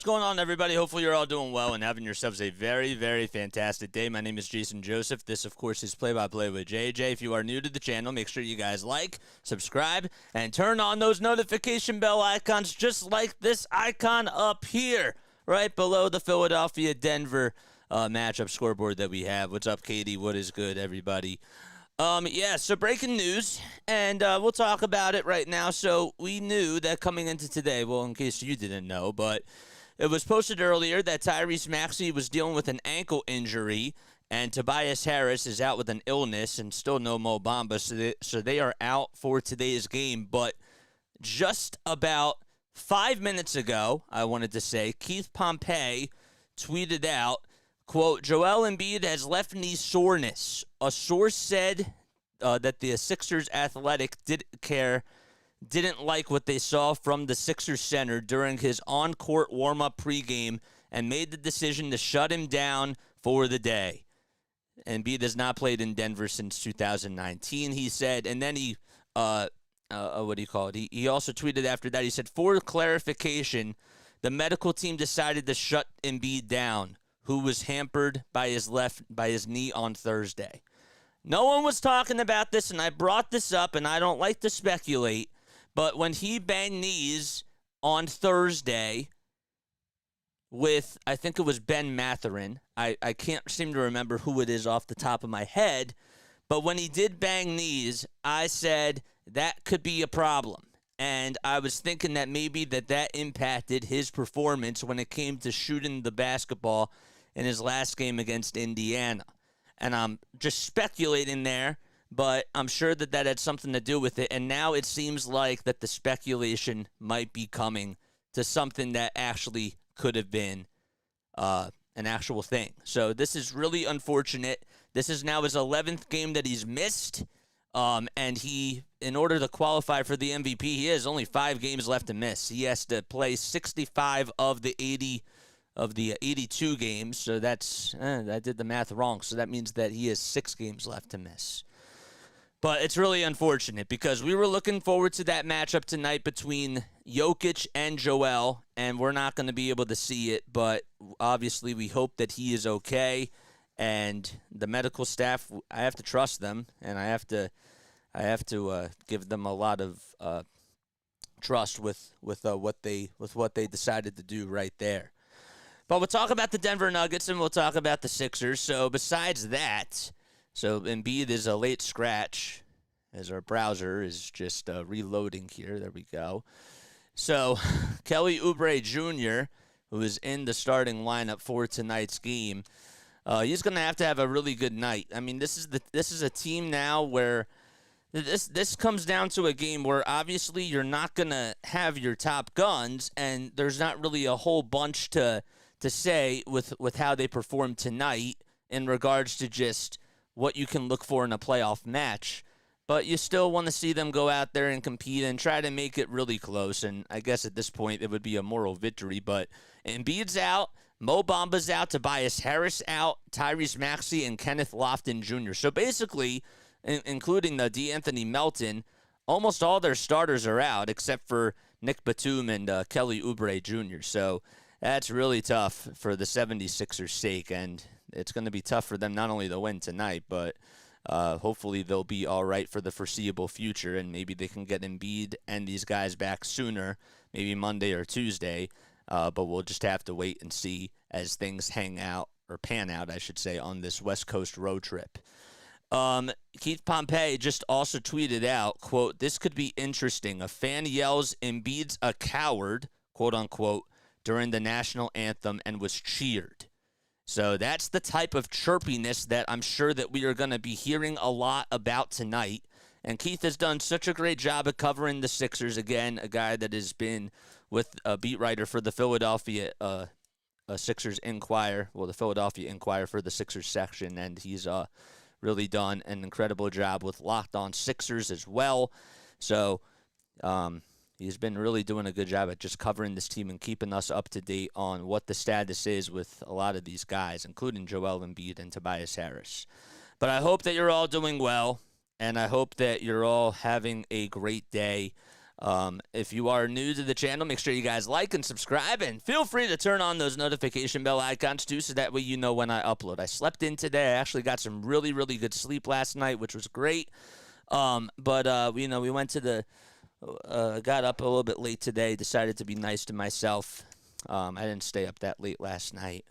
What's going on, everybody? Hopefully you're all doing well and having yourselves a very, very fantastic day. My name is Jason Joseph. This, of course, is Play-by-Play with JJ. If you are new to the channel, make sure you guys like, subscribe, and turn on those notification bell icons just like this icon up here, right below the Philadelphia-Denver matchup scoreboard that we have. What's up, Katie? What is good, everybody? So breaking news, and we'll talk about it right now. So we knew that coming into today, well, in case you didn't know, but it was posted earlier that Tyrese Maxey was dealing with an ankle injury, and Tobias Harris is out with an illness, and still no Mo Bamba, so they are out for today's game. But just about 5 minutes ago, I wanted to say, Keith Pompey tweeted out, quote, Joel Embiid has left knee soreness. A source said that the Sixers Athletic didn't like what they saw from the Sixers center during his on-court warm-up pregame and made the decision to shut him down for the day. Embiid has not played in Denver since 2019, he said. And then he, what do you call it? He also tweeted after that, he said, for clarification, the medical team decided to shut Embiid down, who was hampered by his knee on Thursday. No one was talking about this, and I brought this up, and I don't like to speculate, but when he banged knees on Thursday with, I think it was Ben Mathurin, I can't seem to remember who it is off the top of my head, but when he did bang knees, I said that could be a problem. And I was thinking that maybe that impacted his performance when it came to shooting the basketball in his last game against Indiana. And I'm just speculating there, but I'm sure that had something to do with it. And now it seems like that the speculation might be coming to something that actually could have been an actual thing. So this is really unfortunate. This is now his 11th game that he's missed. And he, in order to qualify for the MVP, he has only 5 games left to miss. He has to play 65 of the 82 games. So that's, I did the math wrong. So that means that he has 6 games left to miss. But it's really unfortunate because we were looking forward to that matchup tonight between Jokic and Joel, and we're not going to be able to see it. But obviously we hope that he is okay. And the medical staff, I have to trust them, and I have to give them a lot of trust with what they decided to do right there. But we'll talk about the Denver Nuggets and we'll talk about the Sixers. So besides that, so Embiid is a late scratch, as our browser is just reloading here. There we go. So Kelly Oubre Jr., who is in the starting lineup for tonight's game, he's going to have a really good night. I mean, this is a team now where this comes down to a game where obviously you're not going to have your top guns, and there's not really a whole bunch to say with how they perform tonight in regards to just what you can look for in a playoff match. But you still want to see them go out there and compete and try to make it really close. And I guess at this point it would be a moral victory. But Embiid's out. Mo Bamba's out, Tobias Harris out, Tyrese Maxey, and Kenneth Lofton Jr. So basically, including the D'Anthony Melton, almost all their starters are out except for Nick Batum and Kelly Oubre Jr. So that's really tough for the 76ers' sake, and it's going to be tough for them not only to win tonight, but hopefully they'll be all right for the foreseeable future, and maybe they can get Embiid and these guys back sooner, maybe Monday or Tuesday. But we'll just have to wait and see as things pan out, I should say, on this West Coast road trip. Keith Pompey just also tweeted out, quote, this could be interesting. A fan yells Embiid's a coward, quote unquote, during the national anthem and was cheered. So that's the type of chirpiness that I'm sure that we are going to be hearing a lot about tonight. And Keith has done such a great job of covering the Sixers. Again, a guy that has been with a beat writer for the Philadelphia Sixers Inquirer, the Philadelphia Inquirer for the Sixers section, and he's really done an incredible job with Locked On Sixers as well. So he's been really doing a good job at just covering this team and keeping us up to date on what the status is with a lot of these guys, including Joel Embiid and Tobias Harris. But I hope that you're all doing well, and I hope that you're all having a great day. If you are new to the channel, make sure you guys like and subscribe, and feel free to turn on those notification bell icons too, so that way you know when I upload. I slept in today. I actually got some really, really good sleep last night, which was great. But we went to the, got up a little bit late today, decided to be nice to myself. I didn't stay up that late last night,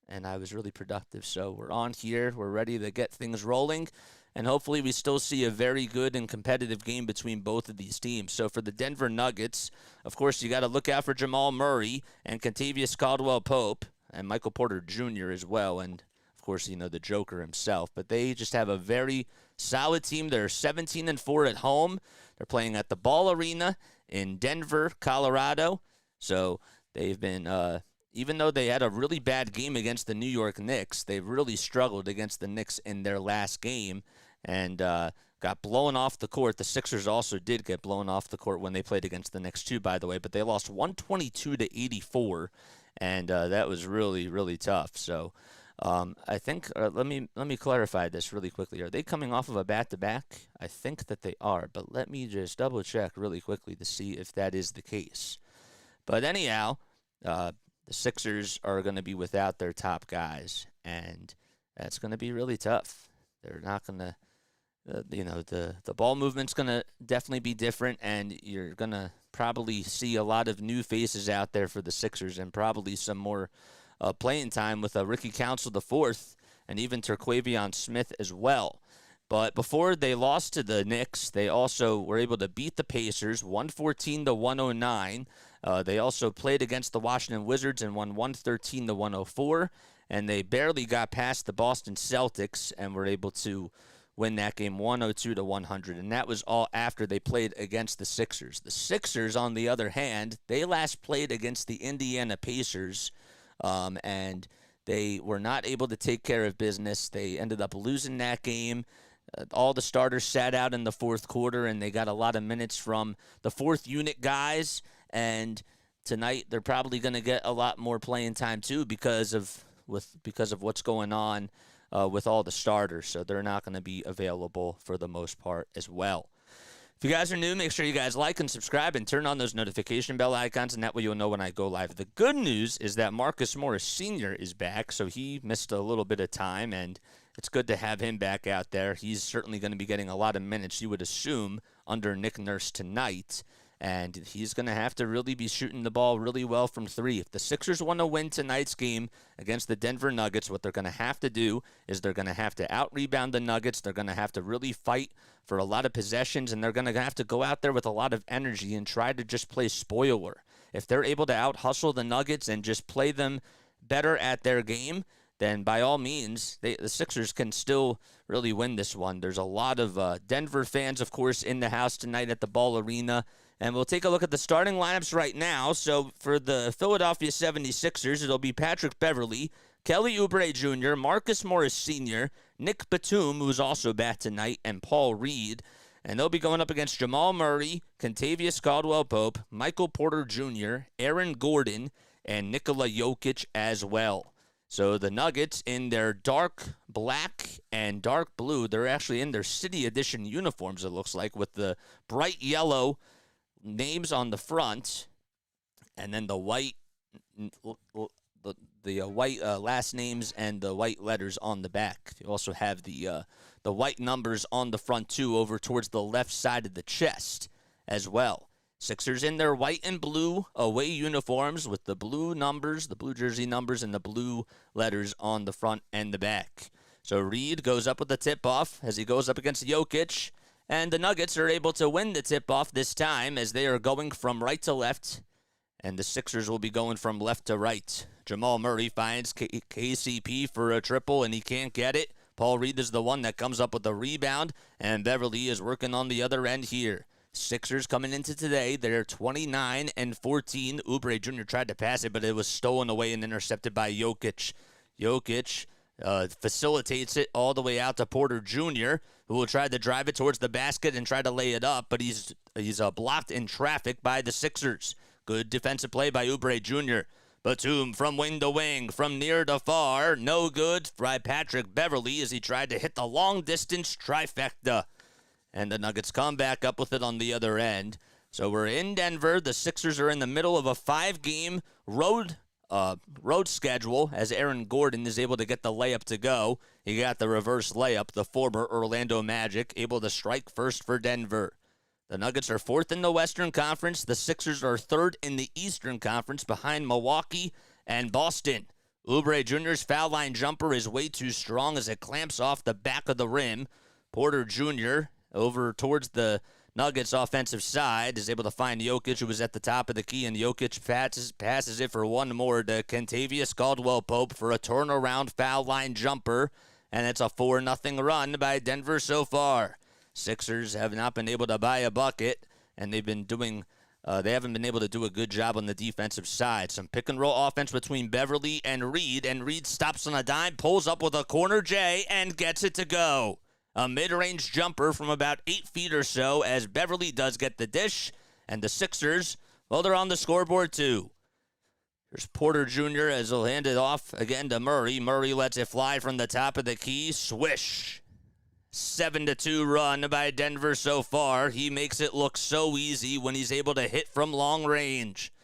and I was really productive. So we're on here. We're ready to get things rolling. And hopefully we still see a very good and competitive game between both of these teams. So for the Denver Nuggets, of course, you got to look out for Jamal Murray and Kentavious Caldwell-Pope and Michael Porter Jr. as well. And, of course, the Joker himself. But they just have a very solid team. They're 17-4 at home. They're playing at the Ball Arena in Denver, Colorado. So they've been even though they had a really bad game against the New York Knicks, they really struggled against the Knicks in their last game and got blown off the court. The Sixers also did get blown off the court when they played against the Knicks too, by the way, but they lost 122-84, and that was really, really tough. So I think let me clarify this really quickly. Are they coming off of a back-to-back? I think that they are, but let me just double-check really quickly to see if that is the case. But anyhow, the Sixers are going to be without their top guys, and that's going to be really tough. They're not going to, the ball movement's going to definitely be different, and you're going to probably see a lot of new faces out there for the Sixers and probably some more playing time with Ricky Council IV and even Terquavion Smith as well. But before they lost to the Knicks, they also were able to beat the Pacers 114-109. They also played against the Washington Wizards and won 113-104. And they barely got past the Boston Celtics and were able to win that game 102-100. And that was all after they played against the Sixers. The Sixers, on the other hand, they last played against the Indiana Pacers, and they were not able to take care of business. They ended up losing that game. All the starters sat out in the fourth quarter, and they got a lot of minutes from the fourth unit guys. And tonight they're probably going to get a lot more playing time too because of what's going on with all the starters. So they're not going to be available for the most part as well. If you guys are new, make sure you guys like and subscribe and turn on those notification bell icons, and that way you'll know when I go live. The good news is that Marcus Morris Sr. is back, so he missed a little bit of time, and it's good to have him back out there. He's certainly going to be getting a lot of minutes, you would assume, under Nick Nurse tonight. And he's going to have to really be shooting the ball really well from three. If the Sixers want to win tonight's game against the Denver Nuggets, what they're going to have to do is they're going to have to out-rebound the Nuggets. They're going to have to really fight for a lot of possessions, and they're going to have to go out there with a lot of energy and try to just play spoiler. If they're able to out-hustle the Nuggets and just play them better at their game, then by all means, the Sixers can still really win this one. There's a lot of Denver fans, of course, in the house tonight at the Ball Arena. And we'll take a look at the starting lineups right now. So for the Philadelphia 76ers, it'll be Patrick Beverley, Kelly Oubre Jr., Marcus Morris Sr., Nick Batum, who's also back tonight, and Paul Reed. And they'll be going up against Jamal Murray, Kentavious Caldwell-Pope, Michael Porter Jr., Aaron Gordon, and Nikola Jokic as well. So the Nuggets, in their dark black and dark blue, they're actually in their City Edition uniforms, it looks like, with the bright yellow names on the front, and then the white white last names and the white letters on the back. You also have the white numbers on the front too, over towards the left side of the chest as well. Sixers in their white and blue away uniforms with the blue numbers, the blue jersey numbers, and the blue letters on the front and the back. So Reed goes up with the tip-off as he goes up against Jokic. And the Nuggets are able to win the tip-off this time as they are going from right to left, and the Sixers will be going from left to right. Jamal Murray finds KCP for a triple, and he can't get it. Paul Reed is the one that comes up with the rebound, and Beverley is working on the other end here. Sixers coming into today, they're 29-14. Oubre Jr. tried to pass it, but it was stolen away and intercepted by Jokic. Jokic facilitates it all the way out to Porter Jr., who will try to drive it towards the basket and try to lay it up, but he's blocked in traffic by the Sixers. Good defensive play by Oubre Jr. Batum from wing to wing, from near to far, no good by Patrick Beverley as he tried to hit the long-distance trifecta. And the Nuggets come back up with it on the other end. So we're in Denver. The Sixers are in the middle of a 5-game road schedule as Aaron Gordon is able to get the layup to go. He got the reverse layup, the former Orlando Magic, able to strike first for Denver. The Nuggets are 4th in the Western Conference. The Sixers are 3rd in the Eastern Conference behind Milwaukee and Boston. Oubre Jr.'s foul line jumper is way too strong as it clamps off the back of the rim. Porter Jr. over towards the Nuggets offensive side is able to find Jokic, who was at the top of the key, and Jokic passes it for one more to Kentavious Caldwell-Pope for a turnaround foul line jumper, and it's a 4-0 run by Denver so far. Sixers have not been able to buy a bucket, and they haven't been able to do a good job on the defensive side. Some pick-and-roll offense between Beverly and Reed stops on a dime, pulls up with a corner J, and gets it to go. A mid-range jumper from about 8 feet or so as Beverly does get the dish, and the Sixers, well, they're on the scoreboard too. There's Porter Jr. as he'll hand it off again to Murray. Murray lets it fly from the top of the key. Swish. 7-2 run by Denver so far. He makes it look so easy when he's able to hit from long range.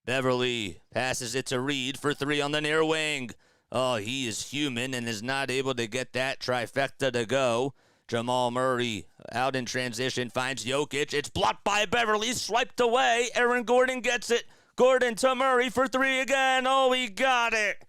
Beverly passes it to Reed for 3 on the near wing. Oh, he is human and is not able to get that trifecta to go. Jamal Murray out in transition finds Jokic. It's blocked by Beverly, swiped away. Aaron Gordon gets it. Gordon to Murray for 3 again. Oh, he got it.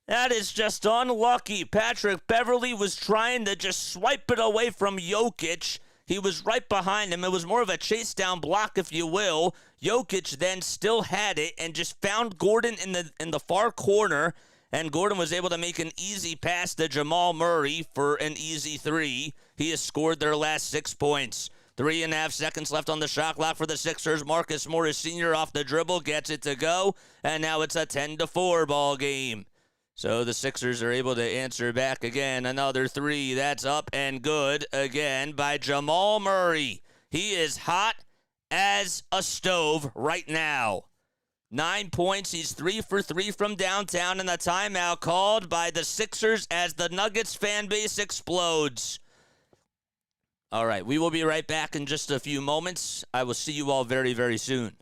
That is just unlucky. Patrick Beverly was trying to just swipe it away from Jokic. He was right behind him. It was more of a chase down block, if you will. Jokic then still had it and just found Gordon in the far corner. And Gordon was able to make an easy pass to Jamal Murray for an easy 3. He has scored their last 6 points. 3.5 seconds left on the shot clock for the Sixers. Marcus Morris Sr. off the dribble gets it to go. And now it's a 10-4 ball game. So the Sixers are able to answer back again. Another 3. That's up and good again by Jamal Murray. He is hot as a stove right now. 9 points. He's 3 for 3 from downtown, and the timeout called by the Sixers as the Nuggets fan base explodes. All right, we will be right back in just a few moments. I will see you all very, very soon.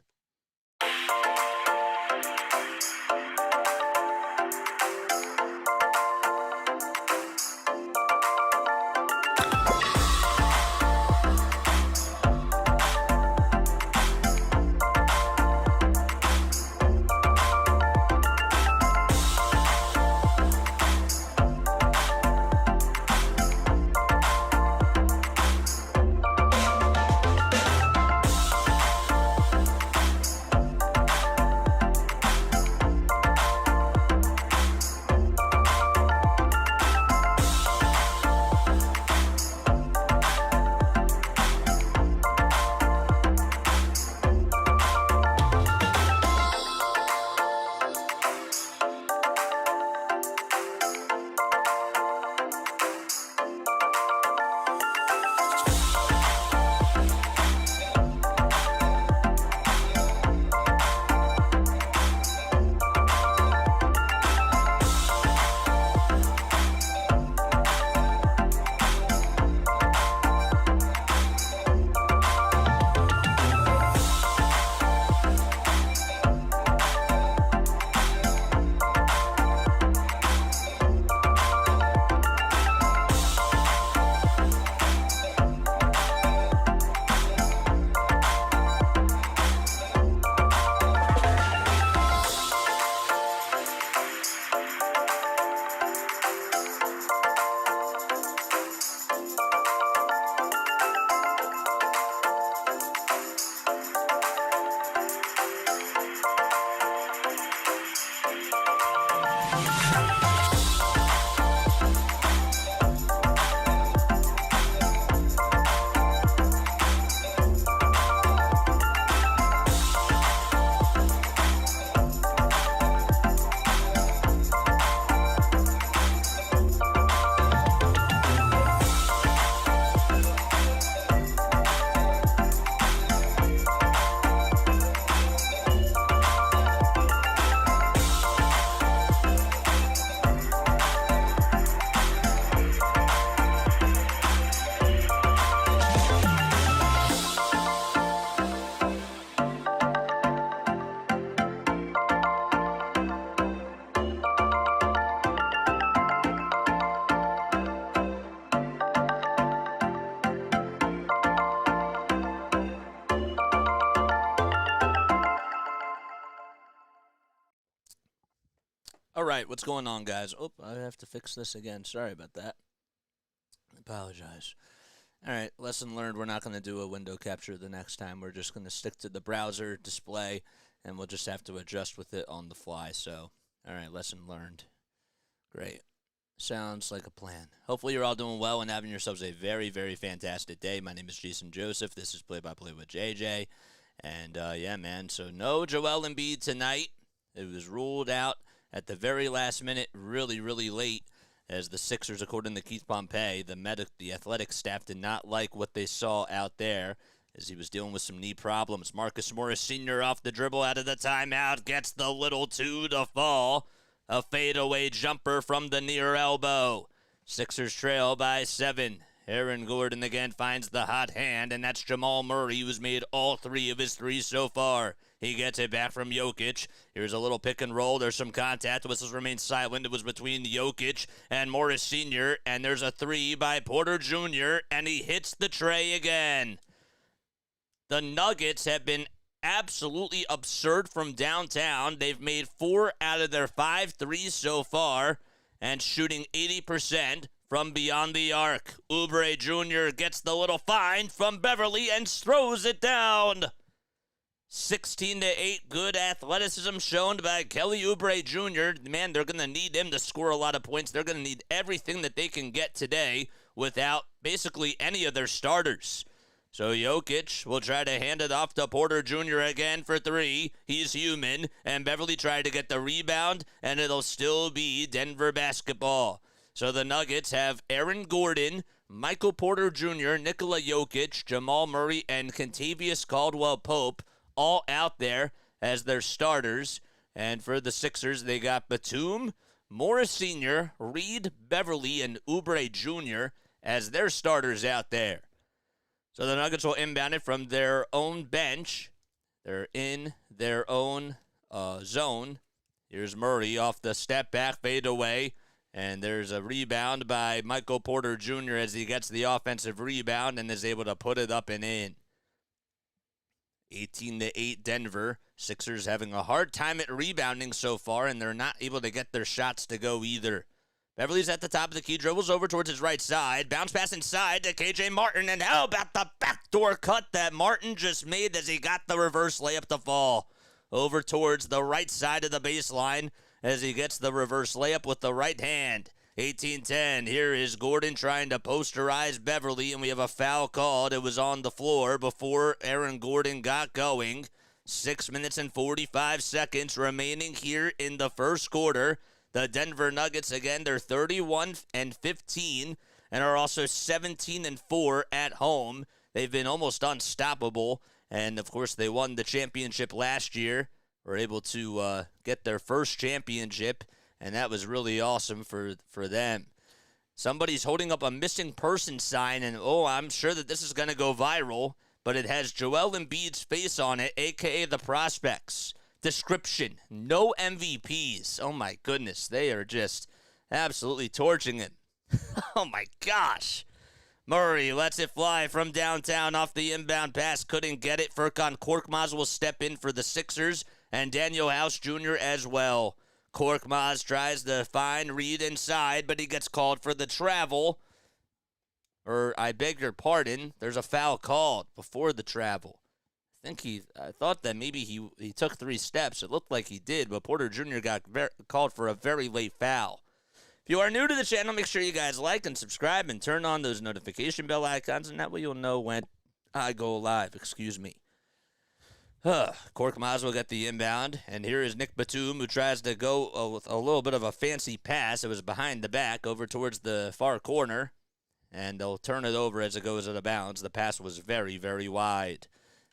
All right, what's going on, guys? Oh, I have to fix this again. Sorry about that. I apologize. All right, lesson learned. We're not going to do a window capture the next time. We're just going to stick to the browser display, and we'll just have to adjust with it on the fly. So, all right, lesson learned. Great. Sounds like a plan. Hopefully you're all doing well and having yourselves a very, very fantastic day. My name is Jason Joseph. This is Play by Play with JJ. And, yeah, man, so no Joel Embiid tonight. It was ruled out at the very last minute, really, really late, as the Sixers, according to Keith Pompey, the athletic staff did not like what they saw out there as he was dealing with some knee problems. Marcus Morris Sr. off the dribble out of the timeout, gets the little two to fall. A fadeaway jumper from the near elbow. Sixers trail by 7. Aaron Gordon again finds the hot hand, and that's Jamal Murray, who's made all 3 of his threes so far. He gets it back from Jokic. Here's a little pick and roll. There's some contact. Whistles remain silent. It was between Jokic and Morris Sr., and there's a 3 by Porter Jr., and he hits the tray again. The Nuggets have been absolutely absurd from downtown. They've made 4 out of their 5 threes so far and shooting 80% from beyond the arc. Oubre Jr. gets the little find from Beverly and throws it down. 16-8, good athleticism shown by Kelly Oubre Jr. Man, they're going to need him to score a lot of points. They're going to need everything that they can get today without basically any of their starters. So Jokic will try to hand it off to Porter Jr. again for 3. He's human, and Beverly tried to get the rebound, and it'll still be Denver basketball. So the Nuggets have Aaron Gordon, Michael Porter Jr., Nikola Jokic, Jamal Murray, and Kentavious Caldwell-Pope all out there as their starters. And for the Sixers, they got Batum, Morris Sr., Reed, Beverly, and Oubre Jr. as their starters out there. So the Nuggets will inbound it from their own bench. They're in their own zone. Here's Murray off the step back, fade away. And there's a rebound by Michael Porter Jr. as he gets the offensive rebound and is able to put it up and in. 18-8 Denver. Sixers having a hard time at rebounding so far, and they're not able to get their shots to go either. Beverly's at the top of the key, dribbles over towards his right side. Bounce pass inside to KJ Martin, and how about the backdoor cut that Martin just made as he got the reverse layup to fall over towards the right side of the baseline as he gets the reverse layup with the right hand. 18-10. Here is Gordon trying to posterize Beverly, and we have a foul called. It was on the floor before Aaron Gordon got going. 6 minutes and 45 seconds remaining here in the first quarter. The Denver Nuggets, again, they're 31-15 and are also 17-4 at home. They've been almost unstoppable, and, of course, they won the championship last year. Were able to get their first championship, and that was really awesome for them. Somebody's holding up a missing person sign, and, I'm sure that this is going to go viral, but it has Joel Embiid's face on it, a.k.a. the prospects. Description, no MVPs. Oh, my goodness. They are just absolutely torching him. Oh, my gosh. Murray lets it fly from downtown off the inbound pass. Couldn't get it. Furkan Korkmaz will step in for the Sixers, and Daniel House Jr. as well. Korkmaz tries to find Reed inside, but he gets called for the travel. Or, I beg your pardon, there's a foul called before the travel. I thought that maybe he took 3 steps. It looked like he did, but Porter Jr. got called for a very late foul. If you are new to the channel, make sure you guys like and subscribe and turn on those notification bell icons, and that way you'll know when I go live. Excuse me. Korkmaz will get the inbound, and here is Nick Batum, who tries to go with a little bit of a fancy pass. It was behind the back over towards the far corner, and they'll turn it over as it goes out of bounds. The pass was very, very wide.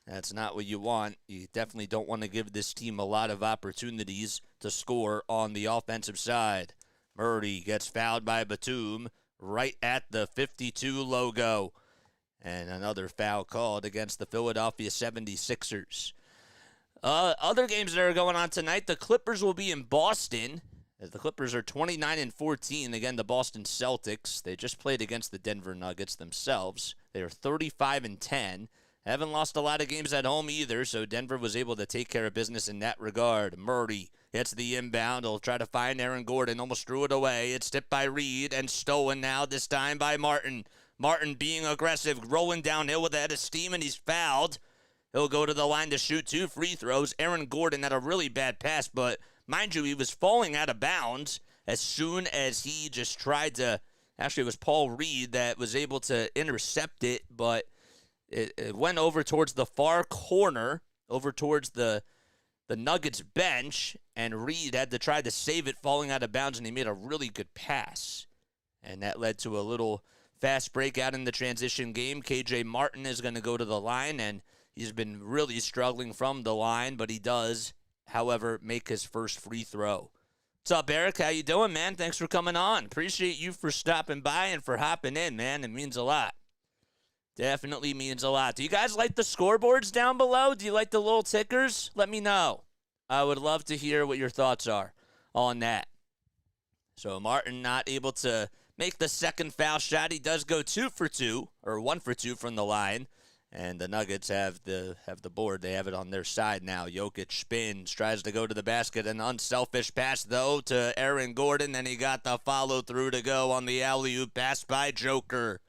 That's not what you want. You definitely don't want to give this team a lot of opportunities to score on the offensive side. Murray gets fouled by Batum right at the 52 logo. And another foul called against the Philadelphia 76ers. Other games that are going on tonight, the Clippers will be in Boston. As the Clippers are 29-14. Again, the Boston Celtics. They just played against the Denver Nuggets themselves. They are 35-10. Haven't lost a lot of games at home either, so Denver was able to take care of business in that regard. Murray Gets the inbound. He'll try to find Aaron Gordon. Almost threw it away. It's tipped by Reed and stolen now, this time by Martin. Martin being aggressive, rolling downhill with a head of steam, and he's fouled. He'll go to the line to shoot 2 free throws. Aaron Gordon had a really bad pass, but mind you, he was falling out of bounds as soon as he just tried to. Actually, it was Paul Reed that was able to intercept it, but it went over towards the far corner, over towards the Nuggets bench, and Reed had to try to save it falling out of bounds, and he made a really good pass. And that led to a little fast breakout in the transition game. KJ Martin is going to go to the line, and he's been really struggling from the line, but he does, however, make his first free throw. What's up, Eric? How you doing, man? Thanks for coming on. Appreciate you for stopping by and for hopping in, man. It means a lot. Definitely means a lot. Do you guys like the scoreboards down below? Do you like the little tickers? Let me know. I would love to hear what your thoughts are on that. So Martin not able to make the second foul shot. He does go 2 for 2, or 1 for 2 from the line. And the Nuggets have the board. They have it on their side now. Jokic spins, tries to go to the basket. An unselfish pass, though, to Aaron Gordon. And he got the follow-through to go on the alley-oop pass by Joker.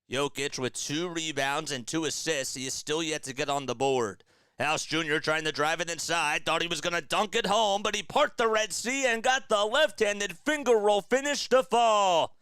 Jokic with 2 rebounds and 2 assists. He is still yet to get on the board. House Jr. trying to drive it inside. Thought he was going to dunk it home, but he parked the Red Sea and got the left-handed finger roll finish to fall.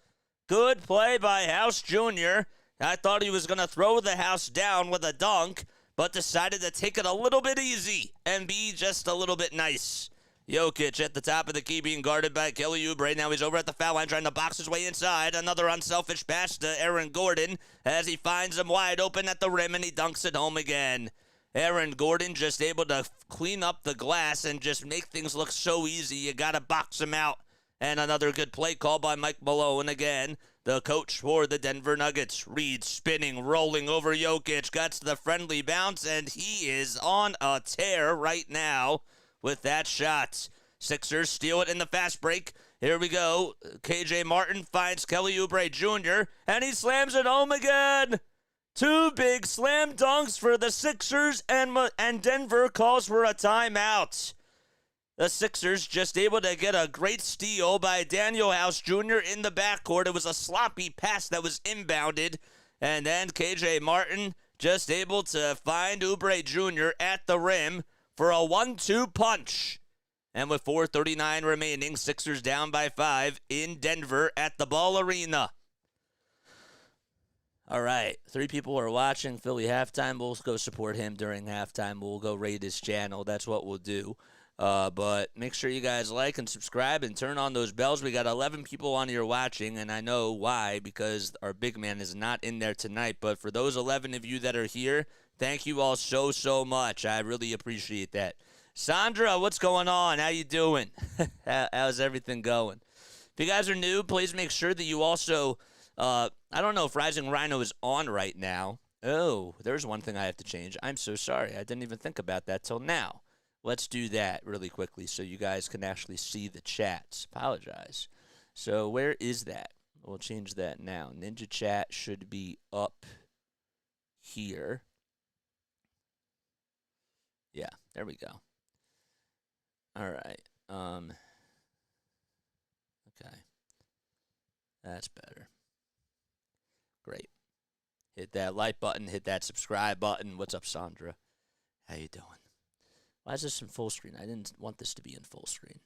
Good play by House Jr. I thought he was going to throw the house down with a dunk, but decided to take it a little bit easy and be just a little bit nice. Jokic at the top of the key being guarded by Kelly Oubre. Now he's over at the foul line trying to box his way inside. Another unselfish pass to Aaron Gordon as he finds him wide open at the rim and he dunks it home again. Aaron Gordon just able to clean up the glass and just make things look so easy. You got to box him out. And another good play call by Mike Malone again. The coach for the Denver Nuggets. Reed spinning, rolling over Jokic. Gets the friendly bounce, and he is on a tear right now with that shot. Sixers steal it in the fast break. Here we go. KJ Martin finds Kelly Oubre Jr., and he slams it home again. 2 big slam dunks for the Sixers, and Denver calls for a timeout. The Sixers just able to get a great steal by Daniel House Jr. in the backcourt. It was a sloppy pass that was inbounded. And then KJ Martin just able to find Oubre Jr. at the rim for a 1-2 punch. And with 4:39 remaining, Sixers down by 5 in Denver at the Ball Arena. All right, 3 people are watching Philly halftime. We'll go support him during halftime. We'll go raid his channel. That's what we'll do. But make sure you guys like and subscribe and turn on those bells. We got 11 people on here watching, and I know why, because our big man is not in there tonight. But for those 11 of you that are here, thank you all so much. I really appreciate that. Sandra, what's going on? How you doing? How's everything going? If you guys are new, please make sure that you also, I don't know if Rising Rhino is on right now. Oh, there's one thing I have to change. I'm so sorry. I didn't even think about that till now. Let's do that really quickly so you guys can actually see the chats. Apologize. So where is that? We'll change that now. Ninja Chat should be up here. Yeah, there we go. All right. Okay. That's better. Great. Hit that like button. Hit that subscribe button. What's up, Sandra? How you doing? Why is this in full screen? I didn't want this to be in full screen.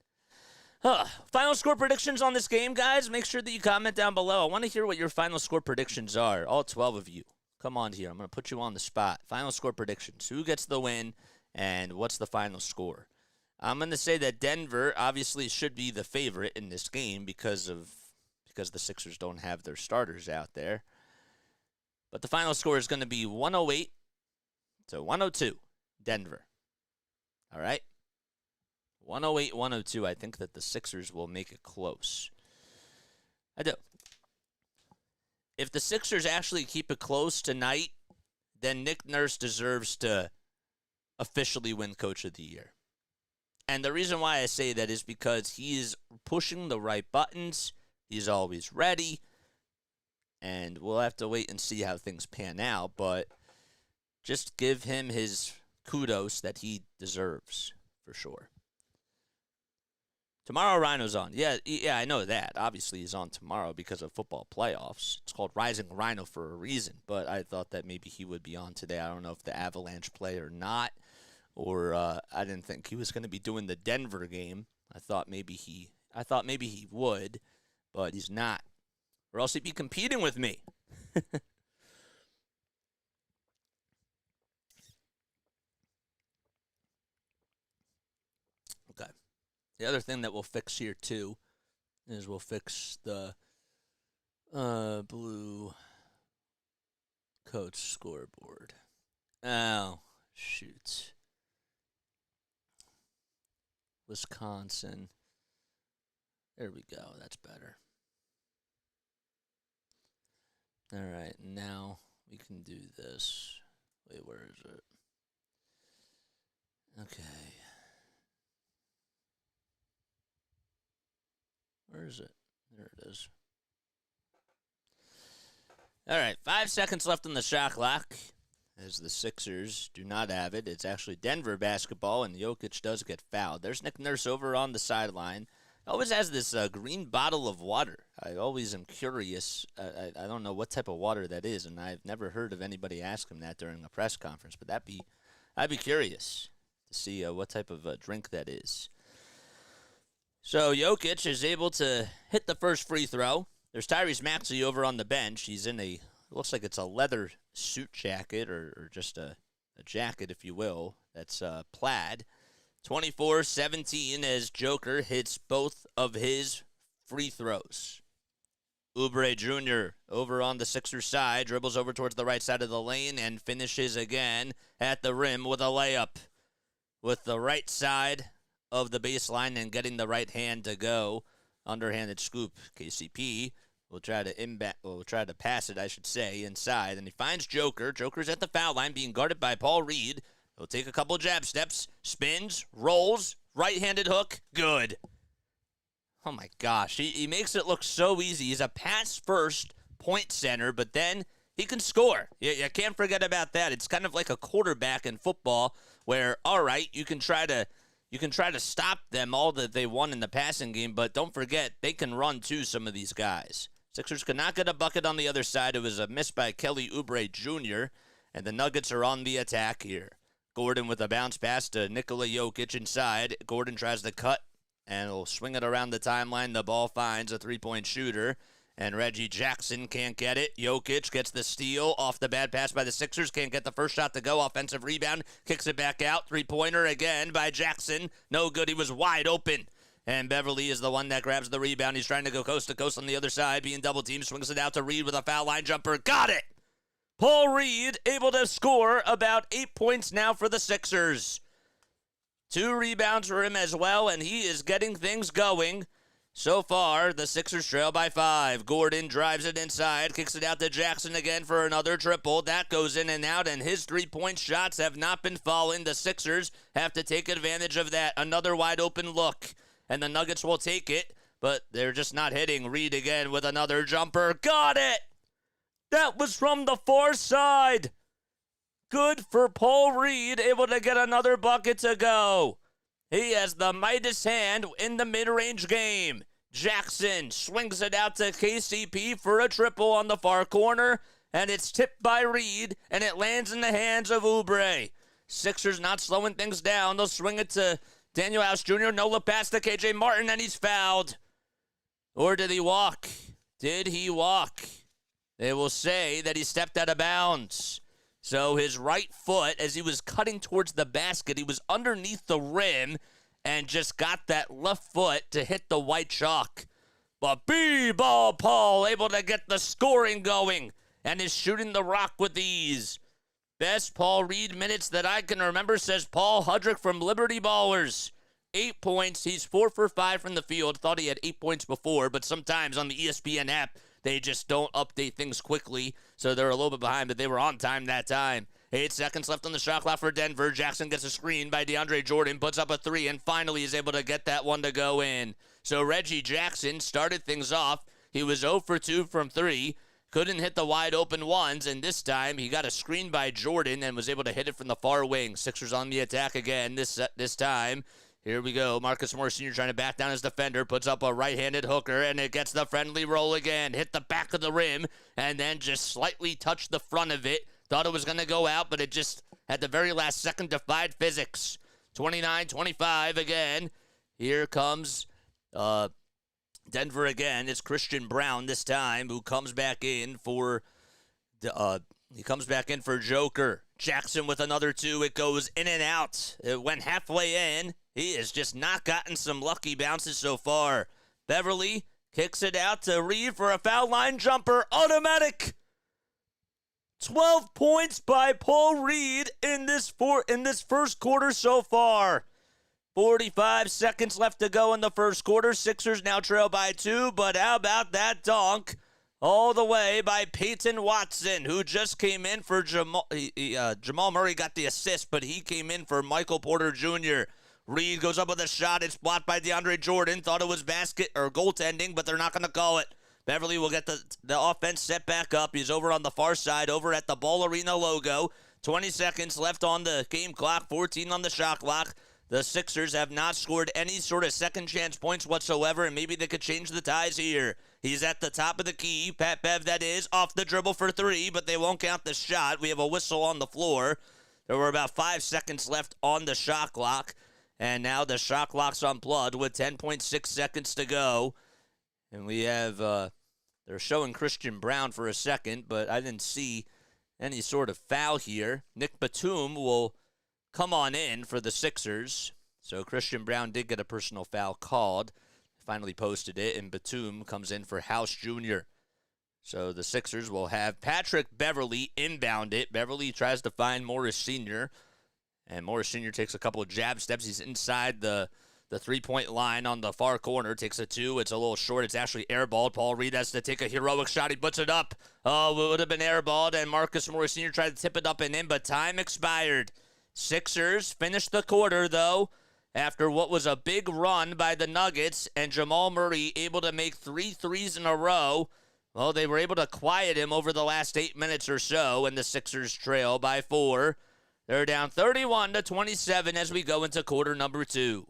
Final score predictions on this game, guys. Make sure that you comment down below. I want to hear what your final score predictions are. All 12 of you. Come on here. I'm going to put you on the spot. Final score predictions. Who gets the win and what's the final score? I'm going to say that Denver obviously should be the favorite in this game because the Sixers don't have their starters out there. But the final score is going to be 108 to 102, Denver. All right? 108-102. I think that the Sixers will make it close. I do. If the Sixers actually keep it close tonight, then Nick Nurse deserves to officially win Coach of the Year. And the reason why I say that is because he is pushing the right buttons. He's always ready. And we'll have to wait and see how things pan out. But just give him his kudos that he deserves, for sure. Tomorrow, Rhino's on. Yeah, I know that. Obviously, he's on tomorrow because of football playoffs. It's called Rising Rhino for a reason, but I thought that maybe he would be on today. I don't know if the Avalanche play or not, or I didn't think he was going to be doing the Denver game. I thought maybe he would, but he's not, or else he'd be competing with me. Okay. The other thing that we'll fix here, too, is we'll fix the blue coach scoreboard. Oh, shoot. Wisconsin. There we go. That's better. All right. Now we can do this. Wait, where is it? Okay. Where is it? There it is. All right, 5 seconds left on the shot clock as the Sixers do not have it. It's actually Denver basketball, and Jokic does get fouled. There's Nick Nurse over on the sideline. Always has this green bottle of water. I always am curious. I don't know what type of water that is, and I've never heard of anybody ask him that during a press conference, but I'd be curious to see what type of drink that is. So Jokic is able to hit the first free throw. There's Tyrese Maxey over on the bench. He's in it looks like it's a leather suit jacket or just a jacket, if you will, that's plaid. 24-17 as Joker hits both of his free throws. Oubre Jr. over on the Sixers side, dribbles over towards the right side of the lane and finishes again at the rim with a layup. With the right side of the baseline and getting the right hand to go. Underhanded scoop. KCP will try to pass it, I should say, inside. And he finds Joker. Joker's at the foul line being guarded by Paul Reed. He'll take a couple jab steps, spins, rolls, right-handed hook. Good. Oh, my gosh. He makes it look so easy. He's a pass-first point center, but then he can score. You can't forget about that. It's kind of like a quarterback in football where, all right, you can try to stop them all that they won in the passing game, but don't forget, they can run too, some of these guys. Sixers could not get a bucket on the other side. It was a miss by Kelly Oubre Jr., and the Nuggets are on the attack here. Gordon with a bounce pass to Nikola Jokic inside. Gordon tries to cut, and will swing it around the timeline. The ball finds a three-point shooter, and Reggie Jackson can't get it. Jokic gets the steal off the bad pass by the Sixers. Can't get the first shot to go. Offensive rebound. Kicks it back out. Three-pointer again by Jackson. No good. He was wide open. And Beverly is the one that grabs the rebound. He's trying to go coast to coast on the other side. Being double-teamed. Swings it out to Reed with a foul line jumper. Got it! Paul Reed able to score about 8 points now for the Sixers. 2 rebounds for him as well, and he is getting things going. So far, the Sixers trail by 5. Gordon drives it inside, kicks it out to Jackson again for another triple. That goes in and out, and his three-point shots have not been falling. The Sixers have to take advantage of that. Another wide-open look, and the Nuggets will take it, but they're just not hitting. Reed again with another jumper. Got it! That was from the far side. Good for Paul Reed, able to get another bucket to go. He has the Midas hand in the mid-range game. Jackson swings it out to KCP for a triple on the far corner, and it's tipped by Reed, and it lands in the hands of Oubre. Sixers not slowing things down. They'll swing it to Daniel House Jr. No look pass to KJ Martin, and he's fouled. Or did he walk? Did he walk? They will say that he stepped out of bounds. So his right foot, as he was cutting towards the basket, he was underneath the rim and just got that left foot to hit the white chalk. But B-ball Paul able to get the scoring going and is shooting the rock with ease. Best Paul Reed minutes that I can remember, says Paul Hudrick from Liberty Ballers. 8 points. He's 4 for 5 from the field. Thought he had 8 points before, but sometimes on the ESPN app, they just don't update things quickly, so they're a little bit behind, but they were on time that time. 8 seconds left on the shot clock for Denver. Jackson gets a screen by DeAndre Jordan, puts up a 3, and finally is able to get that one to go in. So Reggie Jackson started things off. He was 0 for 2 from 3, couldn't hit the wide open ones, and this time he got a screen by Jordan and was able to hit it from the far wing. Sixers on the attack again this time. Here we go. Marcus Morris Sr. trying to back down his defender. Puts up a right-handed hooker, and it gets the friendly roll again. Hit the back of the rim, and then just slightly touched the front of it. Thought it was going to go out, but it just, at the very last second, defied physics. 29-25 again. Here comes Denver again. It's Christian Braun this time, who comes back in for Joker. Jackson with another two. It goes in and out. It went halfway in. He has just not gotten some lucky bounces so far. Beverly kicks it out to Reed for a foul line jumper. Automatic. 12 points by Paul Reed in this first quarter so far. 45 seconds left to go in the first quarter. Sixers now trail by 2, but how about that dunk? All the way by Peyton Watson, who just came in for Jamal Murray got the assist, but he came in for Michael Porter Jr. Reed goes up with a shot. It's blocked by DeAndre Jordan. Thought it was basket or goaltending, but they're not going to call it. Beverly will get the offense set back up. He's over on the far side, over at the Ball Arena logo. 20 seconds left on the game clock, 14 on the shot clock. The Sixers have not scored any sort of second chance points whatsoever, and maybe they could change the ties here. He's at the top of the key. Pat Bev, that is, off the dribble for 3, but they won't count the shot. We have a whistle on the floor. There were about 5 seconds left on the shot clock, and now the shot clock's unplugged with 10.6 seconds to go. And we have, they're showing Christian Braun for a second, but I didn't see any sort of foul here. Nick Batum will come on in for the Sixers. So Christian Braun did get a personal foul called. Finally posted it, and Batum comes in for House Jr. So the Sixers will have Patrick Beverly inbound it. Beverly tries to find Morris Sr., and Morris Sr. takes a couple of jab steps. He's inside the three-point line on the far corner. Takes a 2. It's a little short. It's actually airballed. Paul Reed has to take a heroic shot. He puts it up. Oh, it would have been airballed, and Marcus Morris Sr. tried to tip it up and in, but time expired. Sixers finished the quarter, though, after what was a big run by the Nuggets, and Jamal Murray able to make 3 threes in a row. Well, they were able to quiet him over the last 8 minutes or so, and the Sixers trail by 4. They're down 31-27 as we go into quarter number 2.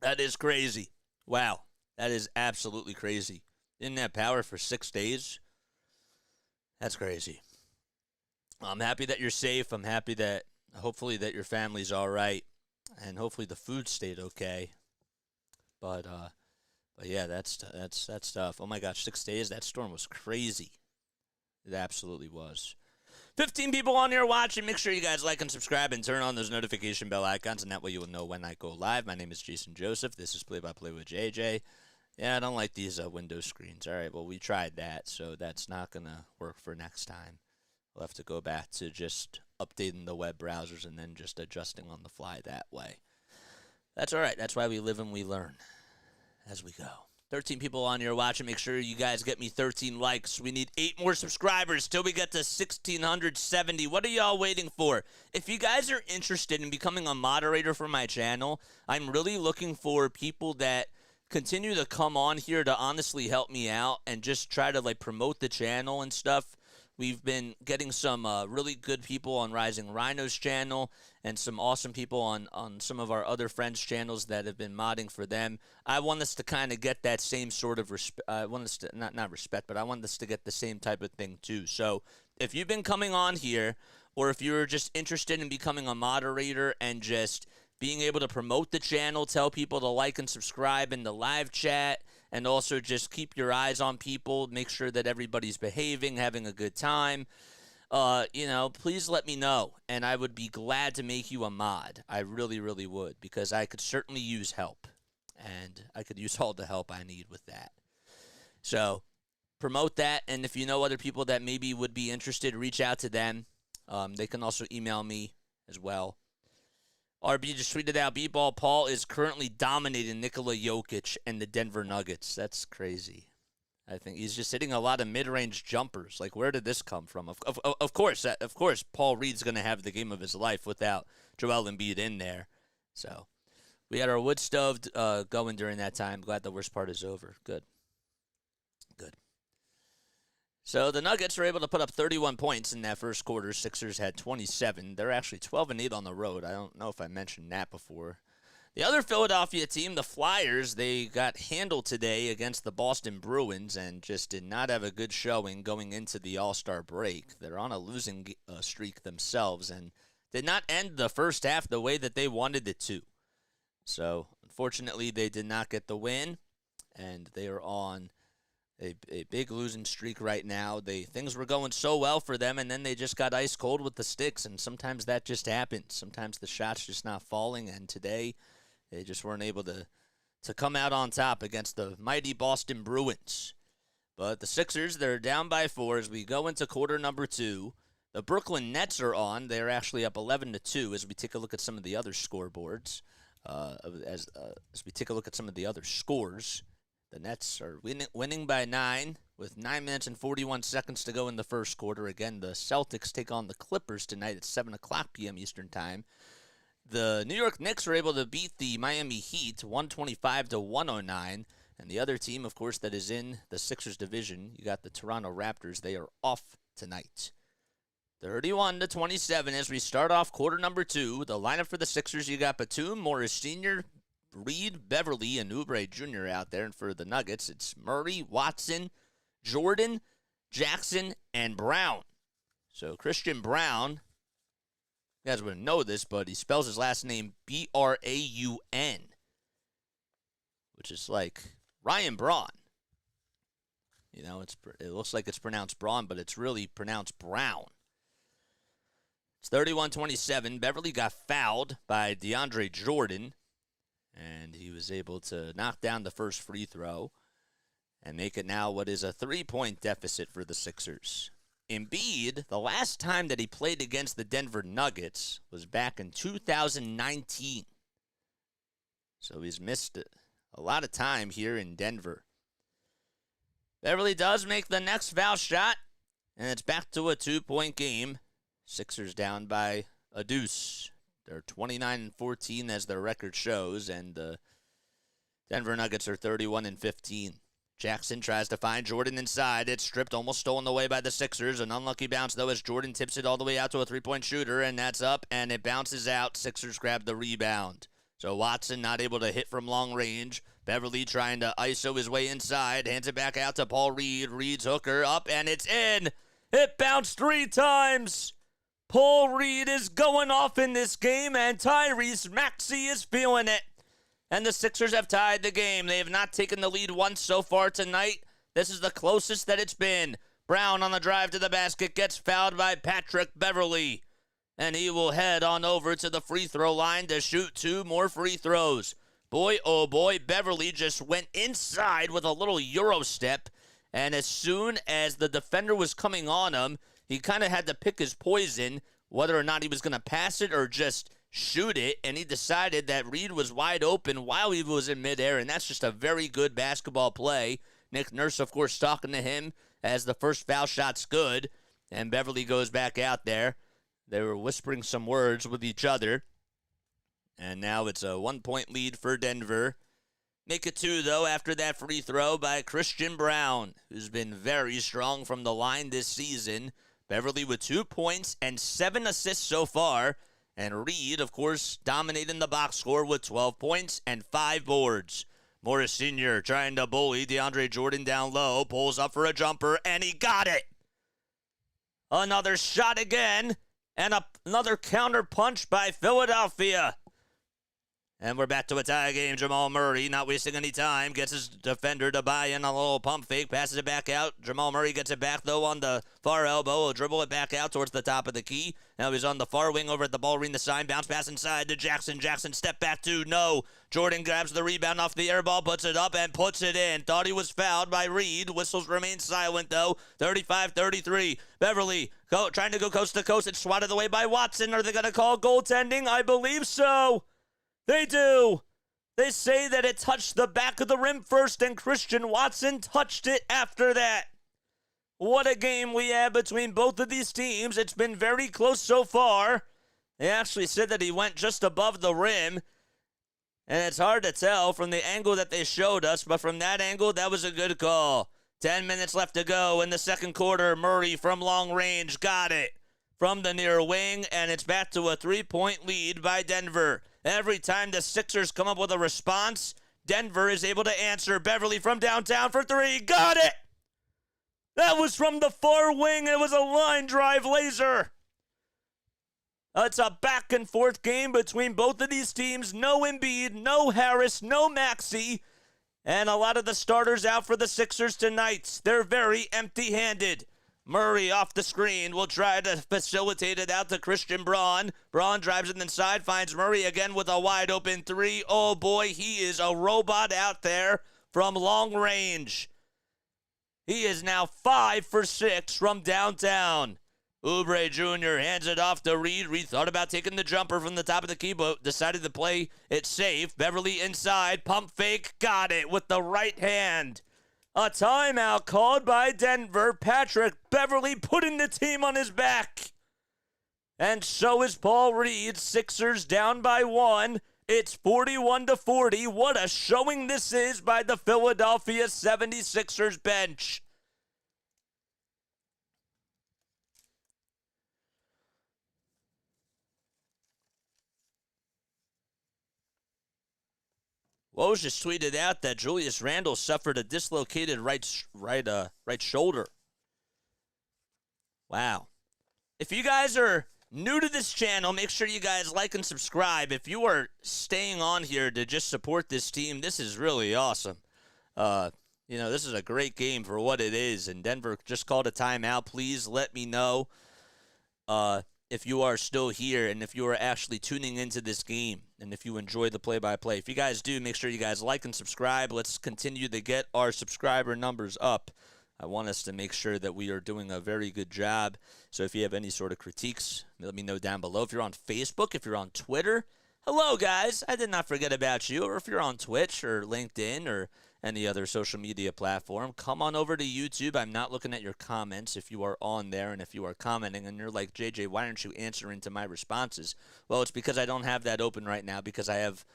That is crazy. Wow. That is absolutely crazy. Didn't have power for 6 days. That's crazy. I'm happy that you're safe. I'm happy that hopefully that your family's all right, and hopefully the food stayed okay. But yeah, that's tough. Oh my gosh, 6 days. That storm was crazy. It absolutely was. 15 people on here watching. Make sure you guys like and subscribe and turn on those notification bell icons, and that way you will know when I go live. My name is Jason Joseph. This is Play by Play with JJ. Yeah, I don't like these window screens. All right, well, we tried that, so that's not going to work for next time. We'll have to go back to just updating the web browsers and then just adjusting on the fly that way. That's all right. That's why we live and we learn as we go. 13 people on here watching. Make sure you guys get me 13 likes. We need 8 more subscribers till we get to 1,670. What are y'all waiting for? If you guys are interested in becoming a moderator for my channel, I'm really looking for people that continue to come on here to honestly help me out and just try to promote the channel and stuff. We've been getting some really good people on Rising Rhino's channel and some awesome people on some of our other friends' channels that have been modding for them. I want us to kind of get that same sort of respect. I want us to, not respect, but I want us to get the same type of thing too. So if you've been coming on here, or if you're just interested in becoming a moderator and just being able to promote the channel, tell people to like and subscribe in the live chat, and also just keep your eyes on people, make sure that everybody's behaving, having a good time, please let me know, and I would be glad to make you a mod. I really, really would, because I could certainly use help, and I could use all the help I need with that. So promote that, and if you know other people that maybe would be interested, reach out to them. They can also email me as well. RB just tweeted out, B-Ball Paul is currently dominating Nikola Jokic and the Denver Nuggets. That's crazy. I think he's just hitting a lot of mid-range jumpers. Where did this come from? Of course, Paul Reed's going to have the game of his life without Joel Embiid in there. So we had our wood stove going during that time. Glad the worst part is over. Good. So the Nuggets were able to put up 31 points in that first quarter. Sixers had 27. They're actually 12-8 on the road. I don't know if I mentioned that before. The other Philadelphia team, the Flyers, they got handled today against the Boston Bruins and just did not have a good showing going into the All-Star break. They're on a losing streak themselves and did not end the first half the way that they wanted it to. So, unfortunately, they did not get the win, and they are on a big losing streak right now. Things were going so well for them, and then they just got ice cold with the sticks, and sometimes that just happens. Sometimes the shot's just not falling, and today they just weren't able to come out on top against the mighty Boston Bruins. But the Sixers, they're down by 4 as we go into quarter number 2. The Brooklyn Nets are on. They're actually up 11-2 as we take a look at some of the other scoreboards. As we take a look at some of the other scores, the Nets are winning by 9 with 9 minutes and 41 seconds to go in the first quarter. Again, the Celtics take on the Clippers tonight at 7 o'clock p.m. Eastern Time. The New York Knicks were able to beat the Miami Heat 125-109. And the other team, of course, that is in the Sixers division, you got the Toronto Raptors. They are off tonight. 31-27 as we start off quarter number 2. The lineup for the Sixers, you got Batum, Morris Sr., Reed, Beverly, and Oubre Jr. out there. And for the Nuggets, it's Murray, Watson, Jordan, Jackson, and Brown. So Christian Brown, you guys wouldn't know this, but he spells his last name B-R-A-U-N, which is like Ryan Braun. You know, it looks like it's pronounced Braun, but it's really pronounced Brown. It's 31-27. Beverly got fouled by DeAndre Jordan, and he was able to knock down the first free throw and make it now what is a 3-point deficit for the Sixers. Embiid, the last time that he played against the Denver Nuggets was back in 2019. So he's missed a lot of time here in Denver. Beverly does make the next foul shot, and it's back to a 2-point game. Sixers down by a deuce. They're 29-14 as their record shows, and the Denver Nuggets are 31-15. Jackson tries to find Jordan inside. It's stripped, almost stolen away by the Sixers. An unlucky bounce, though, as Jordan tips it all the way out to a 3-point shooter, and that's up, and it bounces out. Sixers grab the rebound. So Watson not able to hit from long range. Beverly trying to ISO his way inside. Hands it back out to Paul Reed. Reed's hooker up, and it's in. It bounced 3 times. Paul Reed is going off in this game, and Tyrese Maxey is feeling it. And the Sixers have tied the game. They have not taken the lead once so far tonight. This is the closest that it's been. Brown on the drive to the basket gets fouled by Patrick Beverly. And he will head on over to the free throw line to shoot 2 more free throws. Boy, oh boy, Beverly just went inside with a little Euro step. And as soon as the defender was coming on him, he kind of had to pick his poison, whether or not he was going to pass it or just shoot it, and he decided that Reed was wide open while he was in midair, and that's just a very good basketball play. Nick Nurse, of course, talking to him as the first foul shot's good, and Beverly goes back out there. They were whispering some words with each other, and now it's a 1-point lead for Denver. Make it 2, though, after that free throw by Christian Brown, who's been very strong from the line this season. Beverly with 2 points and 7 assists so far. And Reed, of course, dominating the box score with 12 points and 5 boards. Morris Sr. trying to bully DeAndre Jordan down low. Pulls up for a jumper, and he got it. Another shot again. And another counter punch by Philadelphia. And we're back to a tie game. Jamal Murray, not wasting any time, gets his defender to buy in a little pump fake, passes it back out. Jamal Murray gets it back, though, on the far elbow. He'll dribble it back out towards the top of the key. Now he's on the far wing over at the ball, reading the sign. Bounce pass inside to Jackson. Jackson step back 2. No. Jordan grabs the rebound off the air ball, puts it up, and puts it in. Thought he was fouled by Reed. Whistles remain silent, though. 35-33. Beverly trying to go coast to coast. It's swatted away by Watson. Are they going to call goaltending? I believe so. They do. They say that it touched the back of the rim first, and Christian Watson touched it after that. What a game we have between both of these teams. It's been very close so far. They actually said that he went just above the rim, and it's hard to tell from the angle that they showed us, but from that angle, that was a good call. 10 minutes left to go in the second quarter. Murray from long range got it from the near wing, and it's back to a 3-point lead by Denver. Every time the Sixers come up with a response, Denver is able to answer. Beverly from downtown for three. Got it! That was from the far wing. It was a line drive laser. It's a back and forth game between both of these teams. No Embiid, no Harris, no Maxey. And a lot of the starters out for the Sixers tonight. They're very empty-handed. Murray off the screen will try to facilitate it out to Christian Braun. Braun drives it inside, finds Murray again with a wide open three. Oh boy, he is a robot out there from long range. He is now 5 for 6 from downtown. Oubre Jr. hands it off to Reed. Reed thought about taking the jumper from the top of the key, but decided to play it safe. Beverly inside, pump fake, got it with the right hand. A timeout called by Denver. Patrick Beverly putting the team on his back. And so is Paul Reed. Sixers down by 1. It's 41-40. What a showing this is by the Philadelphia 76ers bench. Woj just tweeted out that Julius Randle suffered a dislocated right shoulder. Wow. If you guys are new to this channel, make sure you guys like and subscribe. If you are staying on here to just support this team, this is really awesome. This is a great game for what it is, and Denver just called a timeout. Please let me know if you are still here and if you are actually tuning into this game and if you enjoy the play-by-play. If you guys do, make sure you guys like and subscribe. Let's continue to get our subscriber numbers up. I want us to make sure that we are doing a very good job. So if you have any sort of critiques, let me know down below. If you're on Facebook, if you're on Twitter, hello, guys. I did not forget about you. Or if you're on Twitch or LinkedIn or any other social media platform, come on over to YouTube. I'm not looking at your comments if you are on there and if you are commenting and you're like, JJ, why aren't you answering to my responses? Well, it's because I don't have that open right now because I have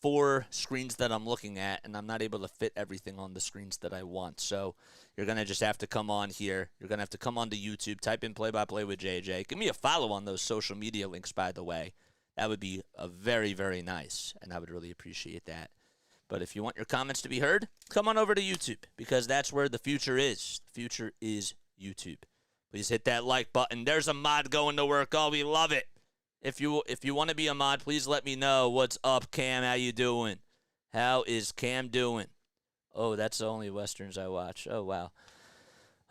4 screens that I'm looking at and I'm not able to fit everything on the screens that I want. So you're going to just have to come on here. You're going to have to come on to YouTube, type in play-by-play with JJ. Give me a follow on those social media links, by the way. That would be very, very nice, and I would really appreciate that. But if you want your comments to be heard, come on over to YouTube because that's where the future is. The future is YouTube. Please hit that like button. There's a mod going to work. Oh, we love it. If you want to be a mod, please let me know. What's up, Cam? How you doing? How is Cam doing? Oh, that's the only Westerns I watch. Oh, wow.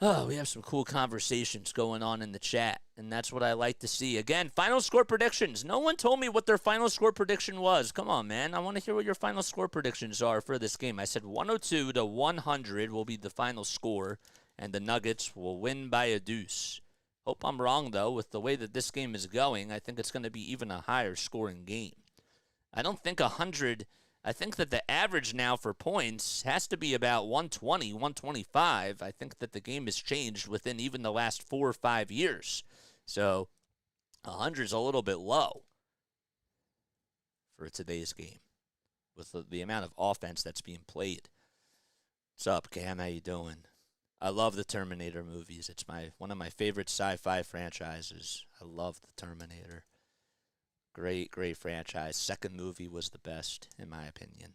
Oh, we have some cool conversations going on in the chat, and that's what I like to see. Again, final score predictions. No one told me what their final score prediction was. Come on, man. I want to hear what your final score predictions are for this game. I said 102-100 will be the final score, and the Nuggets will win by a deuce. Hope I'm wrong, though. With the way that this game is going, I think it's going to be even a higher scoring game. I don't think 100... I think that the average now for points has to be about 120, 125. I think that the game has changed within even the last 4 or 5 years. So 100 is a little bit low for today's game with the amount of offense that's being played. What's up, Cam? How you doing? I love the Terminator movies. It's one of my favorite sci-fi franchises. I love the Terminator. Great, great franchise. Second movie was the best, in my opinion.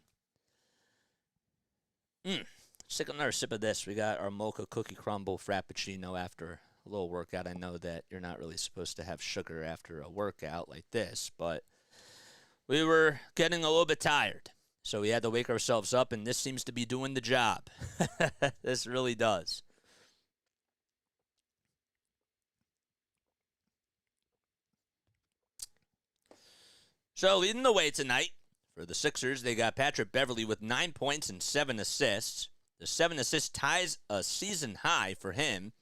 Let's take another sip of this. We got our mocha cookie crumble frappuccino after a little workout. I know that you're not really supposed to have sugar after a workout like this, but we were getting a little bit tired. So we had to wake ourselves up, and this seems to be doing the job. This really does. So leading the way tonight for the Sixers, they got Patrick Beverly with 9 points and 7 assists. The 7 assists ties a season high for him.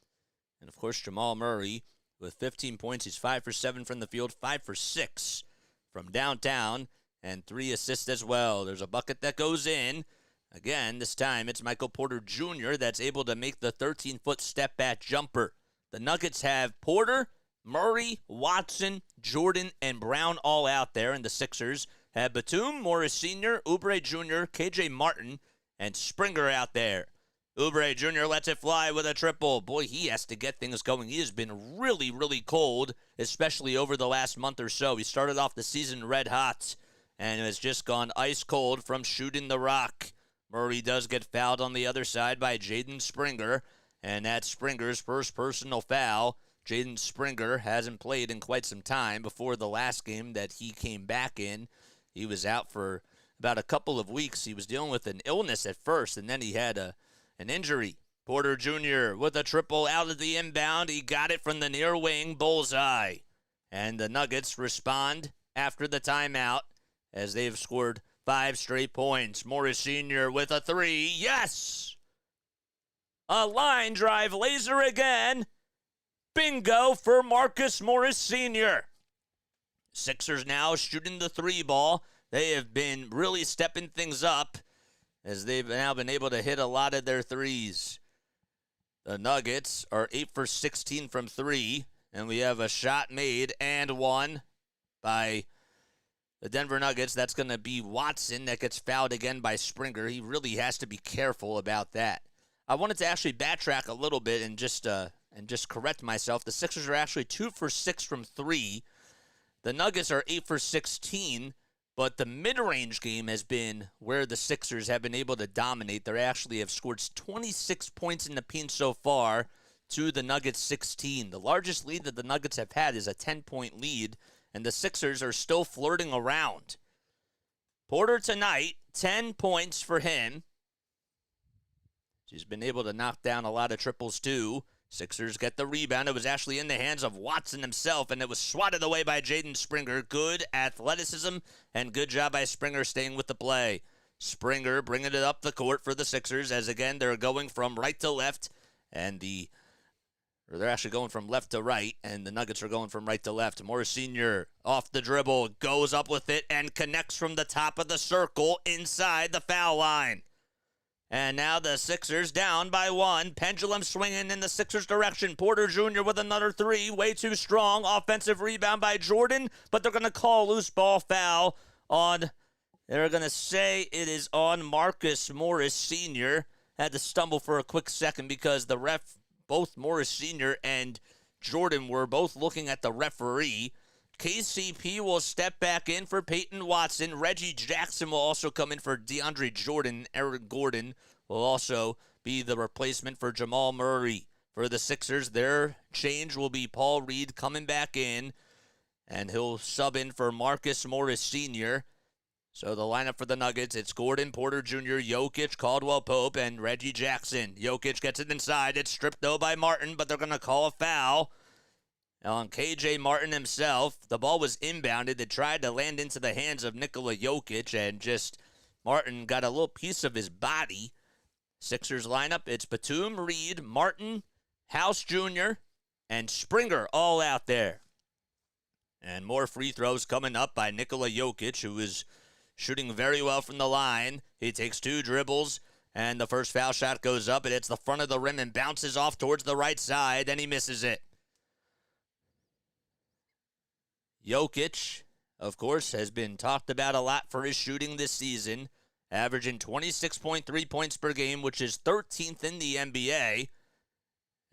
And, of course, Jamal Murray with 15 points. He's 5 for 7 from the field, 5 for 6 from downtown, and 3 assists as well. There's a bucket that goes in. Again, this time it's Michael Porter Jr. that's able to make the 13-foot step-back jumper. The Nuggets have Porter, Murray, Watson, Jordan, and Brown all out there, and the Sixers have Batum, Morris Sr., Oubre Jr., KJ Martin, and Springer out there. Oubre Jr. lets it fly with a triple. Boy, he has to get things going. He has been really, really cold, especially over the last month or so. He started off the season red hot and has just gone ice cold from shooting the rock. Murray does get fouled on the other side by Jaden Springer, and that's Springer's first personal foul. Jaden Springer hasn't played in quite some time. Before the last game that he came back in, he was out for about a couple of weeks. He was dealing with an illness at first, and then he had an injury. Porter Jr. with a triple out of the inbound. He got it from the near wing, bullseye. And the Nuggets respond after the timeout as they've scored 5 straight points. Morris Sr. with a 3. Yes! A line drive laser again. Bingo for Marcus Morris Sr. Sixers now shooting the 3 ball. They have been really stepping things up as they've now been able to hit a lot of their threes. The Nuggets are 8 for 16 from 3, and we have a shot made and one by the Denver Nuggets. That's going to be Watson that gets fouled again by Springer. He really has to be careful about that. I wanted to actually backtrack a little bit and just correct myself. The Sixers are actually 2 for 6 from 3. The Nuggets are 8 for 16. But the mid-range game has been where the Sixers have been able to dominate. They actually have scored 26 points in the paint so far to the Nuggets 16. The largest lead that the Nuggets have had is a 10-point lead, and the Sixers are still flirting around. Porter tonight, 10 points for him. He's been able to knock down a lot of triples too. Sixers get the rebound. It was actually in the hands of Watson himself, and it was swatted away by Jaden Springer. Good athleticism and good job by Springer staying with the play. Springer bringing it up the court for the Sixers as, again, they're going from right to left, and they're actually going from left to right, and the Nuggets are going from right to left. Morris Sr. off the dribble, goes up with it, and connects from the top of the circle inside the foul line. And now the Sixers down by 1. Pendulum swinging in the Sixers' direction. Porter Jr. with another 3. Way too strong. Offensive rebound by Jordan. But they're going to call loose ball foul on, they're going to say it is on Marcus Morris Sr. Had to stumble for a quick second because the ref, both Morris Sr. and Jordan were both looking at the referee. KCP will step back in for Peyton Watson. Reggie Jackson will also come in for DeAndre Jordan. Eric Gordon will also be the replacement for Jamal Murray. For the Sixers, their change will be Paul Reed coming back in, and he'll sub in for Marcus Morris Sr. So the lineup for the Nuggets, it's Gordon, Porter Jr., Jokic, Caldwell Pope, and Reggie Jackson. Jokic gets it inside. It's stripped, though, by Martin, but they're going to call a foul on KJ Martin himself. The ball was inbounded. It tried to land into the hands of Nikola Jokic, and just Martin got a little piece of his body. Sixers lineup, it's Batum, Reed, Martin, House Jr., and Springer all out there. And more free throws coming up by Nikola Jokic, who is shooting very well from the line. He takes 2 dribbles, and the first foul shot goes up. It hits the front of the rim and bounces off towards the right side, and he misses it. Jokic, of course, has been talked about a lot for his shooting this season, averaging 26.3 points per game, which is 13th in the NBA.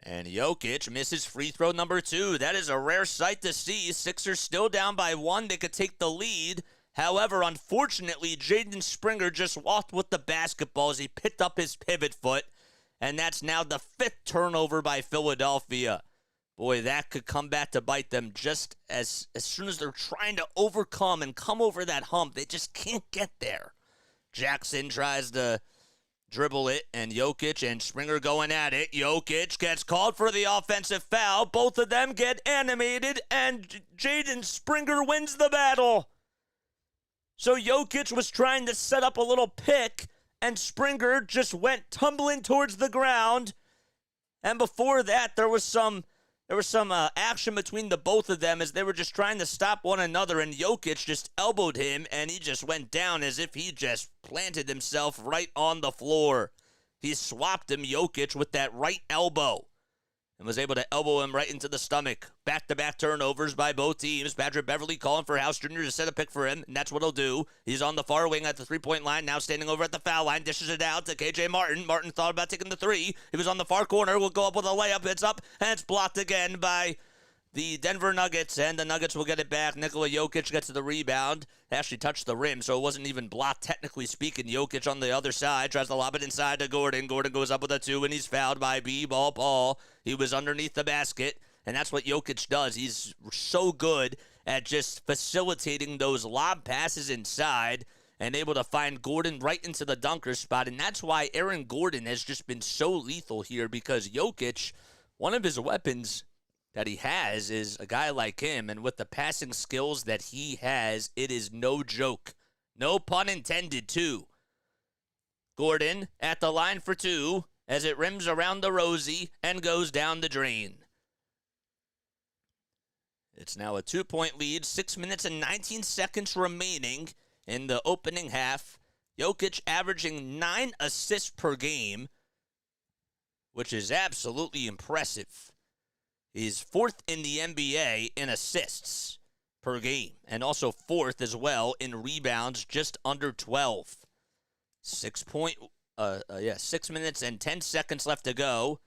And Jokic misses free throw number 2. That is a rare sight to see. Sixers still down by 1. They could take the lead. However, unfortunately, Jaden Springer just walked with the basketball as he picked up his pivot foot. And that's now the 5th turnover by Philadelphia. Boy, that could come back to bite them just as soon as they're trying to overcome and come over that hump. They just can't get there. Jackson tries to dribble it, and Jokic and Springer going at it. Jokic gets called for the offensive foul. Both of them get animated, and Jaden Springer wins the battle. So Jokic was trying to set up a little pick, and Springer just went tumbling towards the ground. And before that, there was some action between the both of them as they were just trying to stop one another, and Jokic just elbowed him, and he just went down as if he just planted himself right on the floor. He swapped him, Jokic, with that right elbow. and was able to elbow him right into the stomach. Back-to-back turnovers by both teams. Patrick Beverley calling for House Jr. to set a pick for him, and that's what he'll do. He's on the far wing at the three-point line, now standing over at the foul line, dishes it out to KJ Martin. Martin thought about taking the three. He was on the far corner, will go up with a layup. It's up, and it's blocked again by the Denver Nuggets, and the Nuggets will get it back. Nikola Jokic gets the rebound. Actually touched the rim, so it wasn't even blocked, technically speaking. Jokic on the other side tries to lob it inside to Gordon. Gordon goes up with a two, and he's fouled by B-Ball Paul. He was underneath the basket, and that's what Jokic does. He's so good at just facilitating those lob passes inside and able to find Gordon right into the dunker spot, and that's why Aaron Gordon has just been so lethal here, because Jokic, one of his weapons that he has is a guy like him, and with the passing skills that he has, it is no joke. No pun intended, too. Gordon at the line for two as it rims around the Rosie and goes down the drain. It's now a 2-point lead, 6 minutes and 19 seconds remaining in the opening half. Jokic averaging 9 assists per game, which is absolutely impressive. He's 4th in the NBA in assists per game, and also 4th as well in rebounds, just under 12. 6 minutes and 10 seconds left to go,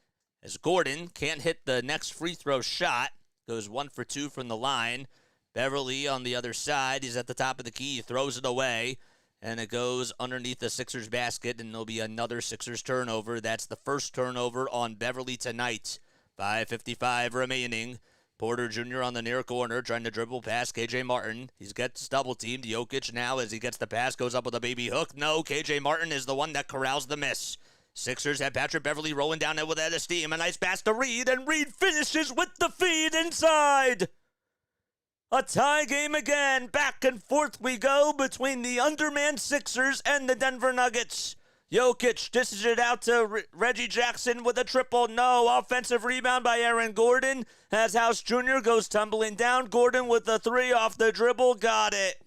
as Gordon can't hit the next free throw shot. Goes 1 for 2 from the line. Beverley on the other side. He's at the top of the key. He throws it away, and it goes underneath the Sixers basket, and there'll be another Sixers turnover. That's the first turnover on Beverley tonight. 5:55 remaining. Porter Jr. on the near corner trying to dribble past KJ Martin. He gets double-teamed. Jokic now, as he gets the pass, goes up with a baby hook. No, KJ Martin is the one that corrals the miss. Sixers have Patrick Beverley rolling down it with that steam. A nice pass to Reed, and Reed finishes with the feed inside. A tie game again. Back and forth we go between the undermanned Sixers and the Denver Nuggets. Jokic dishes it out to Reggie Jackson with a triple. No. Offensive rebound by Aaron Gordon as House Jr. goes tumbling down. Gordon with the three off the dribble. Got it.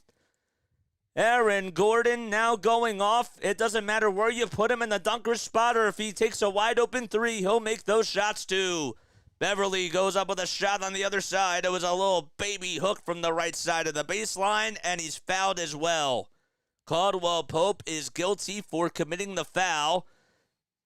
Aaron Gordon now going off. It doesn't matter where you put him in the dunker spot or if he takes a wide open three, he'll make those shots too. Beverley goes up with a shot on the other side. It was a little baby hook from the right side of the baseline, and he's fouled as well. Caldwell Pope is guilty for committing the foul,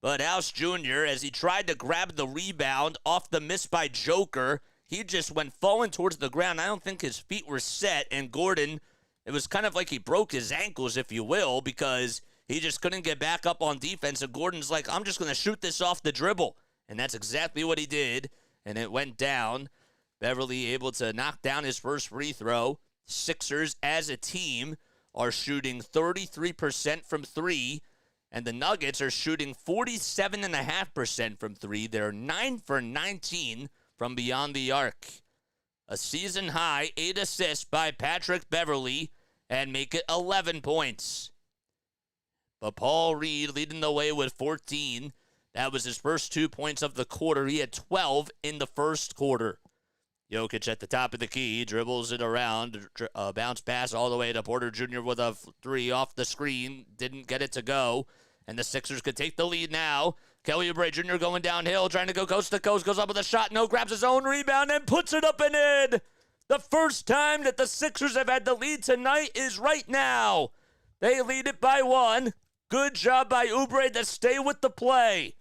but House Jr., as he tried to grab the rebound off the miss by Joker, he just went falling towards the ground. I don't think his feet were set, and Gordon, it was kind of like he broke his ankles, if you will, because he just couldn't get back up on defense, and Gordon's like, I'm just going to shoot this off the dribble, and that's exactly what he did, and it went down. Beverley able to knock down his first free throw. Sixers, as a team, are shooting 33% from three, and the Nuggets are shooting 47.5% from three. They're 9 for 19 from beyond the arc. A season high 8 assists by Patrick Beverley, and make it 11 points. But Paul Reed leading the way with 14. That was his first 2 points of the quarter. He had 12 in the first quarter. Jokic at the top of the key, dribbles it around, bounce pass all the way to Porter Jr. with a three off the screen. Didn't get it to go, and the Sixers could take the lead now. Kelly Oubre Jr. going downhill, trying to go coast to coast, goes up with a shot, no, grabs his own rebound and puts it up and in. The first time that the Sixers have had the lead tonight is right now. They lead it by 1. Good job by Oubre to stay with the play.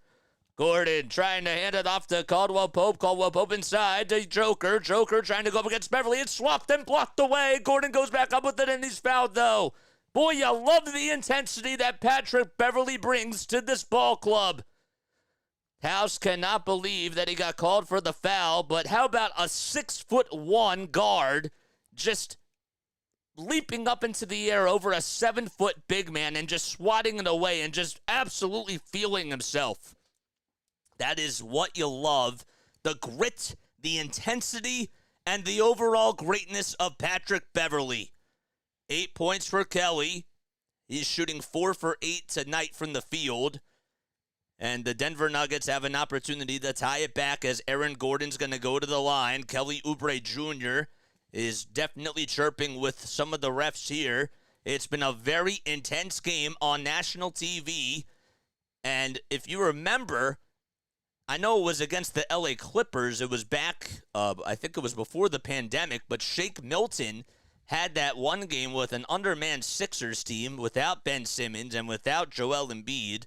Gordon trying to hand it off to Caldwell Pope. Caldwell Pope inside to Joker. Joker trying to go up against Beverley. It's swapped and blocked away. Gordon goes back up with it, and he's fouled, though. Boy, you love the intensity that Patrick Beverley brings to this ball club. House cannot believe that he got called for the foul, but how about a 6'1" guard just leaping up into the air over a 7-foot big man and just swatting it away and just absolutely feeling himself. That is what you love. The grit, the intensity, and the overall greatness of Patrick Beverley. 8 points for Kelly. He's shooting 4 for 8 tonight from the field. And the Denver Nuggets have an opportunity to tie it back as Aaron Gordon's going to go to the line. Kelly Oubre Jr. is definitely chirping with some of the refs here. It's been a very intense game on national TV. And if you remember, I know it was against the LA Clippers. It was back, I think it was before the pandemic, but Shake Milton had that one game with an undermanned Sixers team without Ben Simmons and without Joel Embiid.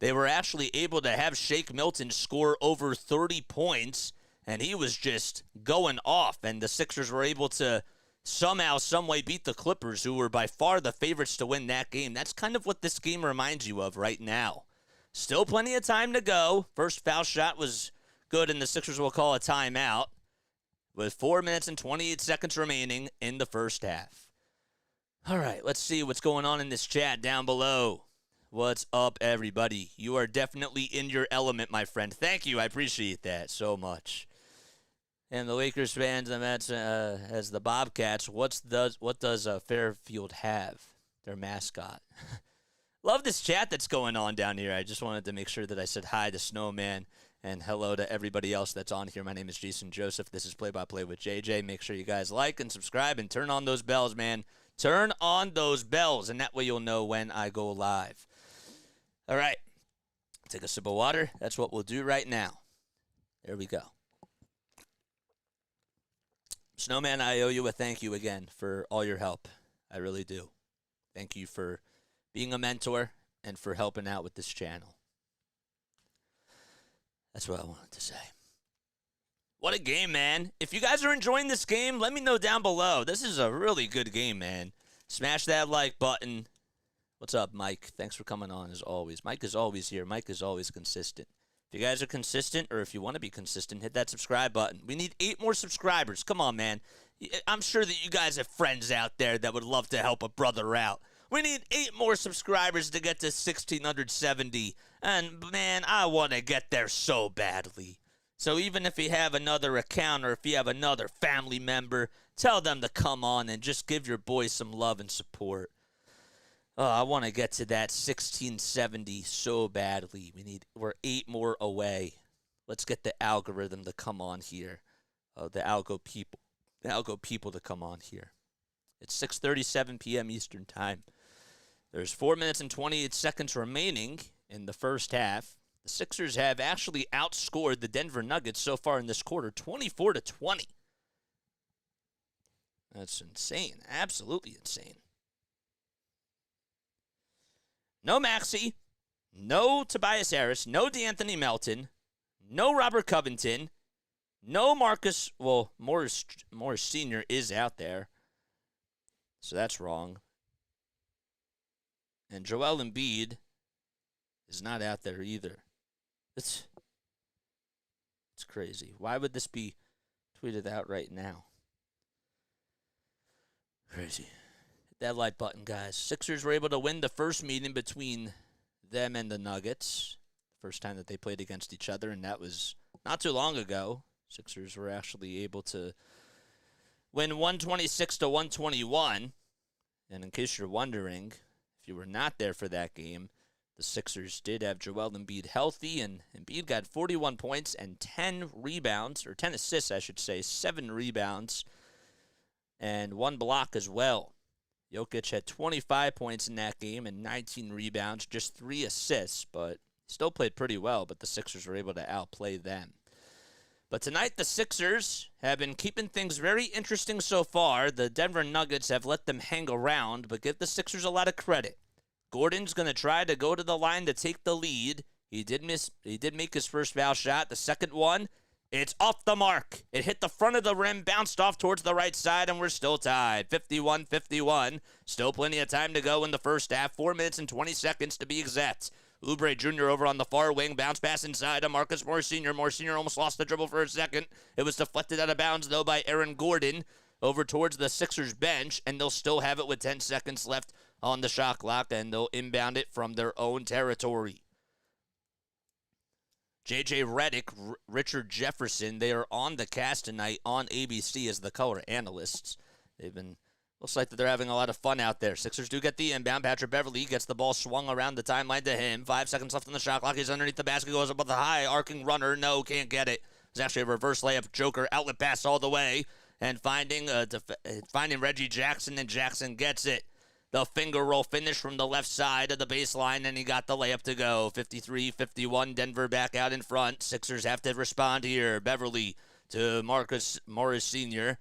They were actually able to have Shake Milton score over 30 points, and he was just going off, and the Sixers were able to somehow, someway beat the Clippers, who were by far the favorites to win that game. That's kind of what this game reminds you of right now. Still plenty of time to go. First foul shot was good, and the Sixers will call a timeout with 4 minutes and 28 seconds remaining in the first half. All right, let's see what's going on in this chat down below. What's up, everybody? You are definitely in your element, my friend. Thank you. I appreciate that so much. And the Lakers fans, the Mets, as the Bobcats, what does Fairfield have? Their mascot. Love this chat that's going on down here. I just wanted to make sure that I said hi to Snowman and hello to everybody else that's on here. My name is Jason Joseph. This is Play by Play with JJ. Make sure you guys like and subscribe and turn on those bells, man. Turn on those bells, and that way you'll know when I go live. All right. Take a sip of water. That's what we'll do right now. There we go. Snowman, I owe you a thank you again for all your help. I really do. Thank you for being a mentor and for helping out with this channel. That's what I wanted to say. What a game, man. If you guys are enjoying this game, let me know down below. This is a really good game, man. Smash that like button. What's up, Mike? Thanks for coming on as always. Mike is always here. Mike is always consistent. If you guys are consistent, or if you want to be consistent, hit that subscribe button. We need 8 more subscribers. Come on, man. I'm sure that you guys have friends out there that would love to help a brother out. We need 8 more subscribers to get to 1,670. And, man, I want to get there so badly. So even if you have another account or if you have another family member, tell them to come on and just give your boys some love and support. Oh, I want to get to that 1,670 so badly. We're 8 more away. Let's get the algorithm to come on here. The algo people to come on here. It's 6:37 p.m. Eastern Time. There's 4 minutes and 28 seconds remaining in the first half. The Sixers have actually outscored the Denver Nuggets so far in this quarter, 24-20. That's insane. Absolutely insane. No Maxey, no Tobias Harris, no D'Anthony Melton, no Robert Covington, no Marcus. Well, Morris Sr. is out there, so that's wrong. And Joel Embiid is not out there either. It's crazy. Why would this be tweeted out right now? Crazy. Hit that like button, guys. Sixers were able to win the first meeting between them and the Nuggets. First time that they played against each other, and that was not too long ago. Sixers were actually able to win 126-121. And in case you're wondering, if you were not there for that game, the Sixers did have Joel Embiid healthy, and Embiid got 41 points and 10 rebounds, or 10 assists, I should say, 7 rebounds, and 1 block as well. Jokic had 25 points in that game and 19 rebounds, just 3 assists, but still played pretty well, but the Sixers were able to outplay them. But tonight, the Sixers have been keeping things very interesting so far. The Denver Nuggets have let them hang around, but give the Sixers a lot of credit. Gordon's going to try to go to the line to take the lead. He did make his first foul shot. The second one, it's off the mark. It hit the front of the rim, bounced off towards the right side, and we're still tied. 51-51. Still plenty of time to go in the first half. 4 minutes and 20 seconds to be exact. Oubre Jr. over on the far wing. Bounce pass inside to Marcus Morris Sr. Morris Sr. almost lost the dribble for a second. It was deflected out of bounds, though, by Aaron Gordon over towards the Sixers bench, and they'll still have it with 10 seconds left on the shot clock, and they'll inbound it from their own territory. J.J. Redick, Richard Jefferson, they are on the cast tonight on ABC as the color analysts. Looks like that they're having a lot of fun out there. Sixers do get the inbound. Patrick Beverley gets the ball swung around the timeline to him. 5 seconds left on the shot clock. He's underneath the basket, goes up with a high arcing runner. No, can't get it. It's actually a reverse layup. Joker outlet pass all the way, and finding Reggie Jackson, and Jackson gets it. The finger roll finish from the left side of the baseline, and he got the layup to go. 53-51, Denver back out in front. Sixers have to respond here. Beverly to Marcus Morris Sr.,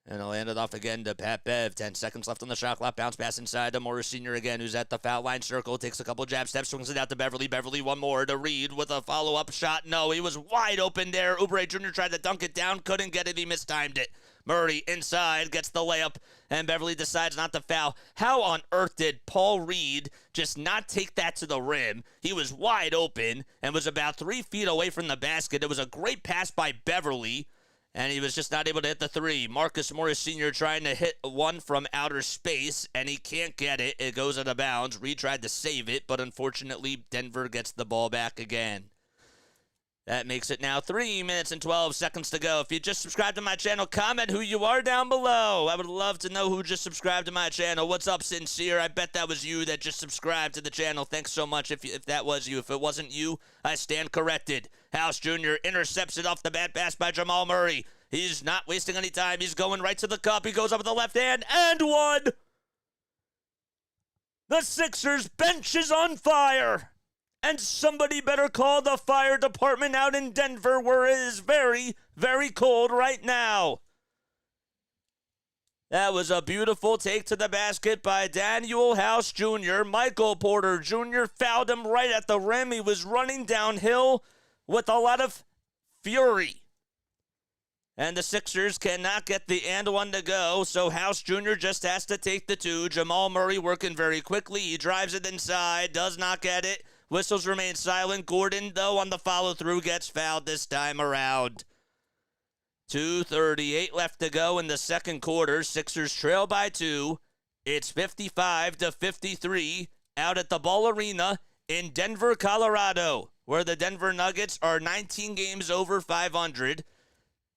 and he'll hand it off again to Pat Bev. 10 seconds left on the shot clock. Bounce pass inside to Morris Sr. again, who's at the foul line circle. Takes a couple jab steps, swings it out to Beverly. Beverly one more to Reed with a follow-up shot. No, he was wide open there. Oubre Jr. tried to dunk it down. Couldn't get it. He mistimed it. Murray inside, gets the layup, and Beverly decides not to foul. How on earth did Paul Reed just not take that to the rim? He was wide open and was about 3 feet away from the basket. It was a great pass by Beverly, and he was just not able to hit the three. Marcus Morris Sr. trying to hit one from outer space, and he can't get it. It goes out of bounds. Reed tried to save it, but unfortunately, Denver gets the ball back again. That makes it now 3 minutes and 12 seconds to go. If you just subscribed to my channel, comment who you are down below. I would love to know who just subscribed to my channel. What's up, Sincere? I bet that was you that just subscribed to the channel. Thanks so much if that was you. If it wasn't you, I stand corrected. House Jr. intercepts it off the bat pass by Jamal Murray. He's not wasting any time. He's going right to the cup. He goes up with the left hand and one. The Sixers bench is on fire. And somebody better call the fire department out in Denver, where it is very, very cold right now. That was a beautiful take to the basket by Daniel House Jr. Michael Porter Jr. fouled him right at the rim. He was running downhill with a lot of fury. And the Sixers cannot get the and one to go, so House Jr. just has to take the two. Jamal Murray working very quickly. He drives it inside, does not get it. Whistles remain silent. Gordon, though, on the follow-through, gets fouled this time around. 2:38 left to go in the second quarter. Sixers trail by 2. It's 55-53 out at the Ball Arena in Denver, Colorado, where the Denver Nuggets are 19 games over 500.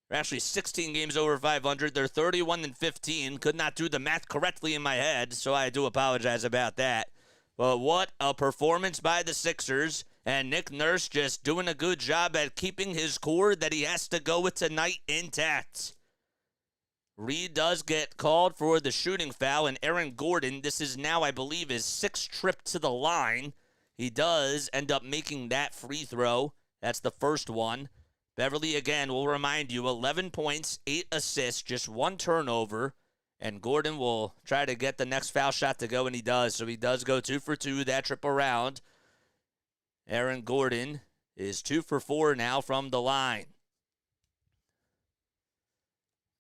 They're actually 16 games over 500. They're 31-15. Could not do the math correctly in my head, so I do apologize about that. But what a performance by the Sixers, and Nick Nurse just doing a good job at keeping his core that he has to go with tonight intact. Reed does get called for the shooting foul, and Aaron Gordon, this is now, I believe, his 6th trip to the line. He does end up making that free throw. That's the first one. Beverly, again, will remind you, 11 points, 8 assists, just 1 turnover. And Gordon will try to get the next foul shot to go, and he does. So he does go 2 for 2 that trip around. Aaron Gordon is 2 for 4 now from the line.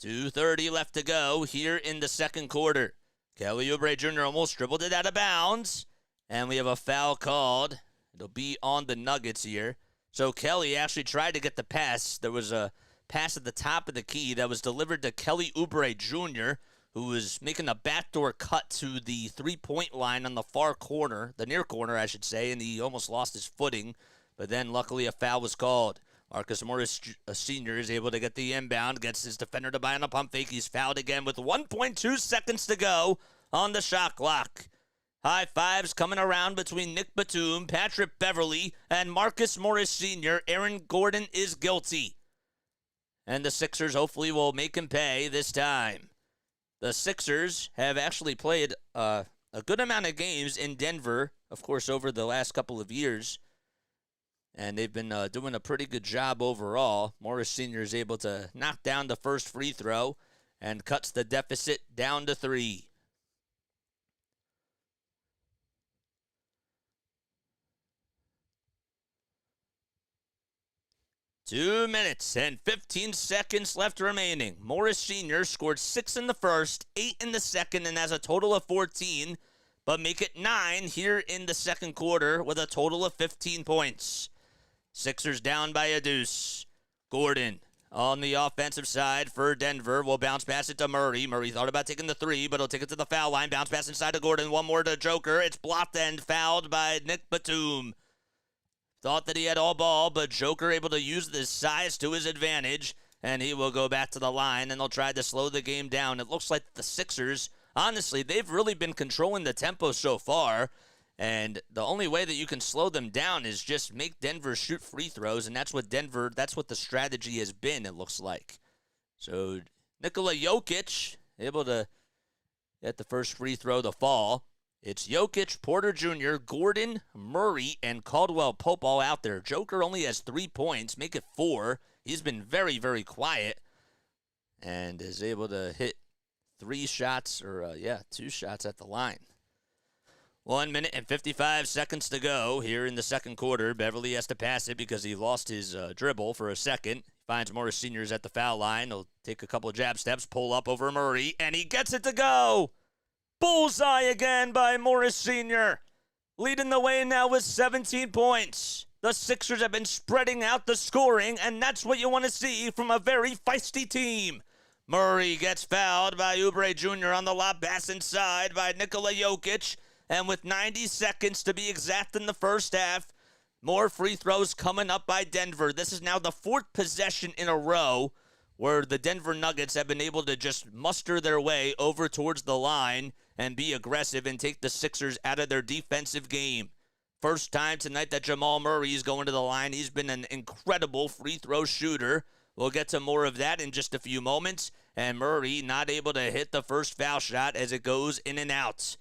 2:30 left to go here in the second quarter. Kelly Oubre Jr. almost dribbled it out of bounds. And we have a foul called. It'll be on the Nuggets here. So Kelly actually tried to get the pass. There was a pass at the top of the key that was delivered to Kelly Oubre Jr., who was making a backdoor cut to the three-point line on the far corner, the near corner, I should say, and he almost lost his footing. But then, luckily, a foul was called. Marcus Morris Sr. is able to get the inbound, gets his defender to buy on a pump fake. He's fouled again with 1.2 seconds to go on the shot clock. High fives coming around between Nick Batum, Patrick Beverly, and Marcus Morris Sr. Aaron Gordon is guilty. And the Sixers hopefully will make him pay this time. The Sixers have actually played a good amount of games in Denver, of course, over the last couple of years. And they've been doing a pretty good job overall. Morris Sr. is able to knock down the first free throw and cuts the deficit down to 3. Two minutes and 15 seconds left remaining. Morris Sr. scored 6 in the first, 8 in the second, and has a total of 14, but make it 9 here in the second quarter with a total of 15 points. Sixers down by a deuce. Gordon on the offensive side for Denver will bounce pass it to Murray. Murray thought about taking the 3, but he'll take it to the foul line. Bounce pass inside to Gordon. One more to Joker. It's blocked and fouled by Nick Batum. Thought that he had all ball, but Joker able to use this size to his advantage, and he will go back to the line, and they'll try to slow the game down. It looks like the Sixers, honestly, they've really been controlling the tempo so far, and the only way that you can slow them down is just make Denver shoot free throws, and that's what the strategy has been, it looks like. So Nikola Jokic able to at the first free throw to fall. It's Jokic, Porter Jr., Gordon, Murray, and Caldwell Pope all out there. Joker only has 3 points, make it 4. He's been very, very quiet and is able to hit 2 shots at the line. 1 minute and 55 seconds to go here in the second quarter. Beverly has to pass it because he lost his dribble for a second. Finds Morris Sr. at the foul line. He'll take a couple of jab steps, pull up over Murray, and he gets it to go. Bullseye again by Morris Sr. Leading the way now with 17 points. The Sixers have been spreading out the scoring, and that's what you want to see from a very feisty team. Murray gets fouled by Oubre Jr. on the lob pass inside by Nikola Jokic. And with 90 seconds to be exact in the first half, more free throws coming up by Denver. This is now the 4th possession in a row where the Denver Nuggets have been able to just muster their way over towards the line and be aggressive and take the Sixers out of their defensive game. First time tonight that Jamal Murray is going to the line. He's been an incredible free throw shooter. We'll get to more of that in just a few moments. And Murray not able to hit the first foul shot as it goes in and out.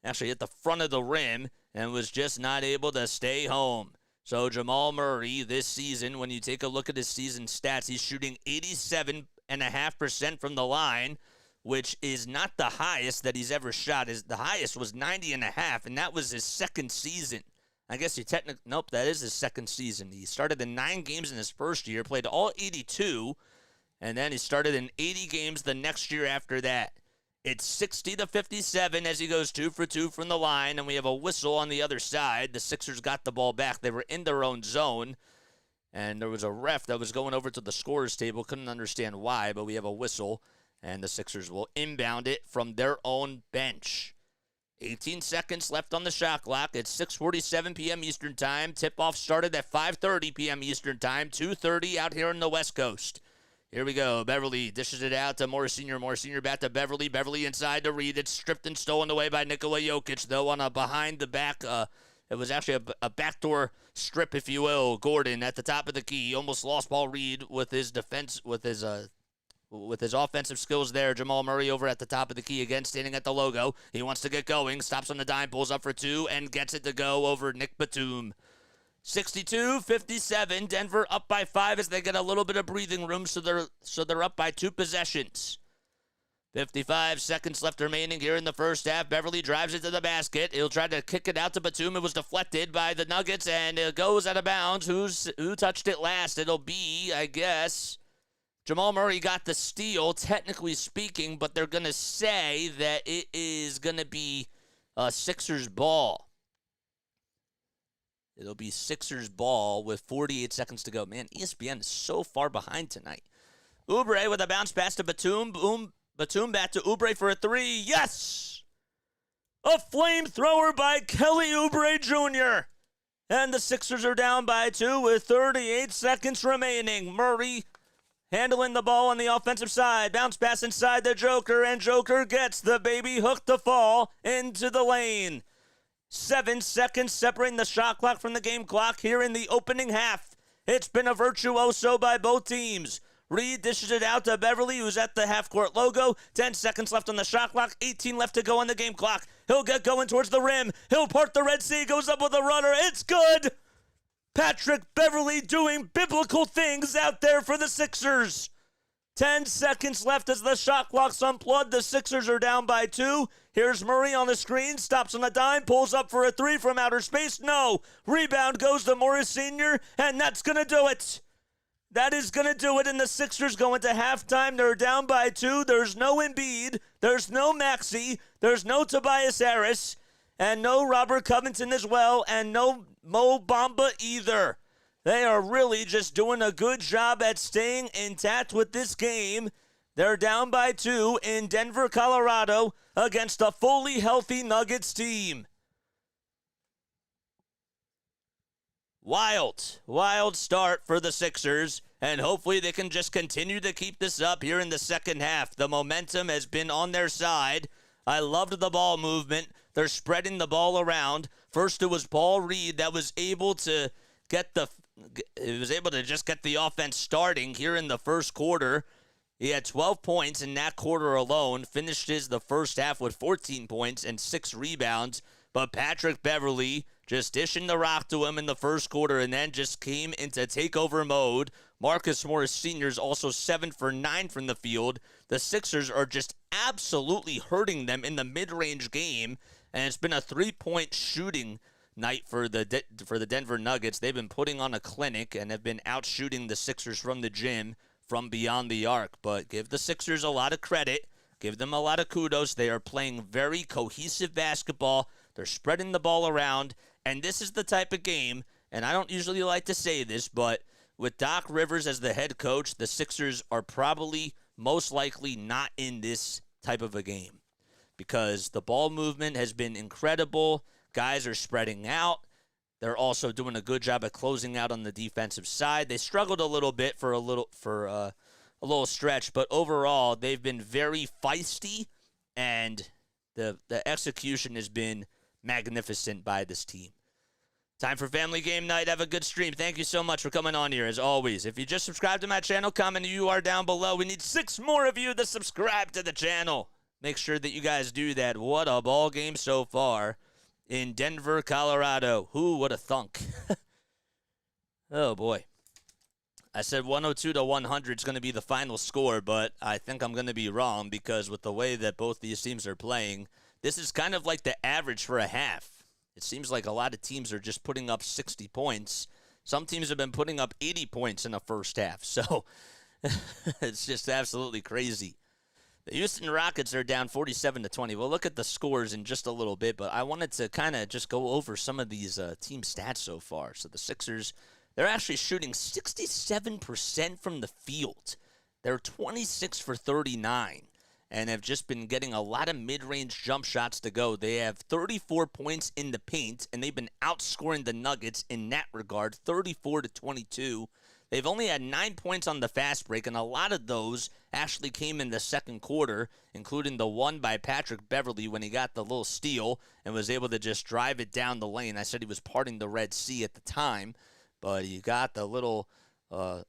Actually hit the front of the rim and was just not able to stay home. So Jamal Murray this season, when you take a look at his season stats, he's shooting 87.5% from the line, which is not the highest that he's ever shot. The highest was 90.5, and that was his second season. I guess nope, that is his second season. He started in 9 games in his first year, played all 82, and then he started in 80 games the next year after that. It's 60-57 as he goes 2 for 2 from the line, and we have a whistle on the other side. The Sixers got the ball back. They were in their own zone, and there was a ref that was going over to the scorer's table. Couldn't understand why, but we have a whistle, and the Sixers will inbound it from their own bench. 18 seconds left on the shot clock. It's 6:47 p.m. Eastern Time. Tip-off started at 5:30 p.m. Eastern Time, 2:30 out here on the West Coast. Here we go. Beverly dishes it out to Morris Sr. Morris Sr. back to Beverly. Beverly inside to Reed. It's stripped and stolen away by Nikola Jokic, though, on a behind-the-back. It was actually a backdoor strip, if you will. Gordon at the top of the key. Almost lost ball Reed with his defense, with his offensive skills there. Jamal Murray over at the top of the key again, standing at the logo. He wants to get going. Stops on the dime, pulls up for 2, and gets it to go over Nick Batum. 62-57, Denver up by 5 as they get a little bit of breathing room, so they're up by 2 possessions. 55 seconds left remaining here in the first half. Beverly drives it to the basket. He'll try to kick it out to Batum. It was deflected by the Nuggets, and it goes out of bounds. Who touched it last? It'll be, I guess, Jamal Murray got the steal, technically speaking, but they're going to say that it is going to be Sixers ball. It'll be Sixers ball with 48 seconds to go. Man, ESPN is so far behind tonight. Oubre with a bounce pass to Batum. Batum back to Oubre for a 3. Yes! A flamethrower by Kelly Oubre Jr. And the Sixers are down by 2 with 38 seconds remaining. Murray handling the ball on the offensive side. Bounce pass inside the Joker, and Joker gets the baby hook to fall into the lane. 7 seconds separating the shot clock from the game clock here in the opening half. It's been a virtuoso by both teams. Reed dishes it out to Beverly, who's at the half-court logo. 10 seconds left on the shot clock. 18 left to go on the game clock. He'll get going towards the rim. He'll part the Red Sea. Goes up with a runner. It's good. Patrick Beverly doing biblical things out there for the Sixers. 10 seconds left as the shot clock's unplugged. The Sixers are down by 2. Here's Murray on the screen. Stops on a dime. Pulls up for a 3 from outer space. No. Rebound goes to Morris Sr., and that's going to do it. That is going to do it, and the Sixers go into halftime. They're down by 2. There's no Embiid. There's no Maxey. There's no Tobias Harris. And no Robert Covington as well. And no Mo Bamba either. They are really just doing a good job at staying intact with this game. They're down by 2 in Denver, Colorado, against a fully healthy Nuggets team. Wild start for the Sixers, and hopefully they can just continue to keep this up here in the second half. The momentum has been on their side. I loved the ball movement. They're spreading the ball around. First it was Paul Reed that was able to just get the offense starting here in the first quarter. He had 12 points in that quarter alone, finishes the first half with 14 points and 6 rebounds. But Patrick Beverley just dishing the rock to him in the first quarter and then just came into takeover mode. Marcus Morris Sr. is also 7 for 9 from the field. The Sixers are just absolutely hurting them in the mid-range game, and it's been a three-point shooting night for the Denver Nuggets. They've been putting on a clinic and have been out-shooting the Sixers from the gym from beyond the arc. But give the Sixers a lot of credit. Give them a lot of kudos. They are playing very cohesive basketball. They're spreading the ball around. And this is the type of game, and I don't usually like to say this, but with Doc Rivers as the head coach, the Sixers are probably most likely not in this type of a game because the ball movement has been incredible. Guys are spreading out. They're also doing a good job at closing out on the defensive side. They struggled a little bit for a little stretch, but overall they've been very feisty, and the execution has been magnificent by this team. Time for family game night. Have a good stream. Thank you so much for coming on here, as always. If you just subscribed to my channel, comment you are down below. We need 6 more of you to subscribe to the channel. Make sure that you guys do that. What a ball game so far in Denver, Colorado. Who would have thunk? Oh, boy. I said 102 to 100 is going to be the final score, but I think I'm going to be wrong because with the way that both these teams are playing, this is kind of like the average for a half. It seems like a lot of teams are just putting up 60 points. Some teams have been putting up 80 points in the first half, so it's just absolutely crazy. The Houston Rockets are down 47 to 20. We'll look at the scores in just a little bit, but I wanted to kind of just go over some of these team stats so far. So the Sixers, they're actually shooting 67% from the field. They're 26 for 39. And have just been getting a lot of mid-range jump shots to go. They have 34 points in the paint, and they've been outscoring the Nuggets in that regard, 34 to 22. They've only had 9 points on the fast break, and a lot of those actually came in the second quarter, including the one by Patrick Beverley when he got the little steal and was able to just drive it down the lane. I said he was parting the Red Sea at the time, but he got the little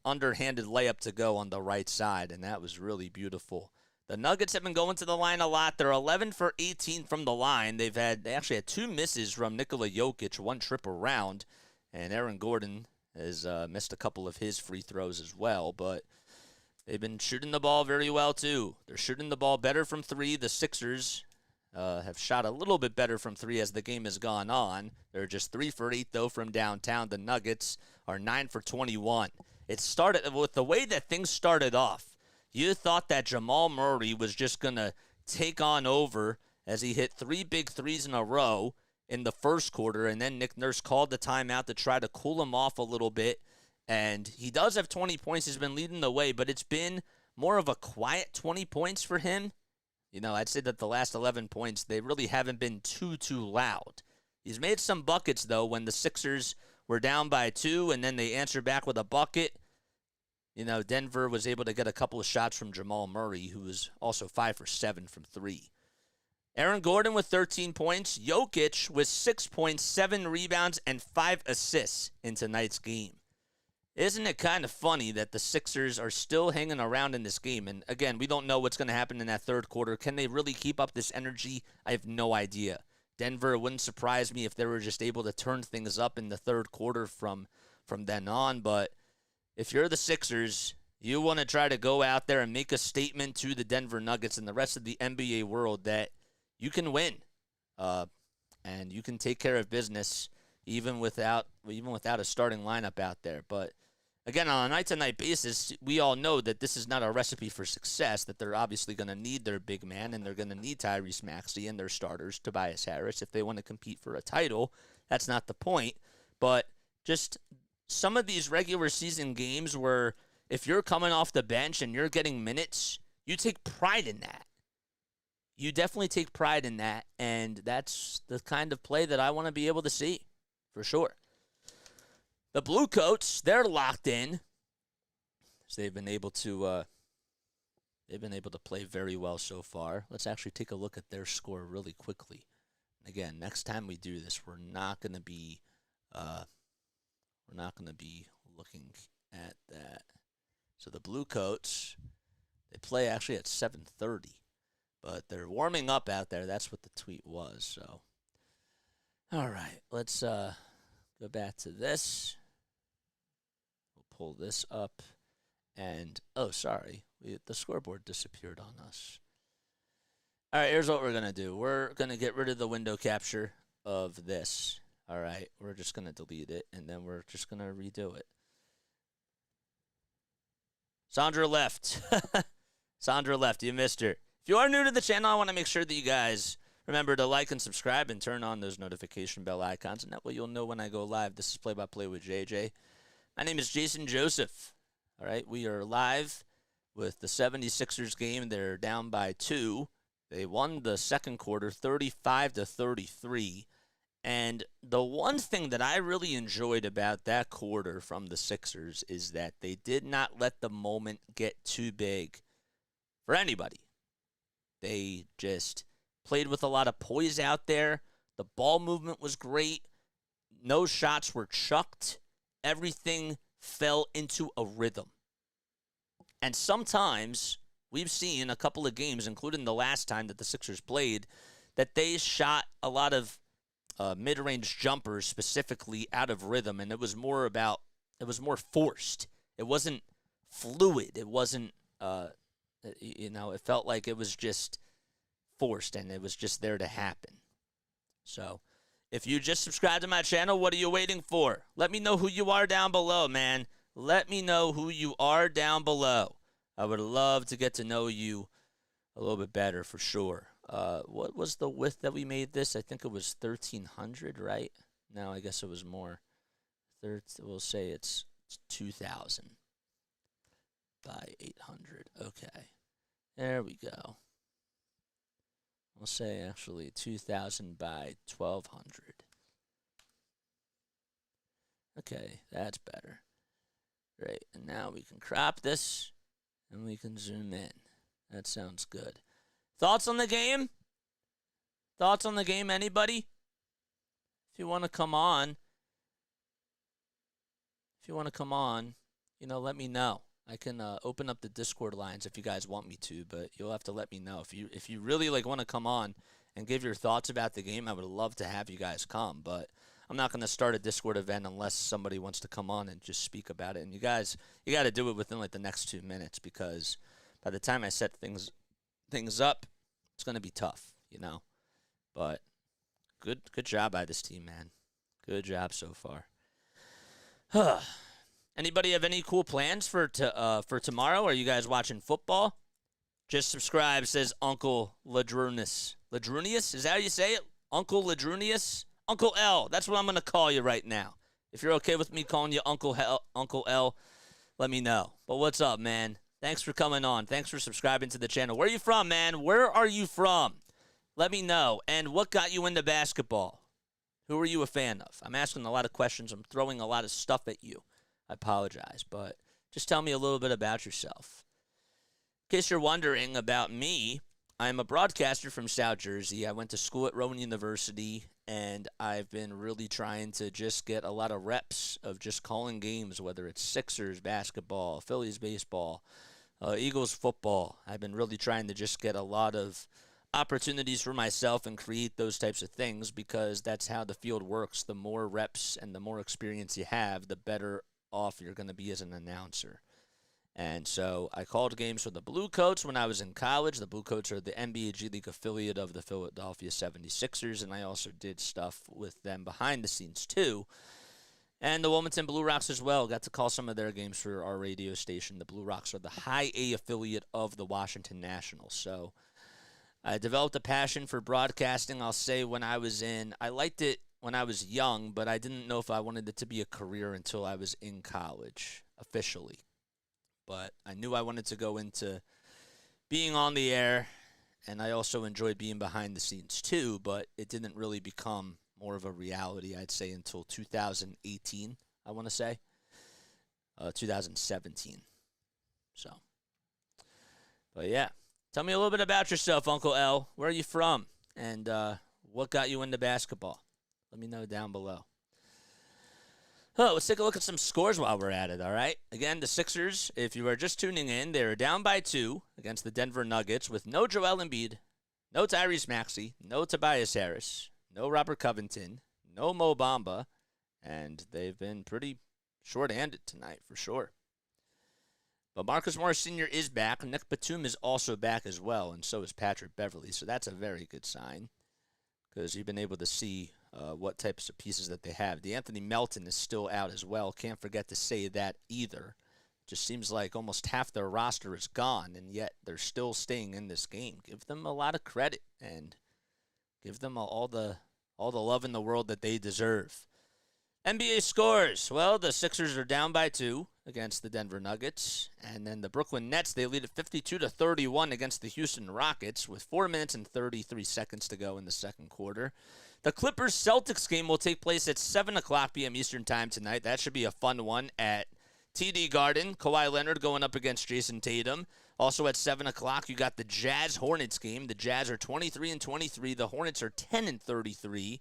underhanded layup to go on the right side, and that was really beautiful. The Nuggets have been going to the line a lot. They're 11 for 18 from the line. They actually had 2 misses from Nikola Jokic, 1 trip around, and Aaron Gordon has missed a couple of his free throws as well. But they've been shooting the ball very well too. They're shooting the ball better from 3. The Sixers have shot a little bit better from 3 as the game has gone on. They're just 3 for 8 though from downtown. The Nuggets are 9 for 21. It started with the way that things started off. You thought that Jamal Murray was just going to take on over as he hit 3 big threes in a row in the first quarter, and then Nick Nurse called the timeout to try to cool him off a little bit, and he does have 20 points. He's been leading the way, but it's been more of a quiet 20 points for him. You know, I'd say that the last 11 points, they really haven't been too loud. He's made some buckets, though, when the Sixers were down by 2, and then they answered back with a bucket. You know, Denver was able to get a couple of shots from Jamal Murray, who was also 5 for 7 from 3. Aaron Gordon with 13 points. Jokic with 6 points, 7 rebounds, and 5 assists in tonight's game. Isn't it kind of funny that the Sixers are still hanging around in this game? And again, we don't know what's going to happen in that third quarter. Can they really keep up this energy? I have no idea. Denver, it wouldn't surprise me if they were just able to turn things up in the third quarter from then on, but if you're the Sixers, you want to try to go out there and make a statement to the Denver Nuggets and the rest of the NBA world that you can win, and you can take care of business even without a starting lineup out there. But again, on a night-to-night basis, we all know that this is not a recipe for success, that they're obviously going to need their big man, and they're going to need Tyrese Maxey and their starters, Tobias Harris, if they want to compete for a title. That's not the point. But just some of these regular season games where if you're coming off the bench and you're getting minutes, you take pride in that. You definitely take pride in that, and that's the kind of play that I want to be able to see, for sure. The Blue Coats, they're locked in. So they've been able to play very well so far. Let's actually take a look at their score really quickly. Again, next time we do this, we're not going to be looking at that. So the Blue Coats They play actually at 7:30, but they're warming up out there. That's what the tweet was. So, all right, let's go back to this. We'll pull this up, and oh, sorry, the scoreboard disappeared on us. All right, here's what we're gonna do. We're gonna get rid of the window capture of this. All right, we're just gonna delete it, and then we're just gonna redo it. Sandra left. Sandra left. You missed her. If you are new to the channel, I want to make sure that you guys remember to like and subscribe and turn on those notification bell icons, and that way you'll know when I go live. This is Play-by-Play with JJ. My name is Jason Joseph. All right, we are live with the 76ers game. They're down by 2. They won the second quarter 35-33. And the one thing that I really enjoyed about that quarter from the Sixers is that they did not let the moment get too big for anybody. They just played with a lot of poise out there. The ball movement was great. No shots were chucked. Everything fell into a rhythm. And sometimes we've seen a couple of games, including the last time that the Sixers played, that they shot a lot of mid-range jumpers specifically out of rhythm, and it was more forced. It wasn't fluid. It wasn't, it felt like it was just forced, and it was just there to happen. So, if you just subscribed to my channel, what are you waiting for? Let me know who you are down below, man. Let me know who you are down below. I would love to get to know you a little bit better for sure. What was the width that we made this? I think it was 1,300, right? No, I guess it was more. We'll say it's 2,000 by 800. Okay. There we go. We'll say actually 2,000 by 1,200. Okay, that's better. Great. And now we can crop this and we can zoom in. That sounds good. Thoughts on the game? Thoughts on the game, anybody? If you want to come on, let me know. I can open up the Discord lines if you guys want me to, but you'll have to let me know. If you really want to come on and give your thoughts about the game, I would love to have you guys come, but I'm not going to start a Discord event unless somebody wants to come on and just speak about it. And you got to do it within the next 2 minutes, because by the time I set things up, it's going to be tough, But good job by this team, man. Good job so far. Anybody have any cool plans for tomorrow? Are you guys watching football? Just subscribe, says Uncle Ladrunius. Ladrunius? Is that how you say it? Uncle Ladrunius? Uncle L. That's what I'm going to call you right now. If you're okay with me calling you Uncle L, let me know. But what's up, man? Thanks for coming on. Thanks for subscribing to the channel. Where are you from, man? Where are you from? Let me know. And what got you into basketball? Who are you a fan of? I'm asking a lot of questions. I'm throwing a lot of stuff at you. I apologize, but just tell me a little bit about yourself. In case you're wondering about me, I'm a broadcaster from South Jersey. I went to school at Rowan University, and I've been really trying to just get a lot of reps of just calling games, whether it's Sixers basketball, Phillies baseball, Eagles football. I've been really trying to just get a lot of opportunities for myself and create those types of things, because that's how the field works. The more reps and the more experience you have, the better off you're going to be as an announcer. And so I called games for the Blue Coats when I was in college. The Blue Coats are the NBA G League affiliate of the Philadelphia 76ers, and I also did stuff with them behind the scenes too. And the Wilmington Blue Rocks as well. Got to call some of their games for our radio station. The Blue Rocks are the high A affiliate of the Washington Nationals. So I developed a passion for broadcasting. I'll say I liked it when I was young, but I didn't know if I wanted it to be a career until I was in college officially. But I knew I wanted to go into being on the air, and I also enjoyed being behind the scenes too, but it didn't really become more of a reality, I'd say, until 2018, I want to say. 2017. So, but yeah. Tell me a little bit about yourself, Uncle L. Where are you from? And what got you into basketball? Let me know down below. Oh, let's take a look at some scores while we're at it, all right? Again, the Sixers, if you are just tuning in, they are down by 2 against the Denver Nuggets with no Joel Embiid, no Tyrese Maxey, no Tobias Harris, no Robert Covington, no Mo Bamba, and they've been pretty short-handed tonight for sure. But Marcus Morris Sr. is back. Nick Batum is also back as well, and so is Patrick Beverley, so that's a very good sign because you've been able to see what types of pieces that they have. DeAnthony Melton is still out as well. Can't forget to say that either. Just seems like almost half their roster is gone, and yet they're still staying in this game. Give them a lot of credit and give them all the love in the world that they deserve. NBA scores. Well, the Sixers are down by 2 against the Denver Nuggets, and then the Brooklyn Nets, they lead at 52-31 against the Houston Rockets with 4 minutes and 33 seconds to go in the second quarter. The Clippers-Celtics game will take place at 7 o'clock p.m. Eastern Time tonight. That should be a fun one at TD Garden. Kawhi Leonard going up against Jason Tatum. Also at 7 o'clock, you got the Jazz-Hornets game. The Jazz are 23-23. The Hornets are 10-33.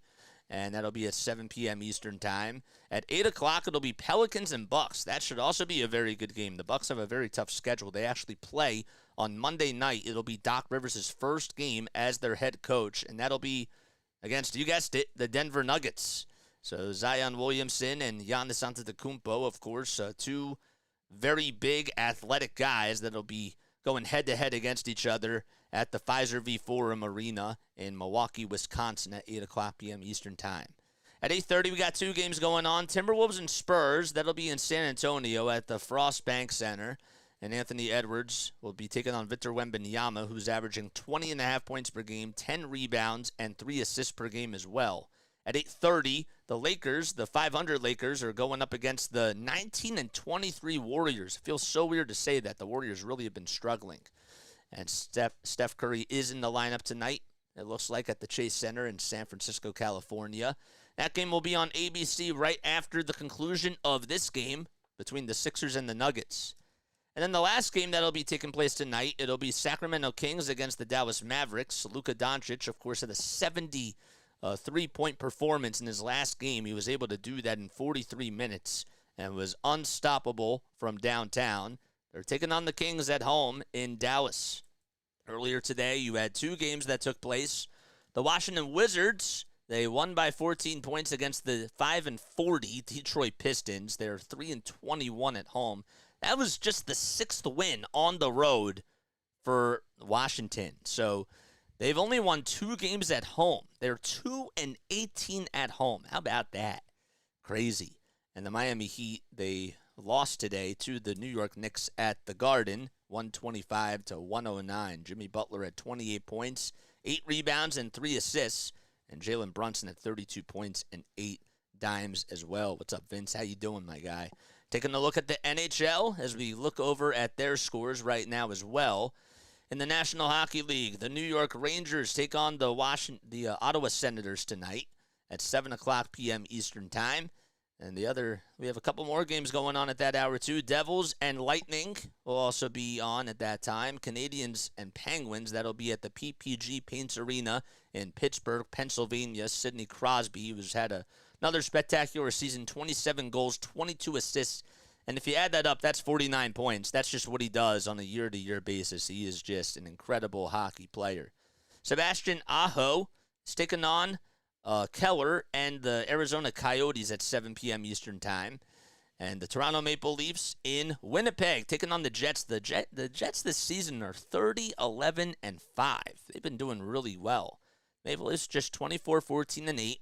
And that'll be at 7 p.m. Eastern Time. At 8 o'clock, it'll be Pelicans and Bucks. That should also be a very good game. The Bucks have a very tough schedule. They actually play on Monday night. It'll be Doc Rivers' first game as their head coach, and that'll be against, you guessed it, the Denver Nuggets. So Zion Williamson and Giannis Antetokounmpo, of course, two very big athletic guys that'll be going head-to-head against each other at the Pfizer V Forum Arena in Milwaukee, Wisconsin at 8 o'clock p.m. Eastern Time. At 8:30, we got 2 games going on. Timberwolves and Spurs. That'll be in San Antonio at the Frost Bank Center. And Anthony Edwards will be taking on Victor Wembanyama, who's averaging 20.5 points per game, 10 rebounds, and 3 assists per game as well. At 8:30, the Lakers, the 500 Lakers, are going up against the 19-23 Warriors. It feels so weird to say that. The Warriors really have been struggling. And Steph Curry is in the lineup tonight, it looks like, at the Chase Center in San Francisco, California. That game will be on ABC right after the conclusion of this game between the Sixers and the Nuggets. And then the last game that'll be taking place tonight, it'll be Sacramento Kings against the Dallas Mavericks. Luka Doncic, of course, had a 73-point performance in his last game. He was able to do that in 43 minutes and was unstoppable from downtown. They're taking on the Kings at home in Dallas. Earlier today, you had 2 games that took place. The Washington Wizards, they won by 14 points against the 5-40 Detroit Pistons. They're 3-21 at home. That was just the 6th win on the road for Washington. So they've only won 2 games at home. They're 2-18 at home. How about that? Crazy. And the Miami Heat, they lost today to the New York Knicks at the Garden, 125-109. Jimmy Butler had 28 points, 8 rebounds, and 3 assists. And Jalen Brunson had 32 points and 8 dimes as well. What's up, Vince? How you doing, my guy? Taking a look at the NHL as we look over at their scores right now as well. In the National Hockey League, the New York Rangers take on the Ottawa Senators tonight at 7 o'clock p.m. Eastern Time. And we have a couple more games going on at that hour too. Devils and Lightning will also be on at that time. Canadiens and Penguins, that'll be at the PPG Paints Arena in Pittsburgh, Pennsylvania. Sidney Crosby, who's had another spectacular season, 27 goals, 22 assists. And if you add that up, that's 49 points. That's just what he does on a year-to-year basis. He is just an incredible hockey player. Sebastian Aho is taking on Keller and the Arizona Coyotes at 7 p.m. Eastern Time. And the Toronto Maple Leafs in Winnipeg taking on the Jets. The Jets this season are 30-11-5. They've been doing really well. Maple Leafs just 24-14-8.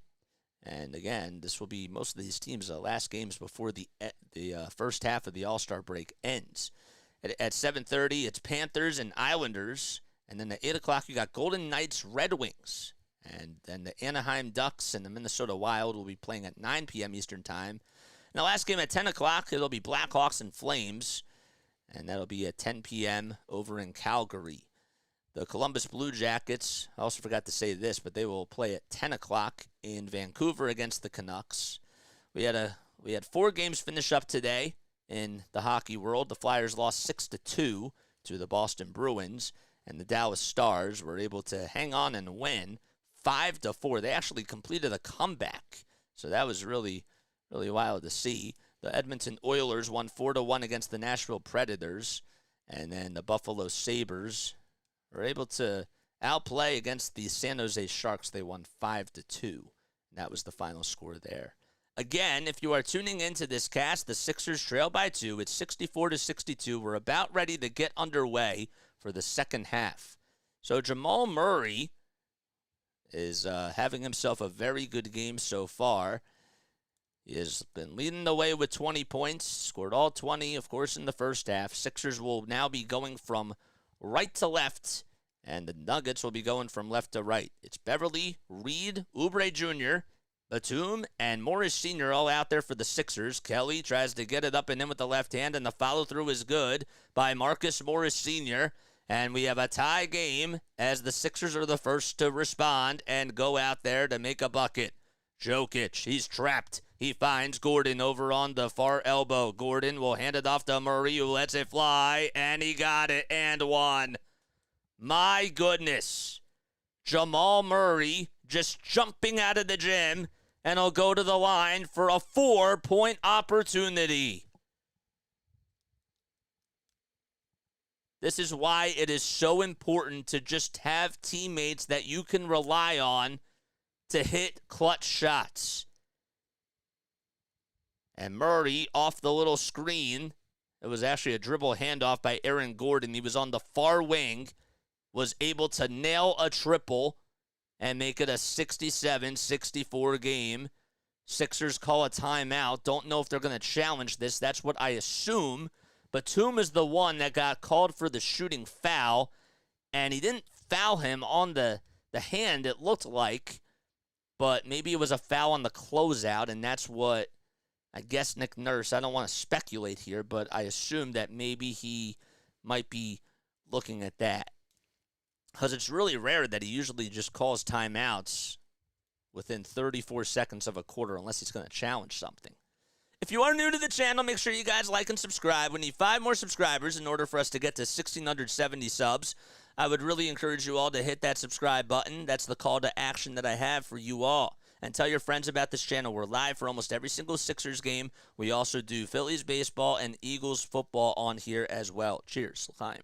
And again, this will be most of these teams' last games before the first half of the All-Star break ends. At 7:30, it's Panthers and Islanders. And then at 8 o'clock, you got Golden Knights, Red Wings. And then the Anaheim Ducks and the Minnesota Wild will be playing at 9 p.m. Eastern Time. And the last game at 10 o'clock, it'll be Blackhawks and Flames. And that'll be at 10 p.m. over in Calgary. The Columbus Blue Jackets, I also forgot to say this, but they will play at 10 o'clock in Vancouver against the Canucks. We had 4 games finish up today in the hockey world. The Flyers lost 6-2 to the Boston Bruins, and the Dallas Stars were able to hang on and win 5-4. They actually completed a comeback, so that was really really wild to see. The Edmonton Oilers won 4-1 against the Nashville Predators, and then the Buffalo Sabres were able to outplay against the San Jose Sharks. They won 5-2, and that was the final score there. Again, if you are tuning into this cast, the Sixers trail by 2. It's 64-62. We're about ready to get underway for the second half. So Jamal Murray is having himself a very good game so far. He has been leading the way with 20 points, scored all 20, of course, in the first half. Sixers will now be going from right to left, and the Nuggets will be going from left to right. It's Beverly, Reed, Oubre Jr., Batum, and Morris Sr. all out there for the Sixers. Kelly tries to get it up and in with the left hand, and the follow-through is good by Marcus Morris Sr., and we have a tie game as the Sixers are the first to respond and go out there to make a bucket. Jokic, he's trapped. He finds Gordon over on the far elbow. Gordon will hand it off to Murray, who lets it fly, and he got it and one. My goodness. Jamal Murray just jumping out of the gym, and he'll go to the line for a 4-point opportunity. This is why it is so important to just have teammates that you can rely on to hit clutch shots. And Murray, off the little screen, it was actually a dribble handoff by Aaron Gordon. He was on the far wing, was able to nail a triple and make it a 67-64 game. Sixers call a timeout. Don't know if they're going to challenge this. That's what I assume. Batum is the one that got called for the shooting foul, and he didn't foul him on the hand, it looked like, but maybe it was a foul on the closeout, and that's what I guess Nick Nurse, I don't want to speculate here, but I assume that maybe he might be looking at that. Because it's really rare that he usually just calls timeouts within 34 seconds of a quarter unless he's going to challenge something. If you are new to the channel, make sure you guys like and subscribe. We need 5 more subscribers in order for us to get to 1,670 subs. I would really encourage you all to hit that subscribe button. That's the call to action that I have for you all. And tell your friends about this channel. We're live for almost every single Sixers game. We also do Phillies baseball and Eagles football on here as well. Cheers. L'chaim.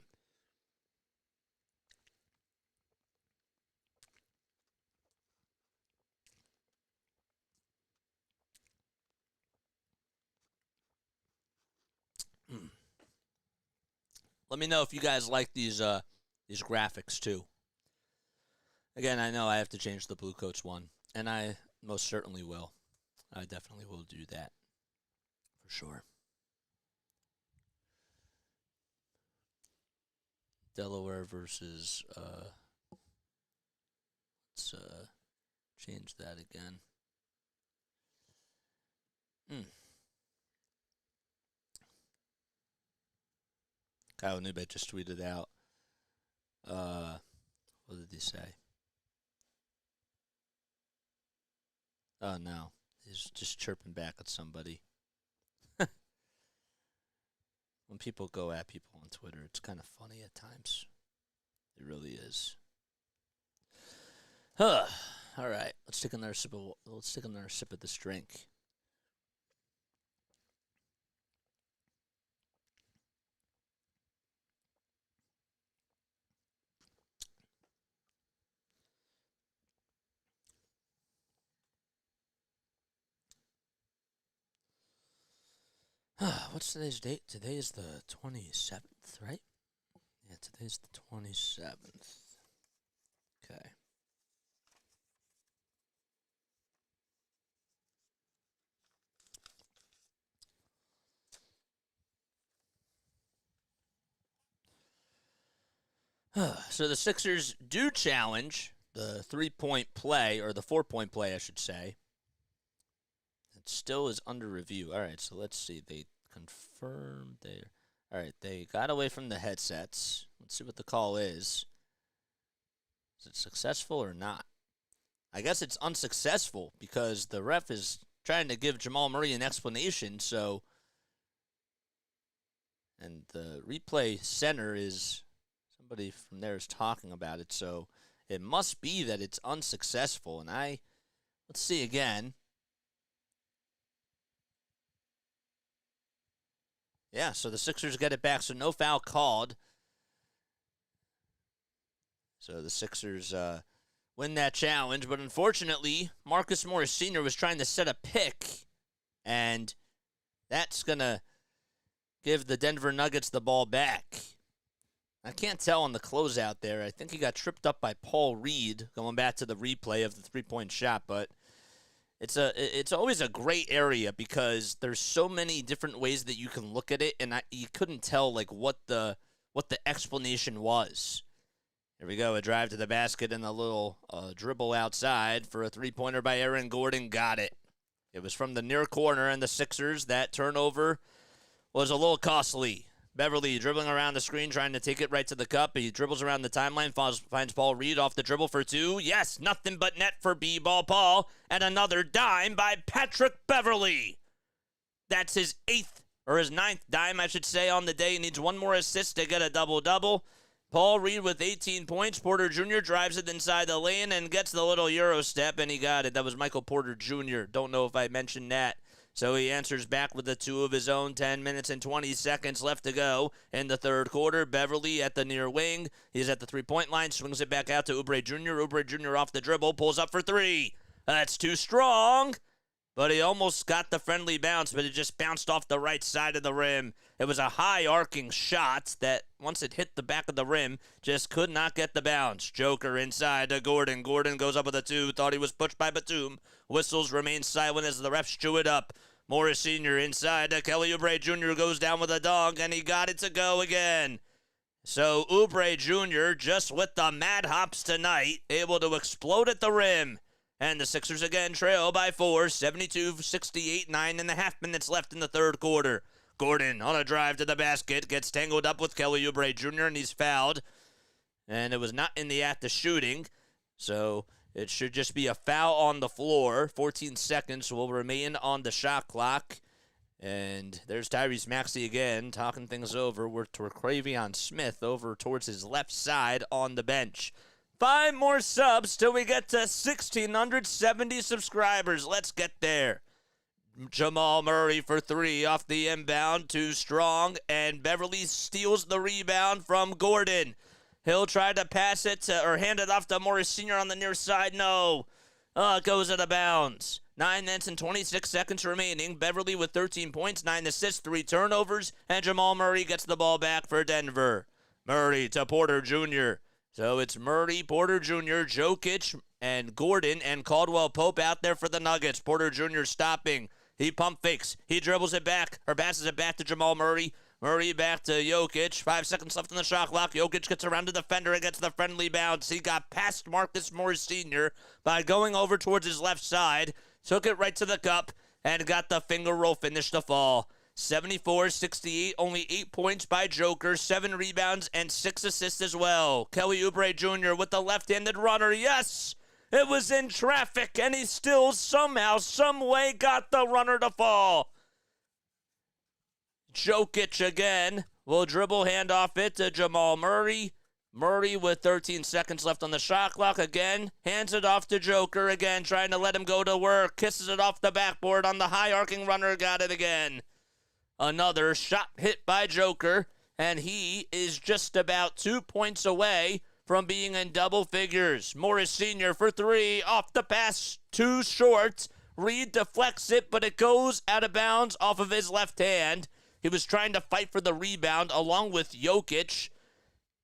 Let me know if you guys like these graphics too. Again, I know I have to change the Blue Coats one, and I most certainly will. I definitely will do that for sure. Delaware versus let's change that again. Kyle Newbeck just tweeted out. What did he say? Oh, no. He's just chirping back at somebody. When people go at people on Twitter, it's kind of funny at times. It really is. All right. Let's take another sip of this drink. What's today's date? Today is the 27th, right? Yeah, today's the 27th. Okay. So the Sixers do challenge the 3-point play, or the 4-point play, I should say. It still is under review. All right, so let's see. They confirmed there. All right, they got away from the headsets. Let's see what the call is. Is it successful or not? I guess it's unsuccessful because the ref is trying to give Jamal Murray an explanation, so... And the replay center is... Somebody from there is talking about it, so it must be that it's unsuccessful. And let's see again. Yeah, so the Sixers get it back, so no foul called. So the Sixers win that challenge, but unfortunately, Marcus Morris Sr. was trying to set a pick, and that's going to give the Denver Nuggets the ball back. I can't tell on the closeout there. I think he got tripped up by Paul Reed, going back to the replay of the three-point shot, but it's always a gray area because there's so many different ways that you can look at it, and you couldn't tell like what the explanation was. Here we go, a drive to the basket and a little dribble outside for a three-pointer by Aaron Gordon. Got it. It was from the near corner, and the Sixers, that turnover was a little costly. Beverly dribbling around the screen, trying to take it right to the cup. He dribbles around the timeline, finds Paul Reed off the dribble for two. Yes, nothing but net for B-ball Paul. And another dime by Patrick Beverly. That's his ninth dime, I should say, on the day. He needs one more assist to get a double-double. Paul Reed with 18 points. Porter Jr. drives it inside the lane and gets the little Euro step, and he got it. That was Michael Porter Jr. Don't know if I mentioned that. So he answers back with the two of his own. 10 minutes and 20 seconds left to go in the third quarter. Beverly at the near wing. He's at the three-point line. Swings it back out to Oubre Jr. Oubre Jr. off the dribble. Pulls up for three. That's too strong. But he almost got the friendly bounce, but it just bounced off the right side of the rim. It was a high arcing shot that once it hit the back of the rim, just could not get the bounce. Joker inside to Gordon. Gordon goes up with a two. Thought he was pushed by Batum. Whistles remain silent as the refs chew it up. Morris Sr. inside to Kelly Oubre Jr. goes down with a dunk, and he got it to go again. So Oubre Jr. just with the mad hops tonight, able to explode at the rim. And the Sixers again trail by 4, 72-68, 9.5 minutes left in the third quarter. Gordon on a drive to the basket, gets tangled up with Kelly Oubre Jr., and he's fouled. And it was not in the act of shooting, so it should just be a foul on the floor. 14 seconds will remain on the shot clock. And there's Tyrese Maxey again, talking things over with Travion Smith over towards his left side on the bench. 5 more subs till we get to 1,670 subscribers. Let's get there. Jamal Murray for 3 off the inbound, too strong, and Beverly steals the rebound from Gordon. He'll try to pass it or hand it off to Morris Sr. on the near side. No. It goes out of bounds. 9 minutes and 26 seconds remaining. Beverly with 13 points, 9 assists, 3 turnovers, and Jamal Murray gets the ball back for Denver. Murray to Porter Jr. So it's Murray, Porter Jr., Jokic, and Gordon, and Caldwell Pope out there for the Nuggets. Porter Jr. stopping. He pump fakes. He dribbles it back, or passes it back to Jamal Murray. Murray back to Jokic. 5 seconds left on the shot clock. Jokic gets around to the defender and gets the friendly bounce. He got past Marcus Morris Sr. by going over towards his left side. Took it right to the cup and got the finger roll finish to fall. 74-68, only 8 points by Joker, 7 rebounds and 6 assists as well. Kelly Oubre Jr. with the left-handed runner. Yes! It was in traffic, and he still somehow, some way got the runner to fall. Jokic again will dribble, hand off it to Jamal Murray. Murray with 13 seconds left on the shot clock again. Hands it off to Joker again, trying to let him go to work. Kisses it off the backboard on the high arcing runner. Got it again. Another shot hit by Joker, and he is just about 2 points away from being in double figures. Morris Sr. for 3, off the pass, too short. Reed deflects it, but it goes out of bounds off of his left hand. He was trying to fight for the rebound along with Jokic,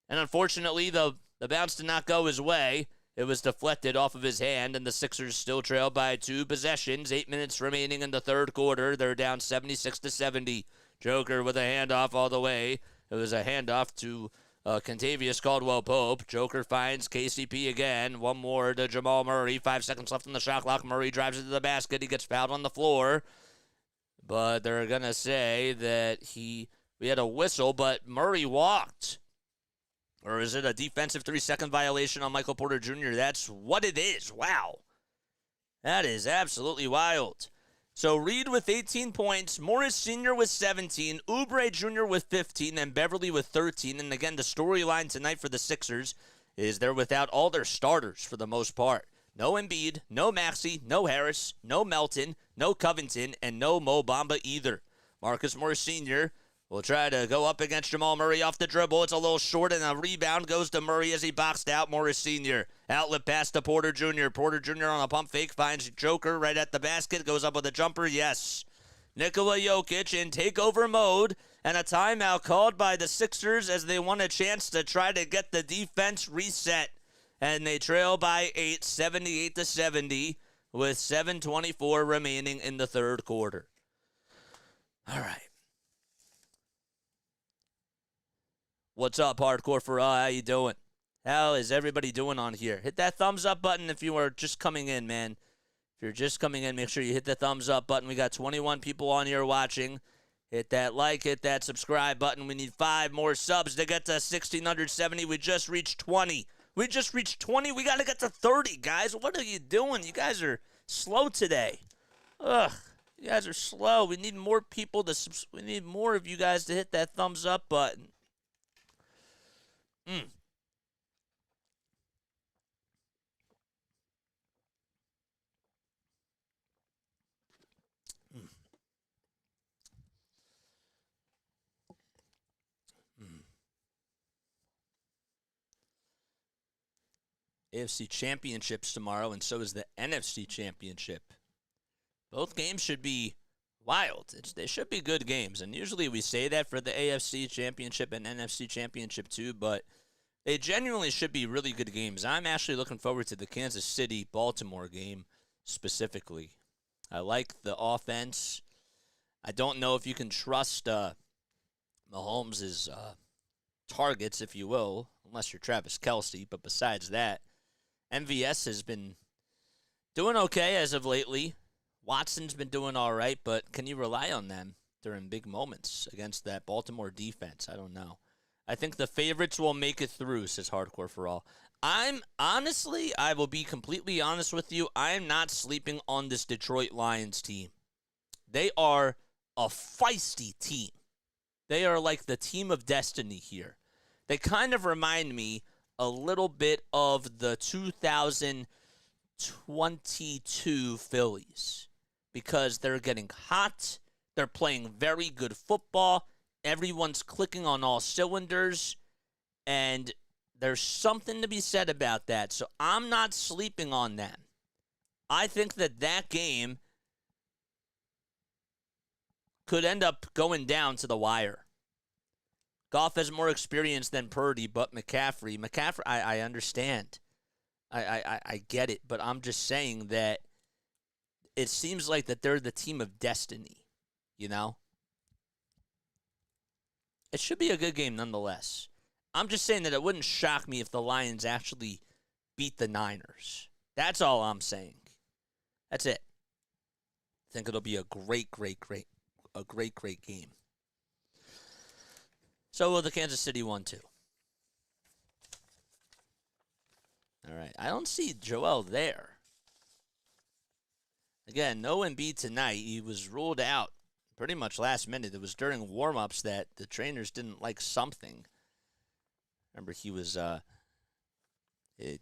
and unfortunately the bounce did not go his way. It was deflected off of his hand, and the Sixers still trail by 2 possessions. 8 minutes remaining in the third quarter. They're down 76-70. Joker with a handoff all the way. It was a handoff to Kentavious Caldwell-Pope. Joker finds KCP again. One more to Jamal Murray. 5 seconds left on the shot clock. Murray drives it to the basket. He gets fouled on the floor. But they're going to say that we had a whistle, but Murray walked. Or is it a defensive 3-second violation on Michael Porter Jr.? That's what it is. Wow. That is absolutely wild. So Reed with 18 points, Morris Sr. with 17, Oubre Jr. with 15, and Beverly with 13. And again, the storyline tonight for the Sixers is they're without all their starters for the most part. No Embiid, no Maxey, no Harris, no Melton, no Covington, and no Mo Bamba either. Marcus Morris Sr. will try to go up against Jamal Murray off the dribble. It's a little short, and a rebound goes to Murray as he boxed out Morris Sr. Outlet pass to Porter Jr. Porter Jr. on a pump fake finds Joker right at the basket. Goes up with a jumper. Yes. Nikola Jokic in takeover mode, and a timeout called by the Sixers as they want a chance to try to get the defense reset. And they trail by 8, 78-70, with 7:24 remaining in the third quarter. All right. What's up, Hardcore for All? How you doing? How is everybody doing on here? Hit that thumbs up button if you are just coming in, man. If you're just coming in, make sure you hit the thumbs up button. We got 21 people on here watching. Hit that like, hit that subscribe button. We need 5 more subs to get to 1,670. We just reached 20. We just reached 20. We got to get to 30, guys. What are you doing? You guys are slow today. Ugh. You guys are slow. We need more people to we need more of you guys to hit that thumbs up button. AFC Championships tomorrow, and so is the NFC Championship. Both games should be wild. They should be good games, and usually we say that for the AFC Championship and NFC Championship too, but they genuinely should be really good games. I'm actually looking forward to the Kansas City-Baltimore game specifically. I like the offense. I don't know if you can trust Mahomes' targets, if you will, unless you're Travis Kelce, but besides that, MVS has been doing okay as of lately. Watson's been doing all right, but can you rely on them during big moments against that Baltimore defense? I don't know. I think the favorites will make it through, says Hardcore for All. I will be completely honest with you, I'm not sleeping on this Detroit Lions team. They are a feisty team. They are like the team of destiny here. They kind of remind me a little bit of the 2022 Phillies because they're getting hot. They're playing very good football. Everyone's clicking on all cylinders, and there's something to be said about that. So I'm not sleeping on them. I think that game could end up going down to the wire. Goff has more experience than Purdy, but McCaffrey, I understand. I get it, but I'm just saying that it seems like that they're the team of destiny, you know? It should be a good game nonetheless. I'm just saying that it wouldn't shock me if the Lions actually beat the Niners. That's all I'm saying. That's it. I think it'll be a great game. So will the Kansas City one, too. All right. I don't see Joel there. Again, no Embiid tonight. He was ruled out pretty much last minute. It was during warm-ups that the trainers didn't like something. Remember, he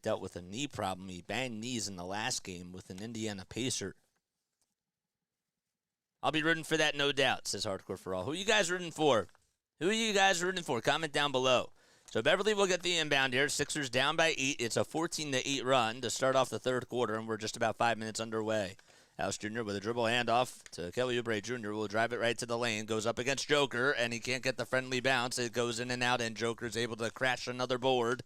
dealt with a knee problem. He banged knees in the last game with an Indiana Pacer. I'll be rooting for that, no doubt, says Hardcore for All. Who are you guys rooting for? Comment down below. So Beverly will get the inbound here. Sixers down by 8. It's a 14-8 run to start off the third quarter, and we're just about 5 minutes underway. House Jr. with a dribble handoff to Kelly Oubre Jr. will drive it right to the lane. Goes up against Joker, and he can't get the friendly bounce. It goes in and out, and Joker's able to crash another board.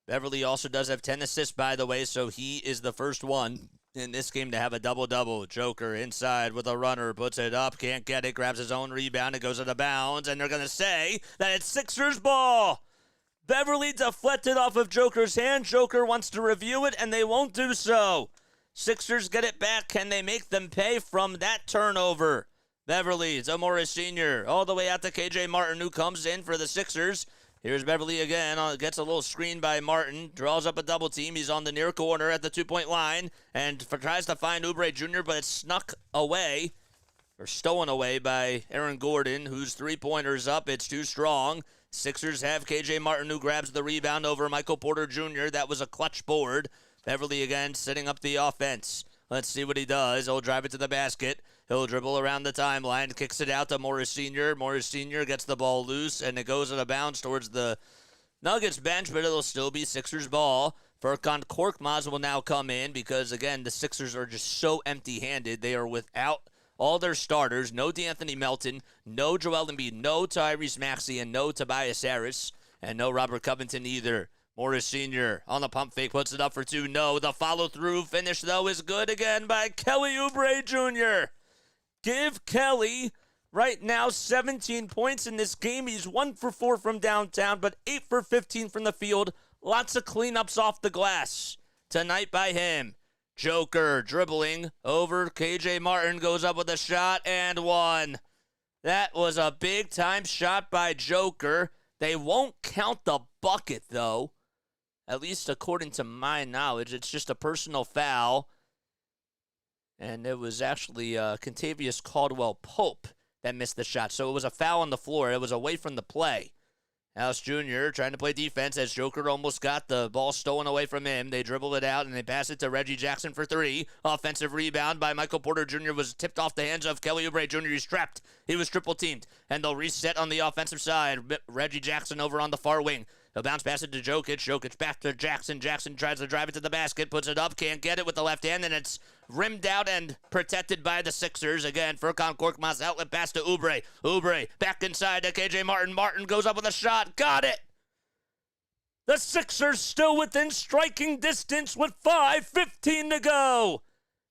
Beverly also does have 10 assists, by the way, so he is the first one in this game to have a double-double. Joker inside with a runner, puts it up, can't get it, grabs his own rebound, it goes out of bounds, and they're going to say that it's Sixers ball. Beverly deflected off of Joker's hand. Joker wants to review it, and they won't do so. Sixers get it back. Can they make them pay from that turnover? Beverly, to Morris Sr., all the way out to KJ Martin, who comes in for the Sixers. Here's Beverly again, gets a little screen by Martin, draws up a double team. He's on the near corner at the two-point line and tries to find Oubre Jr., but it's snuck away, or stolen away by Aaron Gordon, whose three-pointer's up. It's too strong. Sixers have KJ Martin, who grabs the rebound over Michael Porter Jr. That was a clutch board. Beverly again setting up the offense. Let's see what he does. He'll drive it to the basket. He'll dribble around the timeline, kicks it out to Morris Sr. Morris Sr. gets the ball loose, and it goes out of bounds towards the Nuggets bench, but it'll still be Sixers ball. Furkan Korkmaz will now come in because, again, the Sixers are just so empty-handed. They are without all their starters. No DeAnthony Melton, no Joel Embiid, no Tyrese Maxey, and no Tobias Harris, and no Robert Covington either. Morris Sr. on the pump fake, puts it up for two. No, the follow-through finish, though, is good again by Kelly Oubre Jr. Give Kelly, right now, 17 points in this game. He's 1 for 4 from downtown, but 8 for 15 from the field. Lots of cleanups off the glass tonight by him. Joker dribbling over KJ Martin, goes up with a shot and one. That was a big-time shot by Joker. They won't count the bucket, though. At least according to my knowledge, it's just a personal foul. And it was actually Kentavious Caldwell-Pope that missed the shot. So it was a foul on the floor. It was away from the play. House Jr. trying to play defense as Joker almost got the ball stolen away from him. They dribble it out, and they pass it to Reggie Jackson for three. Offensive rebound by Michael Porter Jr. was tipped off the hands of Kelly Oubre Jr. He's trapped. He was triple-teamed, and they'll reset on the offensive side. Reggie Jackson over on the far wing. They'll bounce pass it to Jokic. Jokic back to Jackson. Jackson tries to drive it to the basket, puts it up, can't get it with the left hand, and it's rimmed out and protected by the Sixers. Again, Furkan Korkmaz outlet pass to Oubre. Oubre back inside to KJ Martin. Martin goes up with a shot. Got it! The Sixers still within striking distance with 5:15 to go.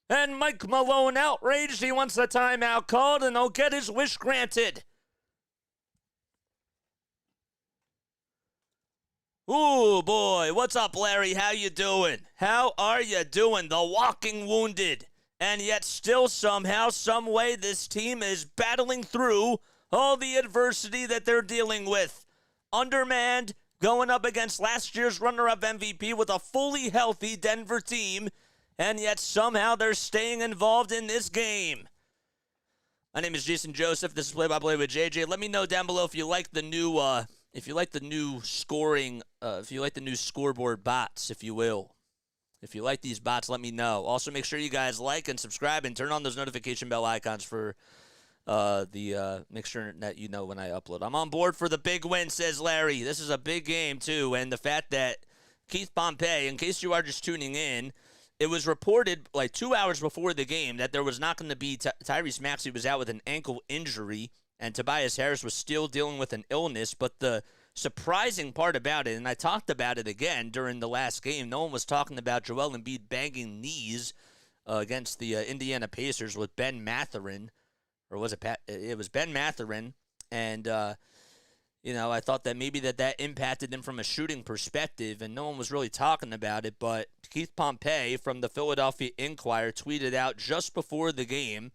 And Mike Malone outraged. He wants the timeout called, and he'll get his wish granted. Ooh, boy. What's up, Larry? How you doing? How are you doing? The walking wounded. And yet still somehow, some way, this team is battling through all the adversity that they're dealing with. Undermanned, going up against last year's runner-up MVP with a fully healthy Denver team. And yet somehow they're staying involved in this game. My name is Jason Joseph. This is Play-by-Play with JJ. Let me know down below if you like the new scoring, if you like the new scoreboard bots, if you will. If you like these bots, let me know. Also, make sure you guys like and subscribe and turn on those notification bell icons for make sure that you know when I upload. I'm on board for the big win, says Larry. This is a big game, too, and the fact that Keith Pompey, in case you are just tuning in, it was reported like 2 hours before the game that there was not going to be Tyrese Maxey was out with an ankle injury, and Tobias Harris was still dealing with an illness. But the surprising part about it, and I talked about it again during the last game, no one was talking about Joel Embiid banging knees against the Indiana Pacers with Ben Mathurin. Or was it it was Ben Mathurin, and I thought that maybe that impacted him from a shooting perspective, and no one was really talking about it. But Keith Pompey from the Philadelphia Inquirer tweeted out just before the game,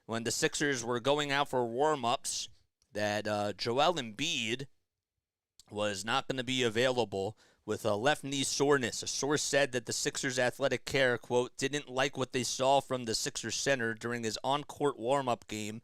when the Sixers were going out for warm-ups, that Joel Embiid was not going to be available with a left knee soreness. A source said that the Sixers athletic care, quote, didn't like what they saw from the Sixers center during his on-court warm-up pregame,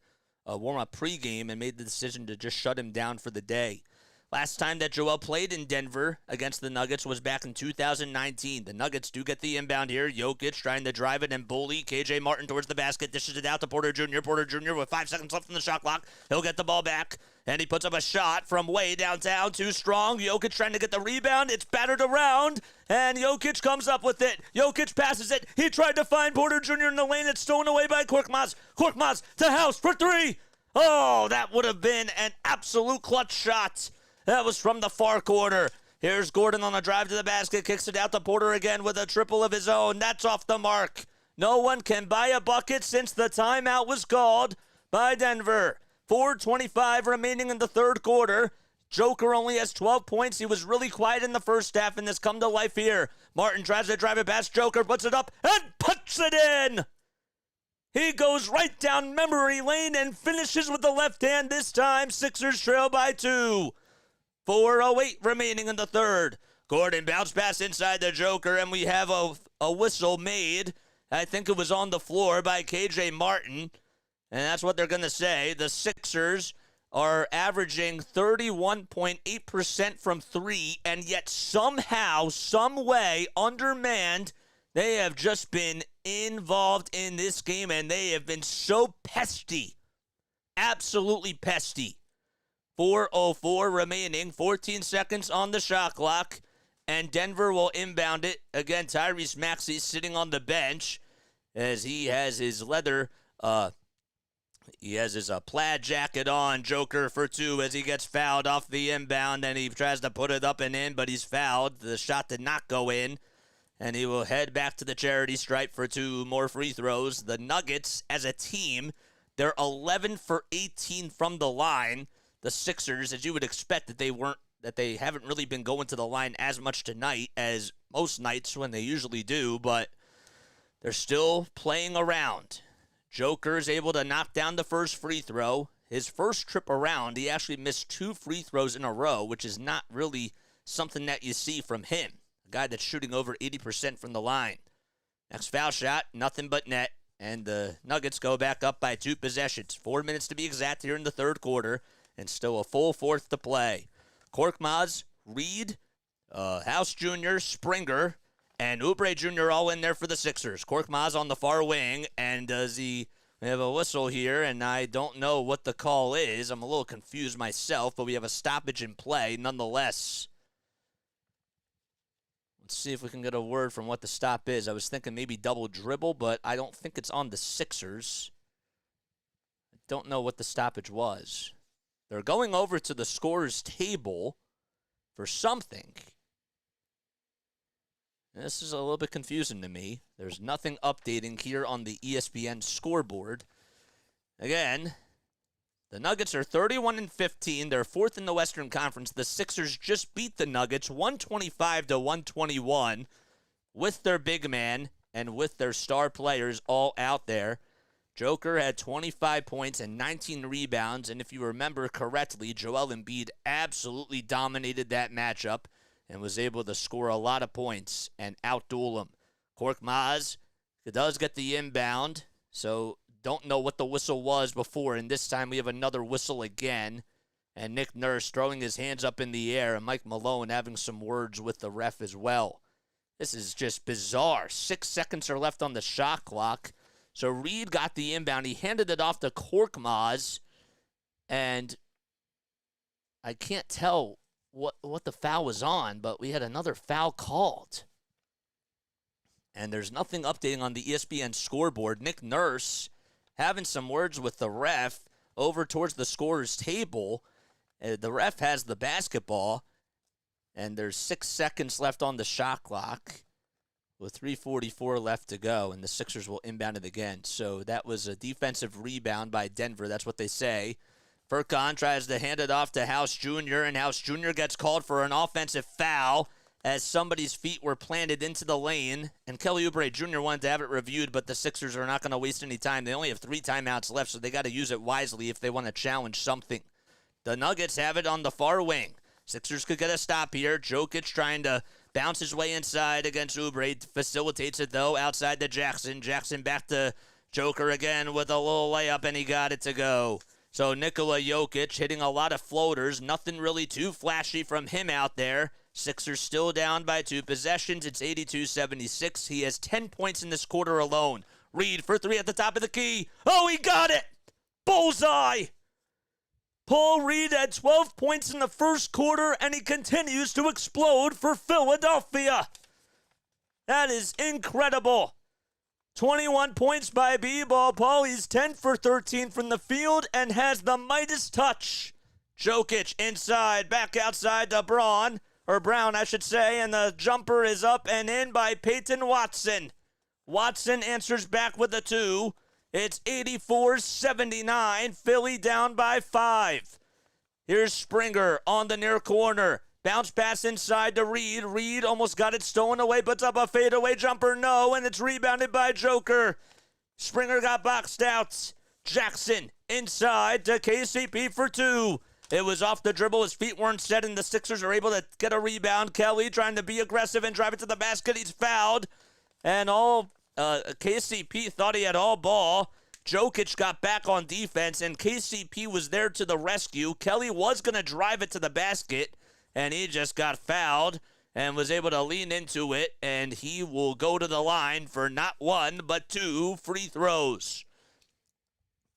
and made the decision to just shut him down for the day. Last time that Joel played in Denver against the Nuggets was back in 2019. The Nuggets do get the inbound here. Jokic trying to drive it and bully KJ Martin towards the basket. Dishes it out to Porter Jr. Porter Jr. with 5 seconds left in the shot clock. He'll get the ball back, and he puts up a shot from way downtown. Too strong. Jokic trying to get the rebound. It's battered around, and Jokic comes up with it. Jokic passes it. He tried to find Porter Jr. in the lane. It's stolen away by Korkmaz. Korkmaz to House for three. Oh, that would have been an absolute clutch shot. That was from the far corner. Here's Gordon on a drive to the basket. Kicks it out to Porter again with a triple of his own. That's off the mark. No one can buy a bucket since the timeout was called by Denver. 4:25 remaining in the third quarter. Joker only has 12 points. He was really quiet in the first half, and this come to life here. Martin tries to drive it past Joker, puts it up, and puts it in. He goes right down memory lane and finishes with the left hand this time. Sixers trail by 2. 4:08 remaining in the third. Gordon bounce pass inside the Joker, and we have a whistle made. I think it was on the floor by KJ Martin, and that's what they're going to say. The Sixers are averaging 31.8% from three, and yet somehow, some way, undermanned They have just been involved in this game, and they have been so pesty. Absolutely pesty. 4:04 remaining, 14 seconds on the shot clock, and Denver will inbound it. Again, Tyrese Maxey sitting on the bench as he has his leather, he has his plaid jacket on. Joker for two as he gets fouled off the inbound, and he tries to put it up and in, but he's fouled. The shot did not go in, and he will head back to the charity stripe for two more free throws. The Nuggets, as a team, they're 11 for 18 from the line. The Sixers, as you would expect, that they haven't really been going to the line as much tonight as most nights when they usually do, but they're still playing around. Joker is able to knock down the first free throw. His first trip around, he actually missed 2 free throws in a row, which is not really something that you see from him. A guy that's shooting over 80% from the line. Next foul shot, nothing but net, and the Nuggets go back up by 2 possessions. 4 minutes to be exact here in the third quarter, and still a full fourth to play. Korkmaz, Reed, House Jr., Springer, and Oubre Jr. all in there for the Sixers. Korkmaz on the far wing, and we have a whistle here, and I don't know what the call is. I'm a little confused myself, but we have a stoppage in play nonetheless. Let's see if we can get a word from what the stop is. I was thinking maybe double dribble, but I don't think it's on the Sixers. I don't know what the stoppage was. They're going over to the scorer's table for something. This is a little bit confusing to me. There's nothing updating here on the ESPN scoreboard. Again, the Nuggets are 31-15. They're 4th in the Western Conference. The Sixers just beat the Nuggets 125-121 with their big man and with their star players all out there. Joker had 25 points and 19 rebounds, and if you remember correctly, Joel Embiid absolutely dominated that matchup and was able to score a lot of points and outduel him. Korkmaz does get the inbound, so don't know what the whistle was before, and this time we have another whistle again, and Nick Nurse throwing his hands up in the air, and Mike Malone having some words with the ref as well. This is just bizarre. 6 seconds are left on the shot clock. So Reed got the inbound. He handed it off to Korkmaz, and I can't tell what the foul was on, but we had another foul called. And there's nothing updating on the ESPN scoreboard. Nick Nurse having some words with the ref over towards the scorer's table. The ref has the basketball, and there's 6 seconds left on the shot clock, with 3:44 left to go, and the Sixers will inbound it again. So that was a defensive rebound by Denver. That's what they say. Furkan tries to hand it off to House Jr., and House Jr. gets called for an offensive foul as somebody's feet were planted into the lane, and Kelly Oubre Jr. wanted to have it reviewed, but the Sixers are not going to waste any time. They only have 3 timeouts left, so they got to use it wisely if they want to challenge something. The Nuggets have it on the far wing. Sixers could get a stop here. Jokic trying to bounce his way inside against Oubre. Facilitates it, though, outside to Jackson. Jackson back to Joker again with a little layup, and he got it to go. So Nikola Jokic hitting a lot of floaters. Nothing really too flashy from him out there. Sixers still down by 2 possessions. It's 82-76. He has 10 points in this quarter alone. Reed for 3 at the top of the key. Oh, he got it! Bullseye! Paul Reed had 12 points in the first quarter, and he continues to explode for Philadelphia. That is incredible. 21 points by B-Ball Paul. He's 10 for 13 from the field and has the Midas touch. Jokic inside, back outside to Brown, I should say, and the jumper is up and in by Peyton Watson. Watson answers back with a 2. It's 84-79. Philly down by 5. Here's Springer on the near corner. Bounce pass inside to Reed. Reed almost got it stolen away, puts up a fadeaway jumper. No, and it's rebounded by Joker. Springer got boxed out. Jackson inside to KCP for 2. It was off the dribble. His feet weren't set, and the Sixers are able to get a rebound. Kelly trying to be aggressive and drive it to the basket. He's fouled. And KCP thought he had all ball. Jokic got back on defense, and KCP was there to the rescue. Kelly was going to drive it to the basket, and he just got fouled. and was able to lean into it, and he will go to the line for not one, but 2 free throws.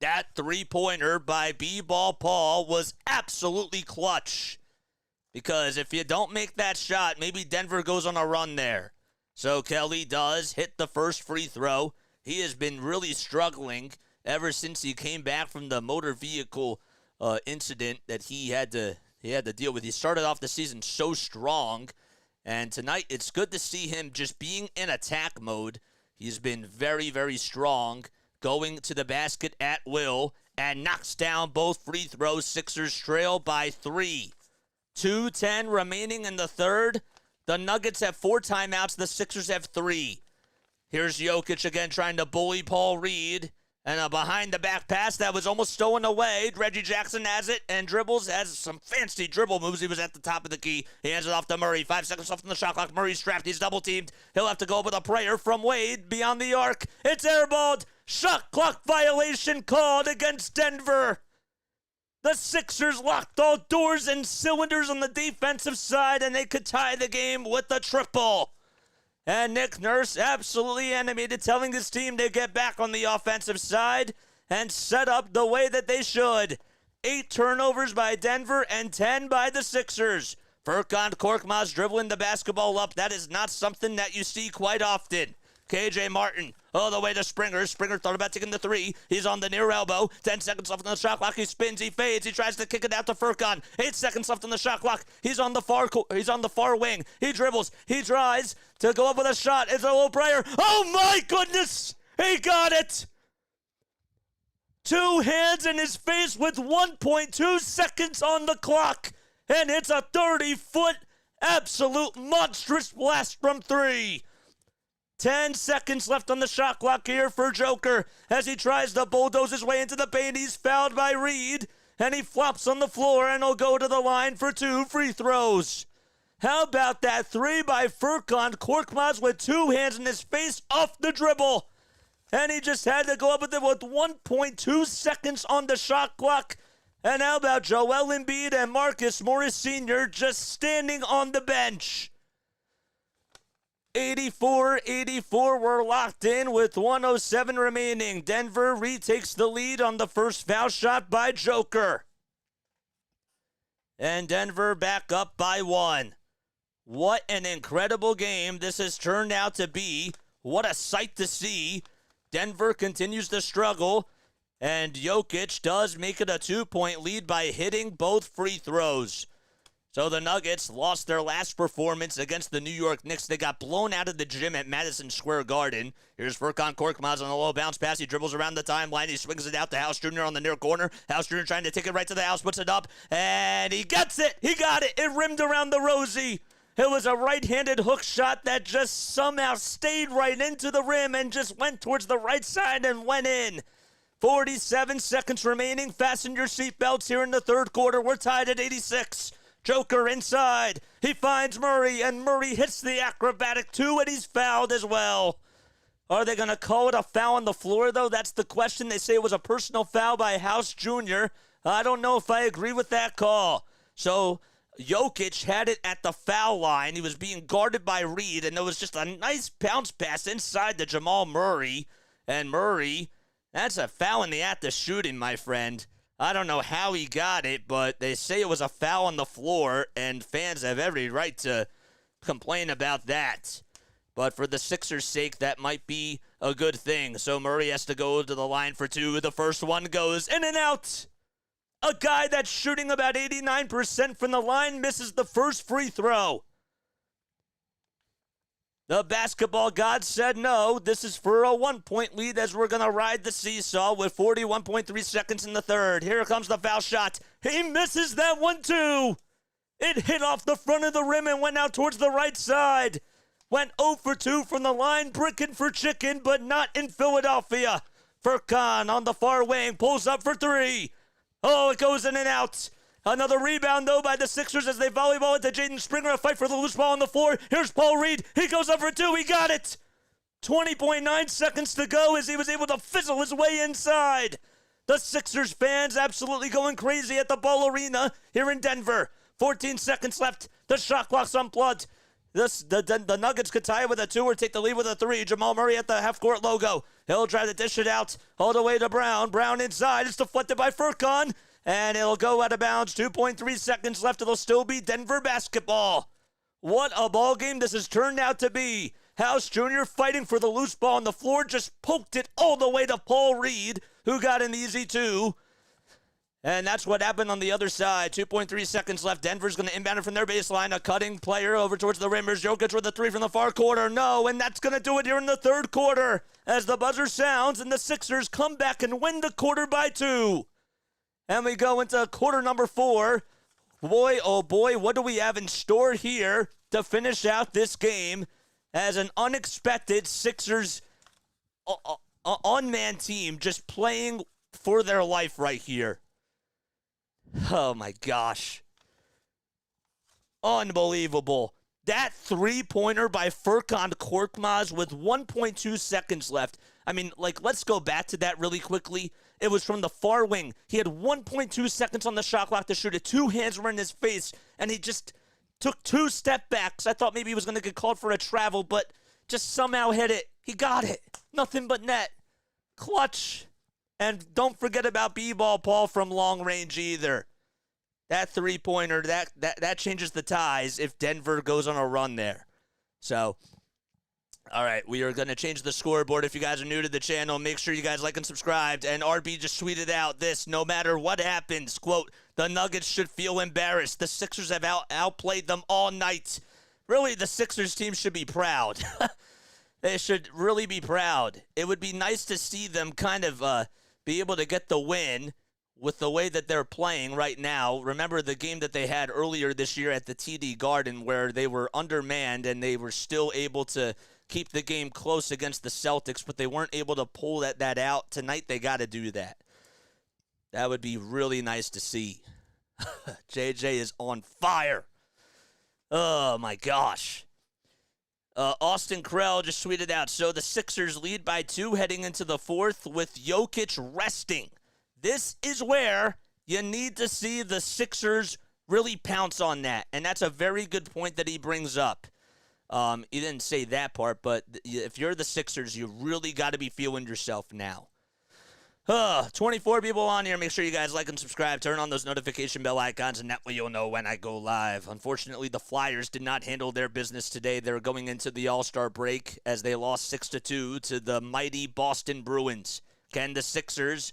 That three-pointer by B-Ball Paul was absolutely clutch, because if you don't make that shot, maybe Denver goes on a run there. So Kelly does hit the first free throw. He has been really struggling ever since he came back from the motor vehicle incident that he had to deal with. He started off the season so strong, and tonight it's good to see him just being in attack mode. He's been very, very strong, going to the basket at will, and knocks down both free throws. Sixers trail by 3. 2:10 remaining in the third. The Nuggets have 4 timeouts. The Sixers have 3. Here's Jokic again trying to bully Paul Reed. And a behind-the-back pass that was almost stolen away. Reggie Jackson has it and dribbles, has some fancy dribble moves. He was at the top of the key. He hands it off to Murray. 5 seconds left on the shot clock. Murray's trapped. He's double-teamed. He'll have to go up with a prayer from Wade beyond the arc. It's airballed. Shot clock violation called against Denver. The Sixers locked all doors and cylinders on the defensive side, and they could tie the game with a triple. And Nick Nurse absolutely animated, telling his team to get back on the offensive side and set up the way that they should. 8 turnovers by Denver and 10 by the Sixers. Furkan Korkmaz dribbling the basketball up. That is not something that you see quite often. KJ Martin all the way to Springer. Springer thought about taking the 3. He's on the near elbow. 10 seconds left on the shot clock. He spins. He fades. He tries to kick it out to Furkan. 8 seconds left on the shot clock. He's on the far wing. He dribbles. He tries to go up with a shot. It's a little prayer. Oh my goodness! He got it! 2 hands in his face with 1.2 seconds on the clock. And it's a 30-foot absolute monstrous blast from 3. 10 seconds left on the shot clock here for Joker as he tries to bulldoze his way into the paint. He's fouled by Reed, and he flops on the floor, and he'll go to the line for 2 free throws. How about that 3 by Furkan Korkmaz with 2 hands in his face off the dribble? And he just had to go up with it with 1.2 seconds on the shot clock. And how about Joel Embiid and Marcus Morris Sr. just standing on the bench? 84-84, we're locked in with 107 remaining. Denver retakes the lead on the first foul shot by Joker. And Denver back up by 1. What an incredible game this has turned out to be. What a sight to see. Denver continues to struggle, and Jokic does make it a 2-point lead by hitting both free throws. So the Nuggets lost their last performance against the New York Knicks. They got blown out of the gym at Madison Square Garden. Here's Furkan Korkmaz on a low bounce pass. He dribbles around the timeline. He swings it out to House Jr. on the near corner. House Jr. trying to take it right to the house, puts it up, and he gets it. He got it. It rimmed around the Rosie. It was a right-handed hook shot that just somehow stayed right into the rim and just went towards the right side and went in. 47 seconds remaining. Fasten your seatbelts here in the third quarter. We're tied at 86. Joker inside. He finds Murray, and Murray hits the acrobatic 2, and he's fouled as well. Are they going to call it a foul on the floor, though? That's the question. They say it was a personal foul by House Jr. I don't know if I agree with that call. So Jokic had it at the foul line. He was being guarded by Reed, and there was just a nice bounce pass inside to Jamal Murray. And Murray, that's a foul in the act of shooting, my friend. I don't know how he got it, but they say it was a foul on the floor, and fans have every right to complain about that. But for the Sixers' sake, that might be a good thing. So Murray has to go to the line for 2. The first one goes in and out. A guy that's shooting about 89% from the line misses the first free throw. The basketball gods said no. This is for a 1-point lead as we're going to ride the seesaw with 41.3 seconds in the third. Here comes the foul shot. He misses that one too. It hit off the front of the rim and went out towards the right side. Went 0 for 2 from the line, bricking for chicken, but not in Philadelphia. Furkan on the far wing, pulls up for 3. Oh, it goes in and out. Another rebound, though, by the Sixers as they volleyball it to Jaden Springer. A fight for the loose ball on the floor. Here's Paul Reed. He goes up for 2. He got it. 20.9 seconds to go as he was able to fizzle his way inside. The Sixers fans absolutely going crazy at the Ball Arena here in Denver. 14 seconds left. The shot clock's unplugged. The Nuggets could tie it with a 2 or take the lead with a 3. Jamal Murray at the half-court logo. He'll try to dish it out all the way to Brown. Brown inside. It's deflected by Furkan, and it'll go out of bounds. 2.3 seconds left. It'll still be Denver basketball. What a ball game this has turned out to be. House Jr. fighting for the loose ball on the floor, just poked it all the way to Paul Reed, who got an easy 2. And that's what happened on the other side. 2.3 seconds left. Denver's going to inbound it from their baseline. A cutting player over towards the rim. Jokic with a 3 from the far corner. No, and that's going to do it here in the third quarter as the buzzer sounds and the Sixers come back and win the quarter by 2. And we go into quarter number 4. Boy, oh boy, what do we have in store here to finish out this game as an unexpected Sixers on-man team just playing for their life right here. Oh, my gosh. Unbelievable. That three-pointer by Furkan Korkmaz with 1.2 seconds left. I mean, like, let's go back to that really quickly. It was from the far wing. He had 1.2 seconds on the shot clock to shoot it. 2 hands were in his face, and he just took 2 step backs. I thought maybe he was going to get called for a travel, but just somehow hit it. He got it. Nothing but net. Clutch. And don't forget about B-ball Paul from long range either. That three-pointer, that changes the ties if Denver goes on a run there. So, all right, we are going to change the scoreboard. If you guys are new to the channel, make sure you guys like and subscribe. And RB just tweeted out this: no matter what happens, quote, the Nuggets should feel embarrassed. The Sixers have outplayed them all night. Really, the Sixers team should be proud. They should really be proud. It would be nice to see them kind of be able to get the win with the way that they're playing right now. Remember the game that they had earlier this year at the TD Garden where they were undermanned and they were still able to keep the game close against the Celtics, but they weren't able to pull that out. Tonight they got to do that. That would be really nice to see. JJ is on fire. Oh, my gosh. Austin Krell just tweeted out, so the Sixers lead by 2 heading into the fourth with Jokic resting. This is where you need to see the Sixers really pounce on that, and that's a very good point that he brings up. He didn't say that part, but if you're the Sixers, you really got to be feeling yourself now. 24 people on here. Make sure you guys like and subscribe. Turn on those notification bell icons, and that way you'll know when I go live. Unfortunately, the Flyers did not handle their business today. They're going into the All-Star break as they lost 6-2 to the mighty Boston Bruins. Can the Sixers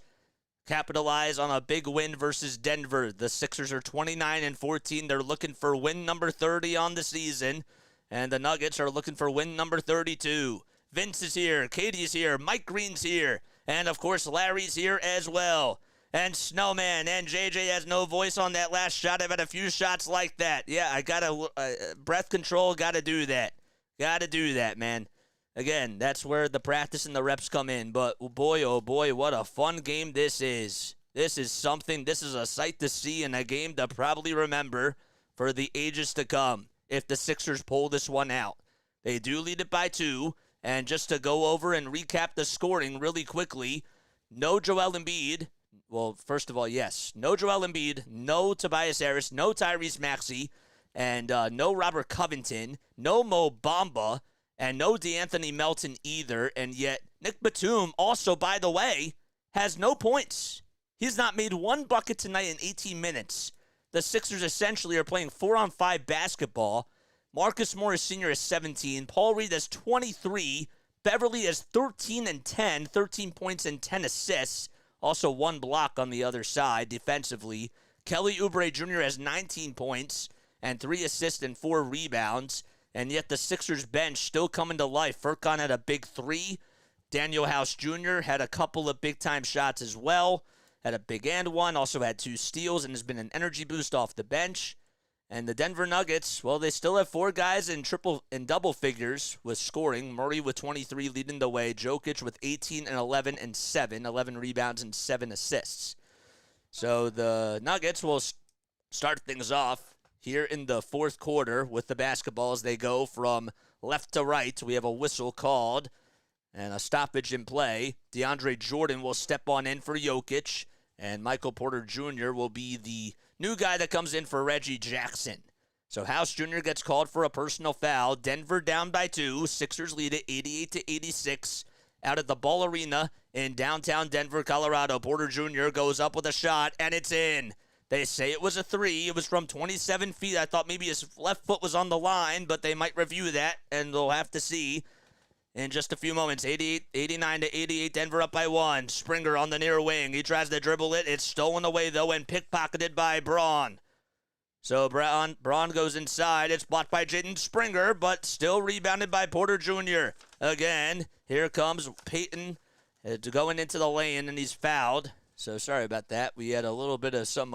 capitalize on a big win versus Denver? The Sixers are 29-14. They're looking for win number 30 on the season, and the Nuggets are looking for win number 32. Vince is here. Katie's here. Mike Green's here. And, of course, Larry's here as well. And Snowman and JJ has no voice on that last shot. I've had a few shots like that. Yeah, I got to breath control. Got to do that. Got to do that, man. Again, that's where the practice and the reps come in. But, boy, oh, boy, what a fun game this is. This is something. This is a sight to see and a game to probably remember for the ages to come if the Sixers pull this one out. They do lead it by 2. And just to go over and recap the scoring really quickly, no Joel Embiid. Well, first of all, yes. No Joel Embiid, no Tobias Harris, no Tyrese Maxey, and no Robert Covington, no Mo Bamba, and no DeAnthony Melton either. And yet, Nick Batum also, by the way, has no points. He's not made 1 bucket tonight in 18 minutes. The Sixers essentially are playing 4-on-5 basketball. Marcus Morris Sr. is 17. Paul Reed has 23. Beverly has 13 and 10, 13 points and 10 assists. Also 1 block on the other side defensively. Kelly Oubre Jr. has 19 points and 3 assists and 4 rebounds. And yet the Sixers bench still coming to life. Furkan had a big 3. Daniel House Jr. had a couple of big-time shots as well. Had a big and one. Also had 2 steals and has been an energy boost off the bench. And the Denver Nuggets, well, they still have 4 guys in triple and double figures with scoring. Murray with 23 leading the way. Jokic with 18 and 11 and 7, 11 rebounds and 7 assists. So the Nuggets will start things off here in the fourth quarter with the basketball as they go from left to right. We have a whistle called and a stoppage in play. DeAndre Jordan will step on in for Jokic, and Michael Porter Jr. will be the new guy that comes in for Reggie Jackson. So House Jr. gets called for a personal foul. Denver down by 2. Sixers lead it 88-86 out at the Ball Arena in downtown Denver, Colorado. Porter Jr. goes up with a shot, and it's in. They say it was a 3. It was from 27 feet. I thought maybe his left foot was on the line, but they might review that, and they'll have to see in just a few moments. 89-88, Denver up by 1. Springer on the near wing. He tries to dribble it. It's stolen away, though, and pickpocketed by Braun. So Braun goes inside. It's blocked by Jaden Springer, but still rebounded by Porter Jr. Again, here comes Peyton going into the lane, and he's fouled. So sorry about that. We had a little bit of some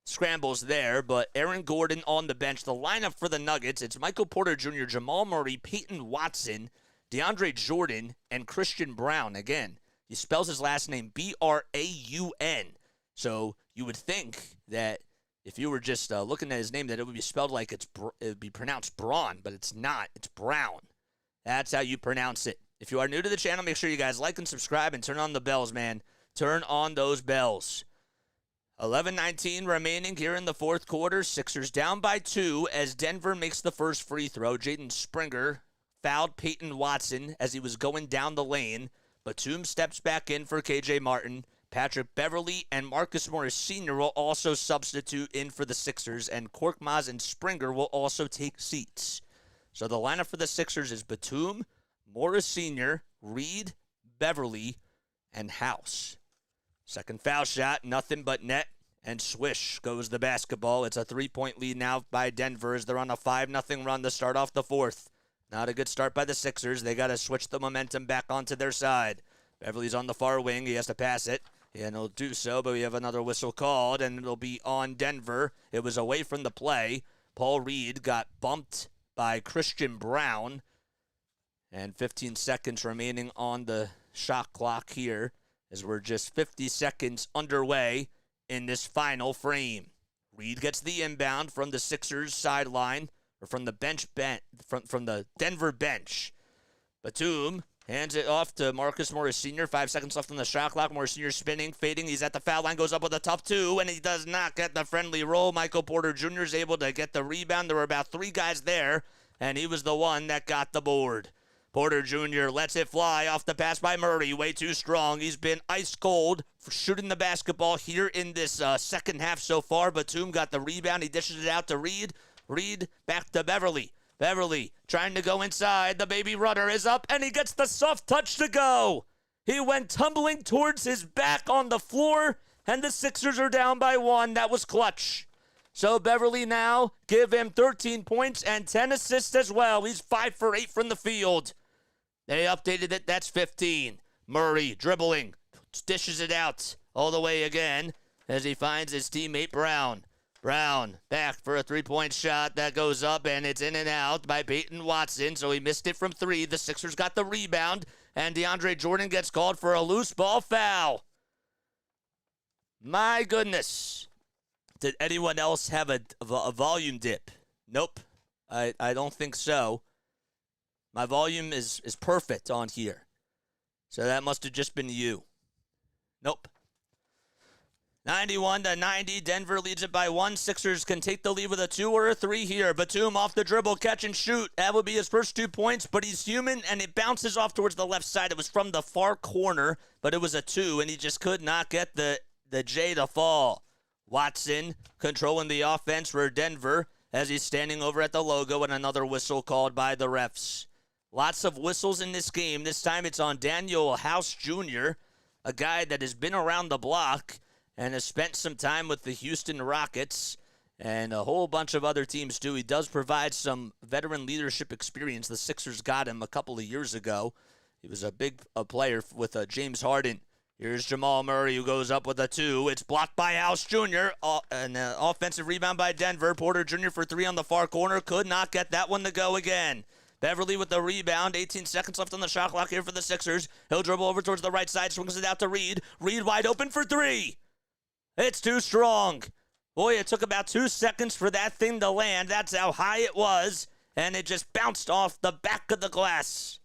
scrambles there, but Aaron Gordon on the bench. The lineup for the Nuggets, it's Michael Porter Jr., Jamal Murray, Peyton Watson, DeAndre Jordan, and Christian Braun. Again, he spells his last name B-R-A-U-N. So you would think that if you were just looking at his name, that it would be spelled like it would be pronounced Braun, but it's not. It's Brown. That's how you pronounce it. If you are new to the channel, make sure you guys like and subscribe and turn on the bells, man. Turn on those bells. 11:19 remaining here in the fourth quarter. Sixers down by 2 as Denver makes the first free throw. Jaden Springer fouled Peyton Watson as he was going down the lane. Batum steps back in for KJ Martin. Patrick Beverly and Marcus Morris Sr. will also substitute in for the Sixers, and Korkmaz and Springer will also take seats. So the lineup for the Sixers is Batum, Morris Sr., Reed, Beverly, and House. Second foul shot, nothing but net, and swish goes the basketball. It's a 3-point lead now by Denver as they're on a 5-0 run to start off the fourth. Not a good start by the Sixers. They got to switch the momentum back onto their side. Beverly's on the far wing. He has to pass it. And he'll do so, but we have another whistle called, and it'll be on Denver. It was away from the play. Paul Reed got bumped by Christian Braun. And 15 seconds remaining on the shot clock here as we're just 50 seconds underway in this final frame. Reed gets the inbound from the Sixers sideline, or from the from the Denver bench. Batum hands it off to Marcus Morris Sr. 5 seconds left on the shot clock. Morris Sr. spinning, fading. He's at the foul line, goes up with a tough 2, and he does not get the friendly roll. Michael Porter Jr. is able to get the rebound. There were about 3 guys there, and he was the one that got the board. Porter Jr. lets it fly off the pass by Murray. Way too strong. He's been ice cold for shooting the basketball here in this second half so far. Batum got the rebound. He dishes it out to Reed. Reed back to Beverly. Beverly trying to go inside. The baby runner is up, and he gets the soft touch to go. He went tumbling towards his back on the floor, and the Sixers are down by 1. That was clutch. So Beverly now give him 13 points and 10 assists as well. He's 5 for 8 from the field. They updated it. That's 15. Murray dribbling, dishes it out all the way again as he finds his teammate Brown. Brown back for a 3-point shot that goes up, and it's in and out by Peyton Watson, so he missed it from 3. The Sixers got the rebound, and DeAndre Jordan gets called for a loose ball foul. My goodness. Did anyone else have a volume dip? Nope. I don't think so. My volume is perfect on here. So that must have just been you. Nope. 91-90, Denver leads it by 1. Sixers can take the lead with a 2 or a 3 here. Batum off the dribble, catch and shoot. That would be his first 2 points, but he's human, and it bounces off towards the left side. It was from the far corner, but it was a 2, and he just could not get the J to fall. Watson controlling the offense for Denver as he's standing over at the logo, and another whistle called by the refs. Lots of whistles in this game. This time it's on Daniel House Jr., a guy that has been around the block and has spent some time with the Houston Rockets and a whole bunch of other teams too. He does provide some veteran leadership experience. The Sixers got him a couple of years ago. He was a big player with James Harden. Here's Jamal Murray, who goes up with a 2. It's blocked by House Jr. An offensive rebound by Denver. Porter Jr. for 3 on the far corner. Could not get that one to go again. Beverly with the rebound. 18 seconds left on the shot clock here for the Sixers. He'll dribble over towards the right side. Swings it out to Reed. Reed wide open for 3. It's too strong. Boy, it took about 2 seconds for that thing to land. That's how high it was. And it just bounced off the back of the glass.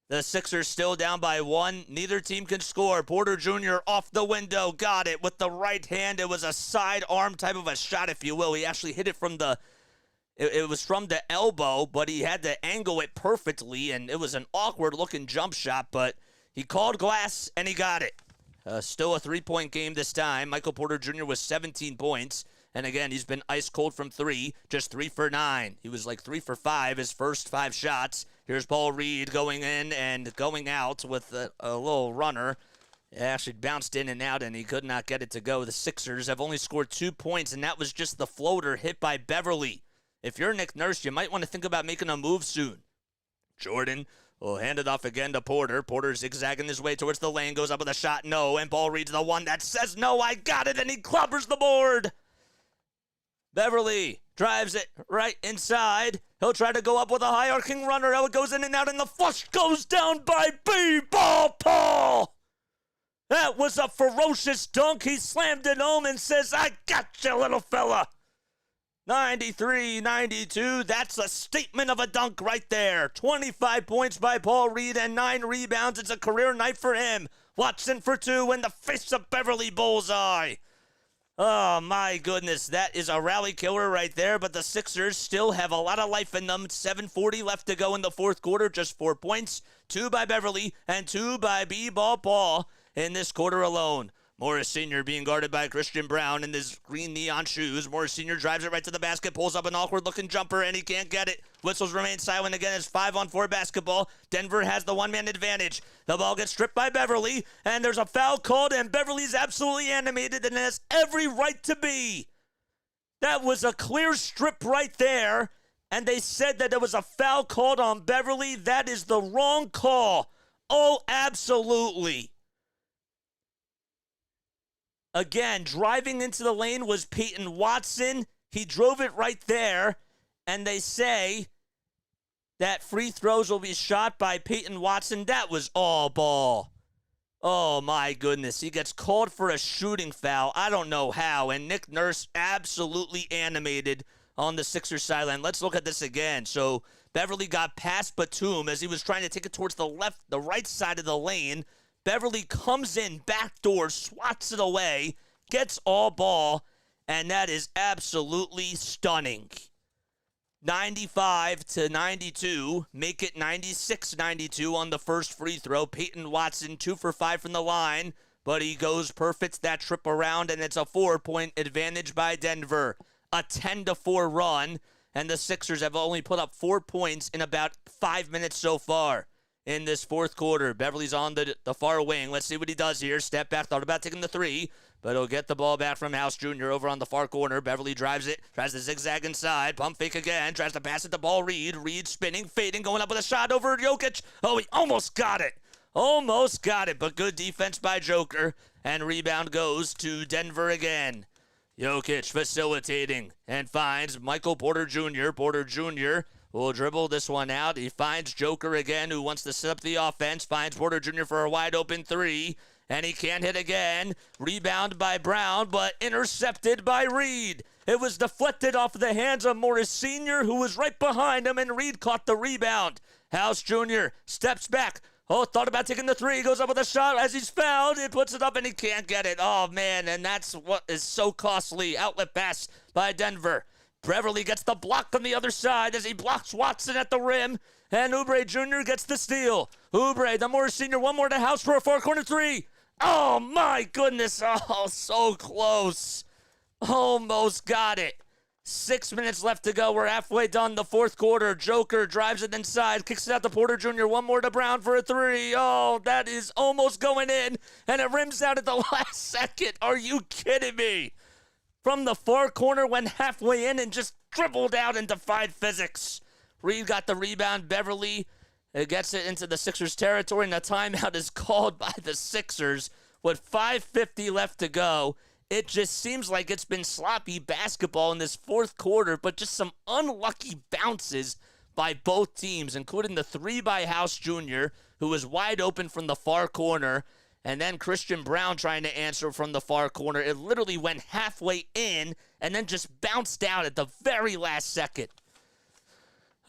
The Sixers still down by 1. Neither team can score. Porter Jr. off the window. Got it with the right hand. It was a sidearm type of a shot, if you will. He actually hit it from the It was from the elbow, but he had to angle it perfectly, and it was an awkward-looking jump shot, but he called glass, and he got it. Still a three-point game this time. Michael Porter Jr. was 17 points. And again, he's been ice cold from three, just 3 for 9. He was like 3 for 5 his first 5 shots. Here's Paul Reed going in and going out with a little runner. It actually bounced in and out, and he could not get it to go. The Sixers have only scored 2 points, and that was just the floater hit by Beverly. If you're Nick Nurse, you might want to think about making a move soon. Jordan will hand it off again to Porter. Porter zigzagging his way towards the lane, goes up with a shot, no, and Paul Reed's the one that says, no, I got it, and he clobbers the board. Beverly drives it right inside. He'll try to go up with a high arcing runner. Oh, it goes in and out, and the flush goes down by B-Ball Paul. That was a ferocious dunk. He slammed it home and says, I got you, little fella. 93-92. That's a statement of a dunk right there. 25 points by Paul Reed and 9 rebounds. It's a career night for him. Watson for 2 in the face of Beverly bullseye. Oh, my goodness. That is a rally killer right there, but the Sixers still have a lot of life in them. 7:40 left to go in the fourth quarter. Just 4 points. 2 by Beverly and 2 by B-Ball Paul in this quarter alone. Morris Sr. being guarded by Christian Brown in his green neon shoes. Morris Sr. drives it right to the basket, pulls up an awkward-looking jumper, and he can't get it. Whistles remain silent again. It's 5-on-4 basketball. Denver has the one-man advantage. The ball gets stripped by Beverly, and there's a foul called, and Beverly's absolutely animated and has every right to be. That was a clear strip right there, and they said that there was a foul called on Beverly. That is the wrong call. Oh, absolutely. Again, driving into the lane was Peyton Watson. He drove it right there, and they say that free throws will be shot by Peyton Watson. That was all ball. Oh, my goodness. He gets called for a shooting foul. I don't know how, and Nick Nurse absolutely animated on the Sixers sideline. Let's look at this again. So Beverly got past Batum as he was trying to take it towards the right side of the lane. Beverly comes in, backdoor, swats it away, gets all ball, and that is absolutely stunning. 95-92, make it 96-92 on the first free throw. Peyton Watson, 2 for 5 from the line, but he goes perfect that trip around, and it's a 4-point advantage by Denver. A 10-4 run, and the Sixers have only put up 4 points in about 5 minutes so far. In this fourth quarter, Beverly's on the far wing. Let's see what he does here. Step back, thought about taking the 3, but he'll get the ball back from House Jr. over on the far corner. Beverly drives it, tries to zigzag inside, pump fake again, tries to pass it to Paul Reed. Reed spinning, fading, going up with a shot over Jokic. Oh, he almost got it. Almost got it, but good defense by Joker, and rebound goes to Denver again. Jokic facilitating and finds Michael Porter Jr. Porter Jr. will dribble this one out. He finds Joker again, who wants to set up the offense. Finds Porter Jr. for a wide-open 3, and he can't hit again. Rebound by Brown, but intercepted by Reed. It was deflected off the hands of Morris Sr., who was right behind him, and Reed caught the rebound. House Jr. steps back. Oh, thought about taking the 3. Goes up with a shot as he's fouled. He puts it up, and he can't get it. Oh, man, and that's what is so costly. Outlet pass by Denver. Beverly gets the block on the other side as he blocks Watson at the rim, and Oubre Jr. gets the steal. Oubre, the Morris Sr., one more to House for a far-corner 3. Oh, my goodness. Oh, so close. Almost got it. 6 minutes left to go. We're halfway done the fourth quarter. Joker drives it inside, kicks it out to Porter Jr. One more to Brown for a 3. Oh, that is almost going in, and it rims out at the last second. Are you kidding me? From the far corner, went halfway in and just dribbled out and defied physics. Reed got the rebound. Beverly gets it into the Sixers territory, and the timeout is called by the Sixers with 5:50 left to go. It just seems like it's been sloppy basketball in this fourth quarter, but just some unlucky bounces by both teams, including the 3 by House Jr., who was wide open from the far corner, and then Christian Brown trying to answer from the far corner. It literally went halfway in and then just bounced out at the very last second.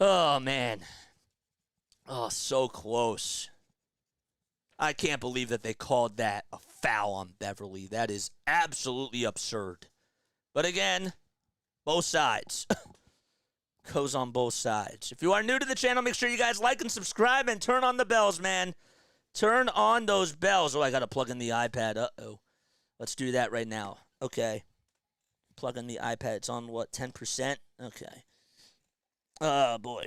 Oh, man. Oh, so close. I can't believe that they called that a foul on Beverly. That is absolutely absurd. But again, both sides. Goes on both sides. If you are new to the channel, make sure you guys like and subscribe and turn on the bells, man. Turn on those bells. Oh, I got to plug in the iPad. Uh-oh. Let's do that right now. Okay. Plug in the iPad. It's on, what, 10%? Okay. Oh, boy.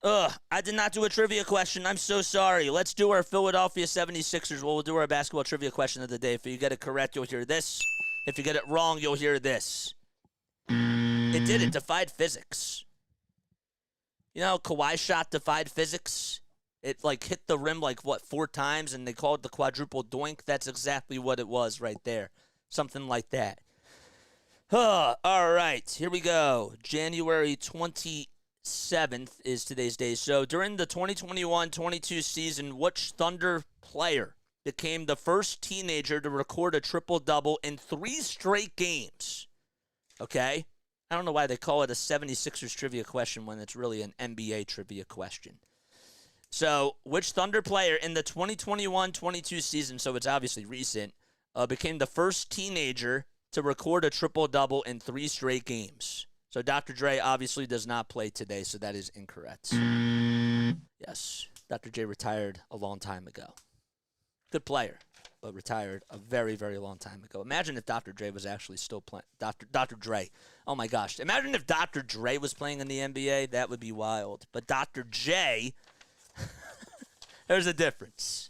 I did not do a trivia question. I'm so sorry. Let's do our Philadelphia 76ers. We'll do our basketball trivia question of the day. If you get it correct, you'll hear this. If you get it wrong, you'll hear this. It did. It defied physics. You know, Kawhi's shot defied physics. It, like, hit the rim, like, what, 4 times, and they called it the quadruple doink? That's exactly what it was right there. Something like that. All right. Here we go. January 27th is today's day. So, during the 2021-22 season, which Thunder player became the first teenager to record a triple-double in 3 straight games? Okay? I don't know why they call it a 76ers trivia question when it's really an NBA trivia question. So, which Thunder player in the 2021-22 season, so it's obviously recent, became the first teenager to record a triple-double in 3 straight games? So, Dr. Dre obviously does not play today, so that is incorrect. Yes, Dr. J retired a long time ago. Good player, but retired a very, very long time ago. Imagine if Dr. Dre was actually still playing. Dr. Dre. Oh, my gosh. Imagine if Dr. Dre was playing in the NBA. That would be wild. But Dr. J... There's a difference.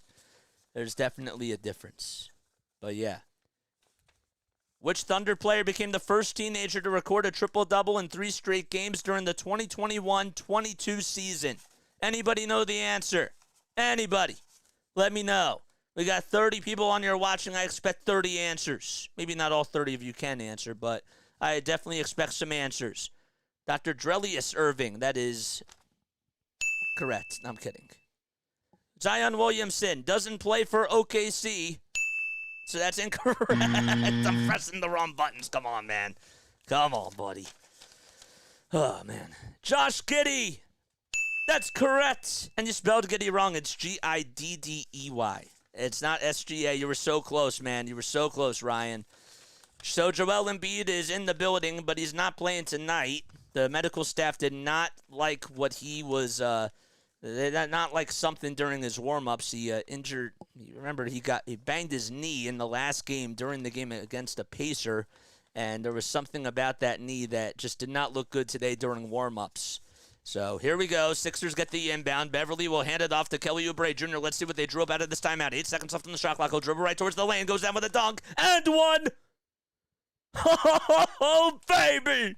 There's definitely a difference. But yeah. Which Thunder player became the first teenager to record a triple-double in 3 straight games during the 2021-22 season? Anybody know the answer? Anybody? Let me know. We got 30 people on here watching. I expect 30 answers. Maybe not all 30 of you can answer, but I definitely expect some answers. Dr. Drelius Irving. That is correct. No, I'm kidding. Zion Williamson doesn't play for OKC, so that's incorrect. I'm pressing the wrong buttons. Come on, man. Come on, buddy. Oh, man. Josh Giddey. That's correct. And you spelled Giddey wrong. It's Giddey. It's not SGA. You were so close, man. You were so close, Ryan. So Joel Embiid is in the building, but he's not playing tonight. The medical staff did not like what he was... not like something during his warm-ups. He injured. Remember, he banged his knee in the last game during the game against a Pacer, and there was something about that knee that just did not look good today during warm-ups. So here we go. Sixers get the inbound. Beverly will hand it off to Kelly Oubre Jr. Let's see what they drew up out of this timeout. 8 seconds left on the shot clock. He'll dribble right towards the lane. Goes down with a dunk and one. Oh, baby.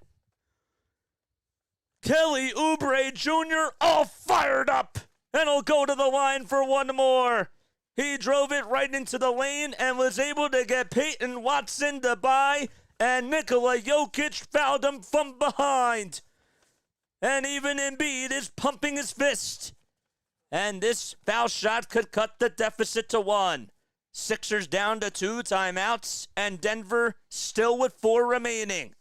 Kelly Oubre Jr. all fired up, and he'll go to the line for one more. He drove it right into the lane and was able to get Peyton Watson to buy, and Nikola Jokic fouled him from behind. And even Embiid is pumping his fist. And this foul shot could cut the deficit to 1. Sixers down to 2 timeouts, and Denver still with 4 remaining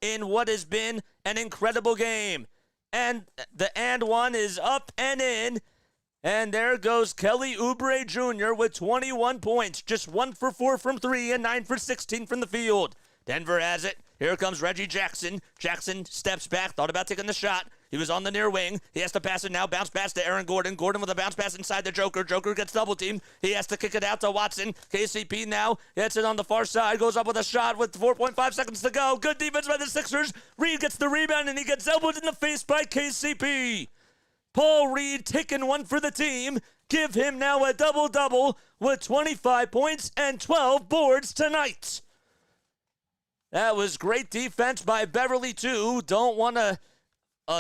in what has been an incredible game. And the and one is up and in. And there goes Kelly Oubre Jr. with 21 points. Just 1 for 4 from 3 and 9 for 16 from the field. Denver has it. Here comes Reggie Jackson. Jackson steps back, thought about taking the shot. He was on the near wing. He has to pass it now. Bounce pass to Aaron Gordon. Gordon with a bounce pass inside the Joker. Joker gets double teamed. He has to kick it out to Watson. KCP now gets it on the far side. Goes up with a shot with 4.5 seconds to go. Good defense by the Sixers. Reed gets the rebound and he gets elbowed in the face by KCP. Paul Reed taking one for the team. Give him now a double-double with 25 points and 12 boards tonight. That was great defense by Beverly, too. Don't want to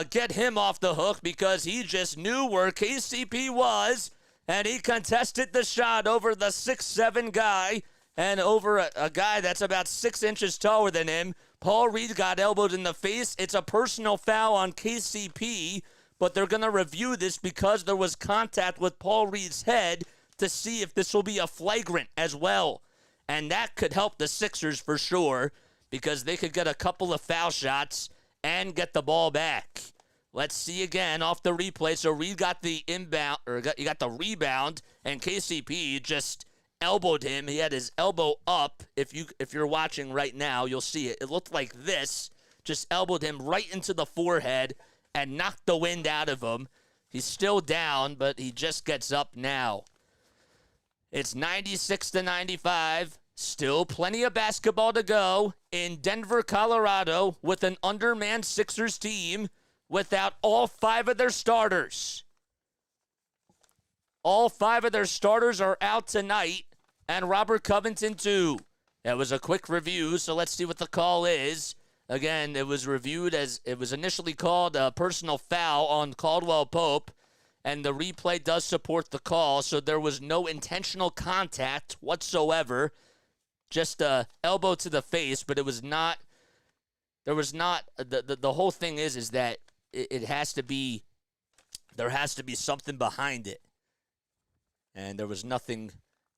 get him off the hook because he just knew where KCP was, and he contested the shot over the 6'7" guy and over a guy that's about 6 inches taller than him. Paul Reed got elbowed in the face. It's a personal foul on KCP, but they're going to review this because there was contact with Paul Reed's head to see if this will be a flagrant as well. And that could help the Sixers for sure, because they could get a couple of foul shots and get the ball back. Let's see again off the replay. So Reed got the inbound, or he got the rebound, and KCP just elbowed him. He had his elbow up. If you're watching right now, you'll see it. It looked like this. just elbowed him right into the forehead and knocked the wind out of him. He's still down, but he just gets up now. It's 96-95. Still plenty of basketball to go in Denver, Colorado, with an undermanned Sixers team without all 5 of their starters. All 5 of their starters are out tonight, and Robert Covington too. That was a quick review, so let's see what the call is. Again, it was reviewed as it was initially called a personal foul on Caldwell Pope, and the replay does support the call, so there was no intentional contact whatsoever. Just a elbow to the face, but it was not. There was not. The whole thing is that it has to be. There has to be something behind it, and there was nothing.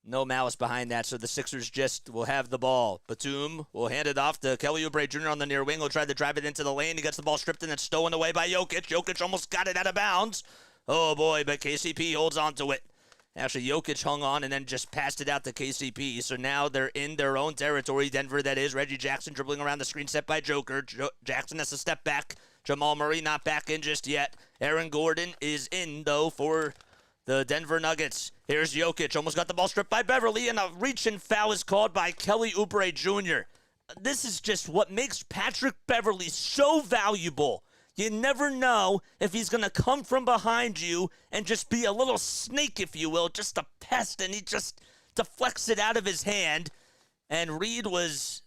No malice behind that, so the Sixers just will have the ball. Batum will hand it off to Kelly Oubre Jr. on the near wing. He'll try to drive it into the lane. He gets the ball stripped and it's stolen away by Jokic. Jokic almost got it out of bounds. Oh, boy, but KCP holds on to it. Actually, Jokic hung on and then just passed it out to KCP. So now they're in their own territory, Denver, that is. Reggie Jackson dribbling around the screen set by Joker. Jackson has to step back. Jamal Murray not back in just yet. Aaron Gordon is in, though, for the Denver Nuggets. Here's Jokic. Almost got the ball stripped by Beverly, and a reach-in foul is called by Kelly Oubre Jr. This is just what makes Patrick Beverly so valuable. You never know if he's going to come from behind you and just be a little snake, if you will, just a pest, and he just deflects it out of his hand. And Reed was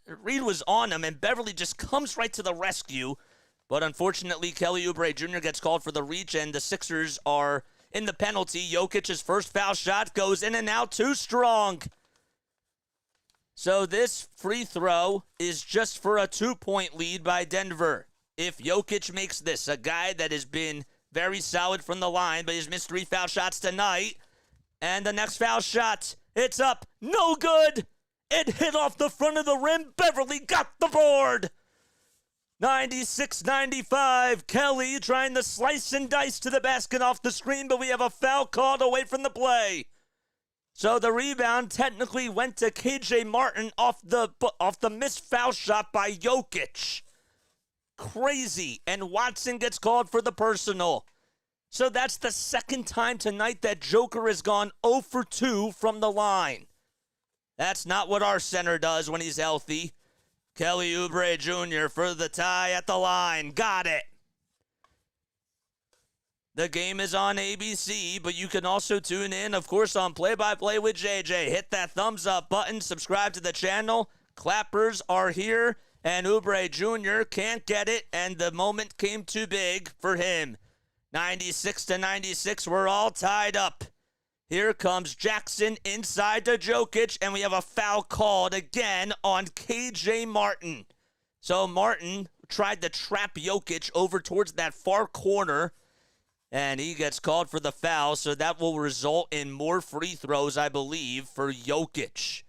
on him, and Beverly just comes right to the rescue. But unfortunately, Kelly Oubre Jr. gets called for the reach, and the Sixers are in the penalty. Jokic's first foul shot goes in and out too strong. So this free throw is just for a 2-point lead by Denver. If Jokic makes this, a guy that has been very solid from the line, but he's missed 3 foul shots tonight. And the next foul shot, it's up. No good. It hit off the front of the rim. Beverly got the board. 96-95. Kelly trying to slice and dice to the basket off the screen, but we have a foul called away from the play. So the rebound technically went to KJ Martin off the missed foul shot by Jokic. Crazy. And Watson gets called for the personal. So that's the second time tonight that Joker has gone 0 for 2 from the line. That's not what our center does when he's healthy. Kelly Oubre Jr. for the tie at the line. Got it. The game is on ABC, but you can also tune in, of course, on Play-by-Play with JJ. Hit that thumbs up button. Subscribe to the channel. Clappers are here, and Oubre Jr. can't get it, and the moment came too big for him. 96-96, we're all tied up. Here comes Jackson inside to Jokic, and we have a foul called again on KJ Martin. So Martin tried to trap Jokic over towards that far corner, and he gets called for the foul, so that will result in more free throws, I believe, for Jokic.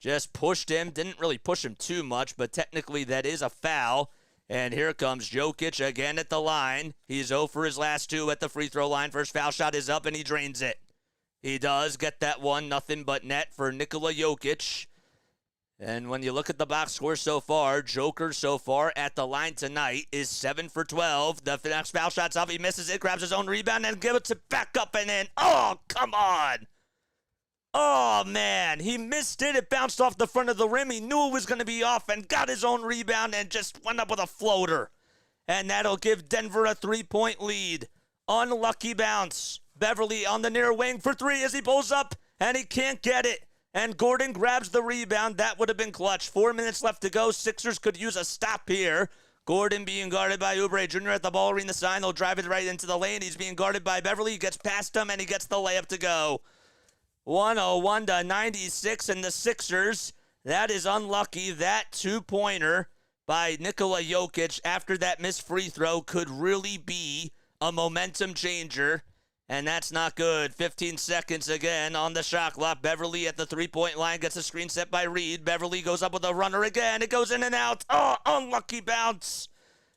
Just pushed him, didn't really push him too much, but technically that is a foul. And here comes Jokic again at the line. He's 0 for his last 2 at the free throw line. First foul shot is up, and he drains it. He does get that one, nothing but net for Nikola Jokic. And when you look at the box score so far, Joker so far at the line tonight is 7 for 12. The next foul shot's up. He misses it, grabs his own rebound, and gives it back up and in. Oh, come on. Oh, man. He missed it. It bounced off the front of the rim. He knew it was going to be off and got his own rebound and just went up with a floater. And that'll give Denver a 3-point lead. Unlucky bounce. Beverly on the near wing for 3 as he pulls up, and he can't get it. And Gordon grabs the rebound. That would have been clutch. 4 minutes left to go. Sixers could use a stop here. Gordon being guarded by Oubre Jr. at the ball arena sign. They'll drive it right into the lane. He's being guarded by Beverly. He gets past him, and he gets the layup to go. 101-96, and the Sixers, that is unlucky. That 2-pointer by Nikola Jokic after that missed free throw could really be a momentum changer. And that's not good. 15 seconds again on the shot clock. Beverly at the 3-point line gets a screen set by Reed. Beverly goes up with a runner again. It goes in and out. Oh, unlucky bounce.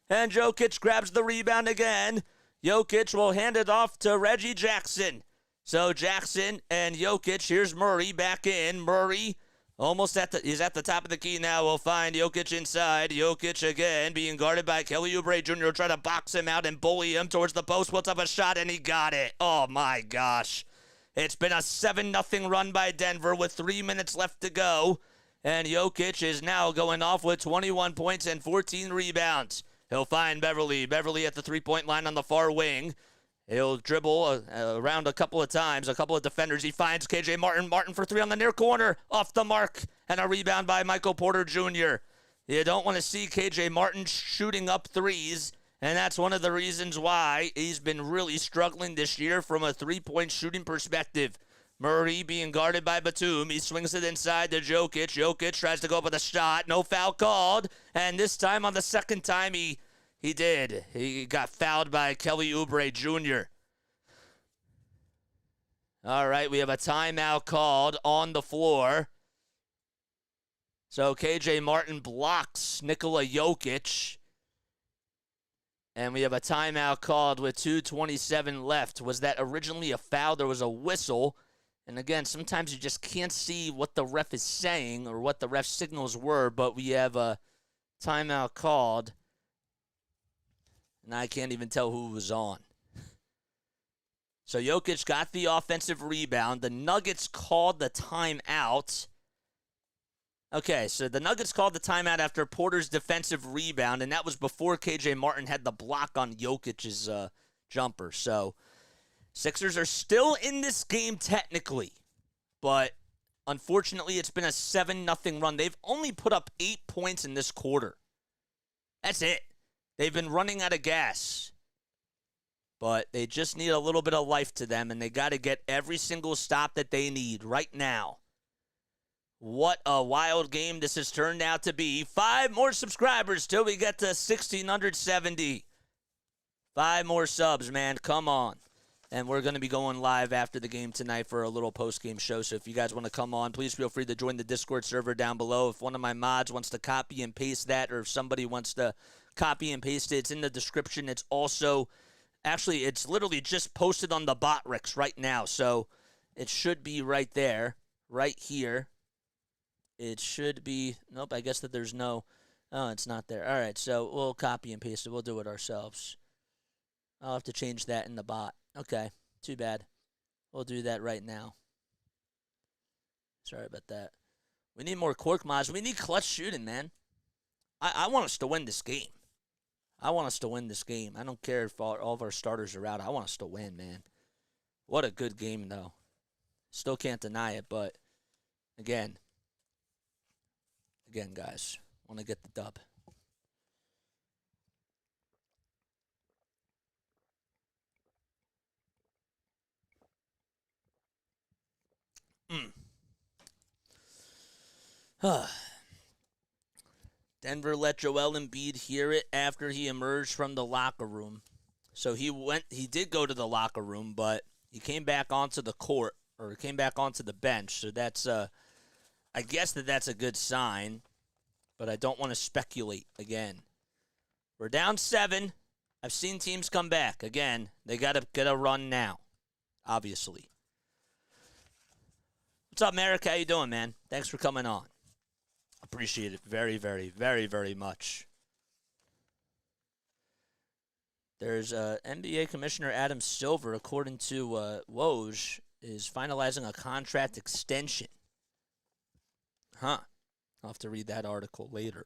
And Jokic grabs the rebound again. Jokic will hand it off to Reggie Jackson. So Jackson and Jokic, here's Murray back in. Murray He's at the top of the key now. We'll find Jokic inside. Jokic again being guarded by Kelly Oubre Jr. will try to box him out and bully him towards the post. Puts up a shot and he got it. Oh my gosh. It's been a 7-0 run by Denver with 3 minutes left to go. And Jokic is now going off with 21 points and 14 rebounds. He'll find Beverly. Beverly at the three-point line on the far wing. He'll dribble around a couple of times, a couple of defenders. He finds KJ Martin. Martin for three on the near corner. Off the mark. And a rebound by Michael Porter Jr. You don't want to see KJ Martin shooting up threes. And that's one of the reasons why he's been really struggling this year from a three-point shooting perspective. Murray being guarded by Batum. He swings it inside to Jokic. Jokic tries to go up with a shot. No foul called. And this time, on the second time, he did. He got fouled by Kelly Oubre Jr. All right, we have a timeout called on the floor. So KJ Martin blocks Nikola Jokic. And we have a timeout called with 2:27 left. Was that originally a foul? There was a whistle. And again, sometimes you just can't see what the ref is saying or what the ref signals were, but we have a timeout called. And I can't even tell who was on. So Jokic got the offensive rebound. The Nuggets called the timeout. Okay, so the Nuggets called the timeout after Porter's defensive rebound, and that was before KJ Martin had the block on Jokic's jumper. So Sixers are still in this game technically, but unfortunately it's been a 7-0 run. They've only put up 8 points in this quarter. That's it. They've been running out of gas. But they just need a little bit of life to them, and they got to get every single stop that they need right now. What a wild game this has turned out to be. 5 more subscribers till we get to 1,670. 5 more subs, man. Come on. And we're going to be going live after the game tonight for a little post-game show. So if you guys want to come on, please feel free to join the Discord server down below. If one of my mods wants to copy and paste that, or if somebody wants to copy and paste it, it's in the description. It's also, actually, it's literally just posted on the bot Rex right now. So it should be right there, right here. It should be, nope, I guess that there's no, oh, it's not there. All right, so we'll copy and paste it. We'll do it ourselves. I'll have to change that in the bot. Okay, too bad. We'll do that right now. Sorry about that. We need more cork mods. We need clutch shooting, man. I want us to win this game. I want us to win this game. I don't care if all of our starters are out. I want us to win, man. What a good game, though. Still can't deny it, but again, guys, want to get the dub. Denver let Joel Embiid hear it after he emerged from the locker room. So he did go to the locker room, but he came back onto the court, or came back onto the bench. So that's, I guess that's a good sign, but I don't want to speculate again. We're down 7. I've seen teams come back. Again, they got to get a run now, obviously. What's up, Merrick? How you doing, man? Thanks for coming on. Appreciate it very, very, very, very much. There's NBA Commissioner Adam Silver, according to Woj, is finalizing a contract extension. I'll have to read that article later.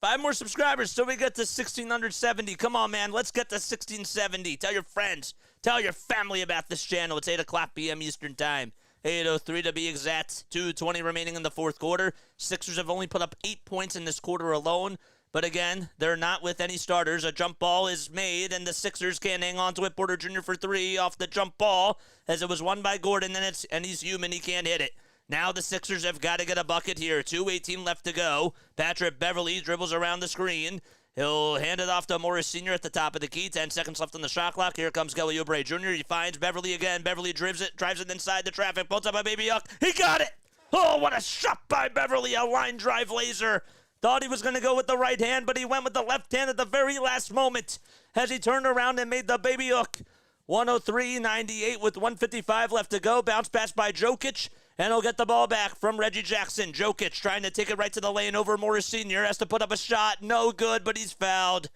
5 more subscribers so we get to 1,670. Come on, man. Let's get to 1,670. Tell your friends. Tell your family about this channel. It's 8 o'clock p.m. Eastern Time. 8:03 to be exact. 2:20 remaining in the fourth quarter. Sixers have only put up 8 points in this quarter alone. But again, they're not with any starters. A jump ball is made, and the Sixers can't hang on to it. Porter Jr. for 3 off the jump ball, as it was won by Gordon, and he's human. He can't hit it. Now the Sixers have got to get a bucket here. 2:18 left to go. Patrick Beverly dribbles around the screen. He'll hand it off to Morris Sr. at the top of the key. 10 seconds left on the shot clock. Here comes Kelly Oubre Jr. He finds Beverly again. Beverly drives it inside the traffic. Puts up a baby hook. He got it! Oh, what a shot by Beverly. A line drive laser. Thought he was going to go with the right hand, but he went with the left hand at the very last moment as he turned around and made the baby hook. 103-98 with 1:55 left to go. Bounce pass by Jokic. And he'll get the ball back from Reggie Jackson. Jokic trying to take it right to the lane over Morris Sr. Has to put up a shot. No good, but he's fouled.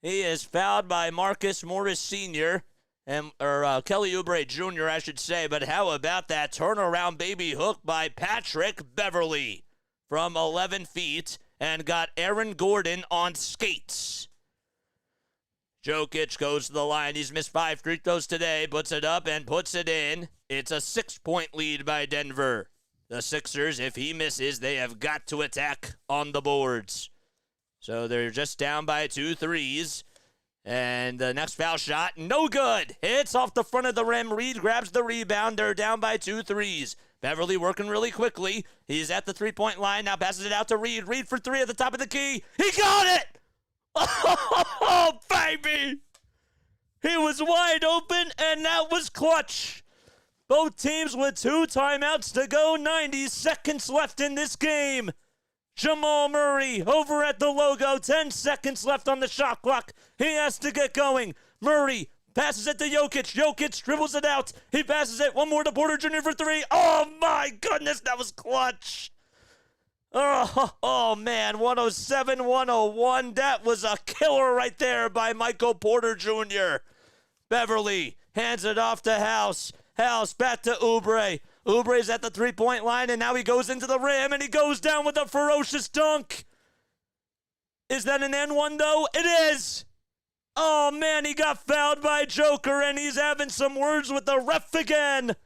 He is fouled by Marcus Morris Sr. or Kelly Oubre Jr., I should say. But how about that turnaround baby hook by Patrick Beverley from 11 feet and got Aaron Gordon on skates. Jokic goes to the line. He's missed 5 free throws today, puts it up and puts it in. It's a 6-point lead by Denver. The Sixers, if he misses, they have got to attack on the boards. So they're just down by 2 threes. And the next foul shot, no good. Hits off the front of the rim. Reed grabs the rebound. They're down by 2 threes. Beverly working really quickly. He's at the 3-point line. Now passes it out to Reed. Reed for 3 at the top of the key. He got it! Oh, baby! He was wide open, and that was clutch. Both teams with 2 timeouts to go. 90 seconds left in this game. Jamal Murray over at the logo. 10 seconds left on the shot clock. He has to get going. Murray passes it to Jokic. Jokic dribbles it out. He passes it. One more to Porter Jr. for 3. Oh, my goodness, that was clutch. Oh, man, 107-101. That was a killer right there by Michael Porter Jr. Beverly hands it off to House. House back to Oubre. Oubre's at the 3-point line, and now he goes into the rim, and he goes down with a ferocious dunk. Is that an N1, though? It is. Oh, man, he got fouled by Joker, and he's having some words with the ref again.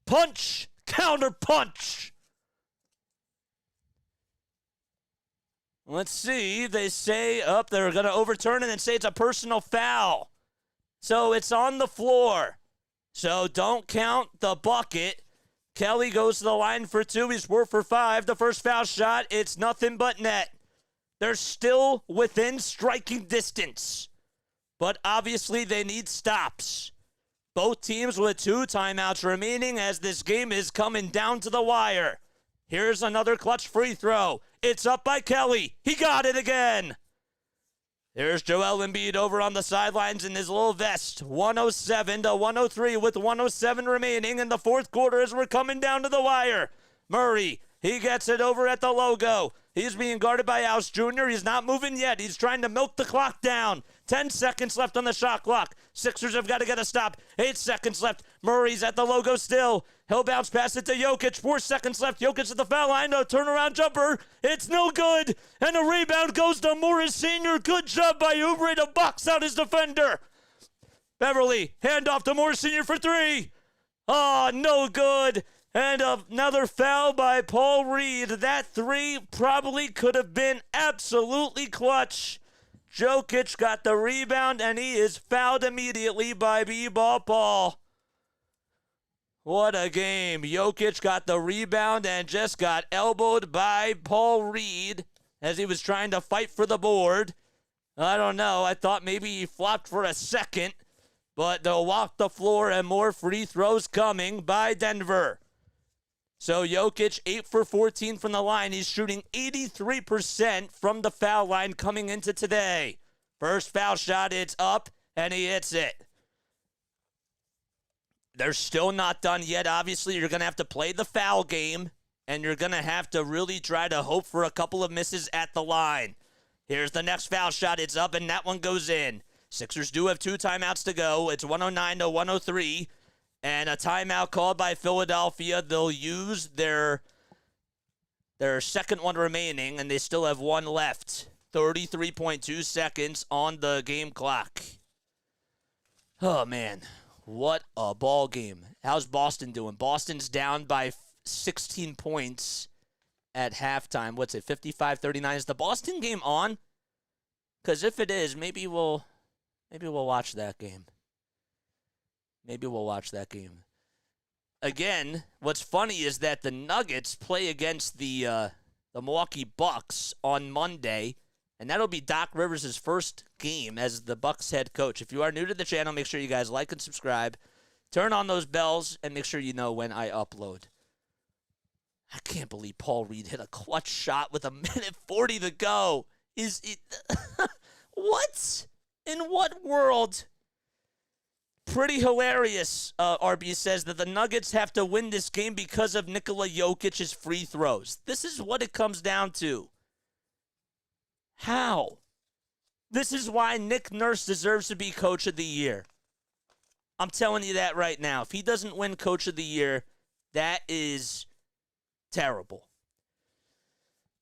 Punch, counter punch. Let's see. They say, they're going to overturn it and say it's a personal foul. So it's on the floor. So don't count the bucket. Kelly goes to the line for 2. He's 4 for 5. The first foul shot, it's nothing but net. They're still within striking distance. But obviously they need stops. Both teams with 2 timeouts remaining as this game is coming down to the wire. Here's another clutch free throw. It's up by Kelly. He got it again. There's Joel Embiid over on the sidelines in his little vest. 107-103 with 107 remaining in the fourth quarter as we're coming down to the wire. Murray, he gets it over at the logo. He's being guarded by House Jr. He's not moving yet. He's trying to milk the clock down. 10 seconds left on the shot clock. Sixers have got to get a stop. 8 seconds left. Murray's at the logo still. He'll bounce pass it to Jokic. 4 seconds left. Jokic at the foul line. A turnaround jumper. It's no good. And a rebound goes to Morris Sr. Good job by Oubre to box out his defender. Beverly, handoff to Morris Sr. for 3. Oh, no good. And another foul by Paul Reed. That 3 probably could have been absolutely clutch. Jokic got the rebound, and he is fouled immediately by B-Ball Paul. What a game. Jokic got the rebound and just got elbowed by Paul Reed as he was trying to fight for the board. I don't know. I thought maybe he flopped for a second, but they'll walk the floor and more free throws coming by Denver. So Jokic, 8 for 14 from the line. He's shooting 83% from the foul line coming into today. First foul shot, it's up, and he hits it. They're still not done yet. Obviously, you're going to have to play the foul game, and you're going to have to really try to hope for a couple of misses at the line. Here's the next foul shot. It's up, and that one goes in. Sixers do have 2 timeouts to go. It's 109-103. And a timeout called by Philadelphia. They'll use their second one remaining, and they still have 1 left. 33.2 seconds on the game clock. Oh, man. What a ball game. How's Boston doing? Boston's down by 16 points at halftime. What's it, 55-39? Is the Boston game on? Because if it is, maybe we'll watch that game. Maybe we'll watch that game. Again, what's funny is that the Nuggets play against the Milwaukee Bucks on Monday, and that'll be Doc Rivers' first game as the Bucks head coach. If you are new to the channel, make sure you guys like and subscribe. Turn on those bells, and make sure you know when I upload. I can't believe Paul Reed hit a clutch shot with 1:40 to go. What? In what world? pretty hilarious, RB says, that the Nuggets have to win this game because of Nikola Jokic's free throws. This is what it comes down to. How? This is why Nick Nurse deserves to be Coach of the Year. I'm telling you that right now. If he doesn't win Coach of the Year, that is terrible.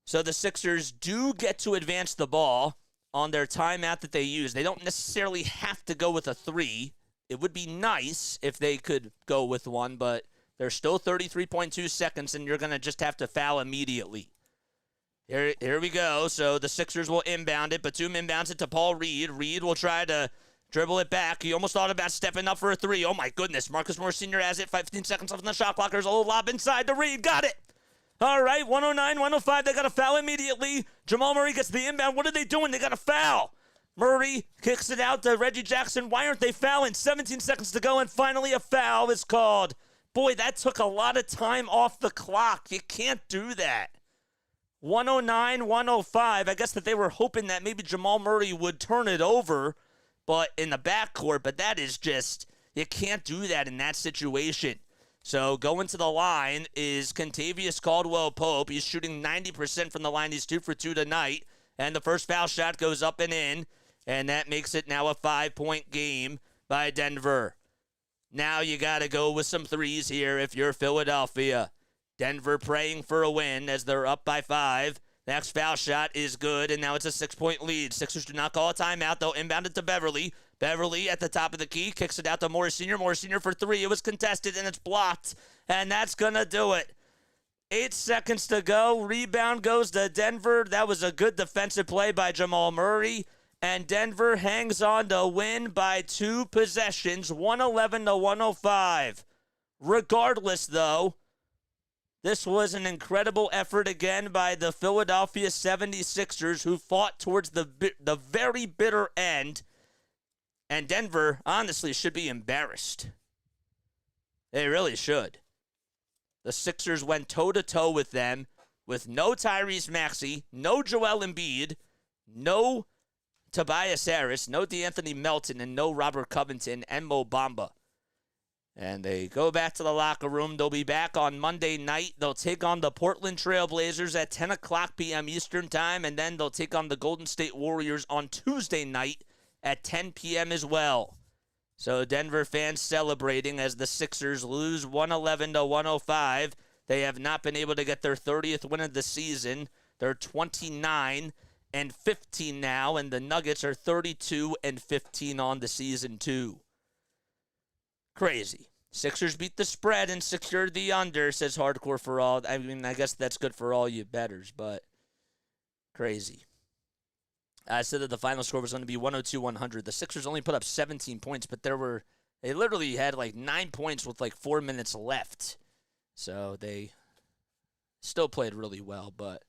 So the Sixers do get to advance the ball on their timeout that they use. They don't necessarily have to go with a 3. It would be nice if they could go with one, but there's still 33.2 seconds, and you're going to just have to foul immediately. Here we go. So the Sixers will inbound it. Batum inbounds it to Paul Reed. Reed will try to dribble it back. He almost thought about stepping up for a 3. Oh, my goodness. Marcus Morris Sr. has it. 15 seconds left on the shot clock. There's a little lob inside to Reed. Got it. All right, 109, 105. They got a foul immediately. Jamal Murray gets the inbound. What are they doing? They got a foul. Murray kicks it out to Reggie Jackson. Why aren't they fouling? 17 seconds to go, and finally a foul is called. Boy, that took a lot of time off the clock. You can't do that. 109, 105. I guess that they were hoping that maybe Jamal Murray would turn it over but in the backcourt, but that is just, you can't do that in that situation. So going to the line is Kentavious Caldwell-Pope. He's shooting 90% from the line. He's 2 for 2 tonight. And the first foul shot goes up and in. And that makes it now a 5-point game by Denver. Now you got to go with some threes here if you're Philadelphia. Denver praying for a win as they're up by 5. Next foul shot is good, and now it's a 6-point lead. Sixers do not call a timeout. They'll inbound it to Beverly. Beverly at the top of the key, kicks it out to Morris Sr. Morris Sr. for 3. It was contested, and it's blocked. And that's going to do it. 8 seconds to go. Rebound goes to Denver. That was a good defensive play by Jamal Murray. And Denver hangs on to win by 2 possessions, 111 to 105. Regardless, though, this was an incredible effort again by the Philadelphia 76ers, who fought towards the very bitter end. And Denver, honestly, should be embarrassed. They really should. The Sixers went toe-to-toe with them with no Tyrese Maxey, no Joel Embiid, no Tobias Harris, no DeAnthony Melton, and no Robert Covington and Mo Bamba. And they go back to the locker room. They'll be back on Monday night. They'll take on the Portland Trail Blazers at 10 o'clock p.m. Eastern Time, and then they'll take on the Golden State Warriors on Tuesday night at 10 p.m. as well. So Denver fans celebrating as the Sixers lose 111 to 105. They have not been able to get their 30th win of the season. They're 29 and 15 now, and the Nuggets are 32 and 15 on the season too. Crazy. Sixers beat the spread and secured the under, says Hardcore for All. I mean, I guess that's good for all you bettors, but crazy. I said that the final score was going to be 102-100. The Sixers only put up 17 points, but they literally had like 9 points with like 4 minutes left. So they still played really well, but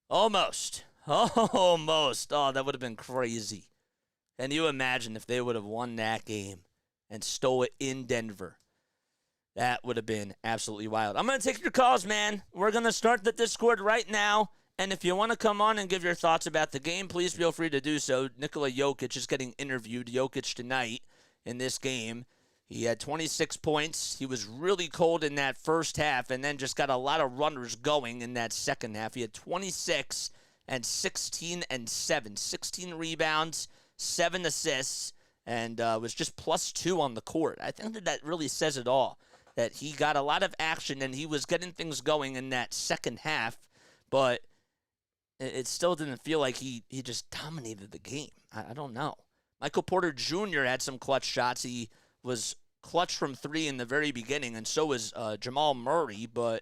almost. Almost. Oh, that would have been crazy. Can you imagine if they would have won that game and stole it in Denver? That would have been absolutely wild. I'm going to take your calls, man. We're going to start the Discord right now. And if you want to come on and give your thoughts about the game, please feel free to do so. Nikola Jokic is getting interviewed. Jokic tonight in this game. He had 26 points. He was really cold in that first half and then just got a lot of runners going in that second half. He had 26 and 16 and 7. 16 rebounds, 7 assists, and was just +2 on the court. I think that really says it all, that he got a lot of action and he was getting things going in that second half, but it still didn't feel like he just dominated the game. I don't know. Michael Porter Jr. had some clutch shots. He was clutch from 3 in the very beginning, and so was Jamal Murray, but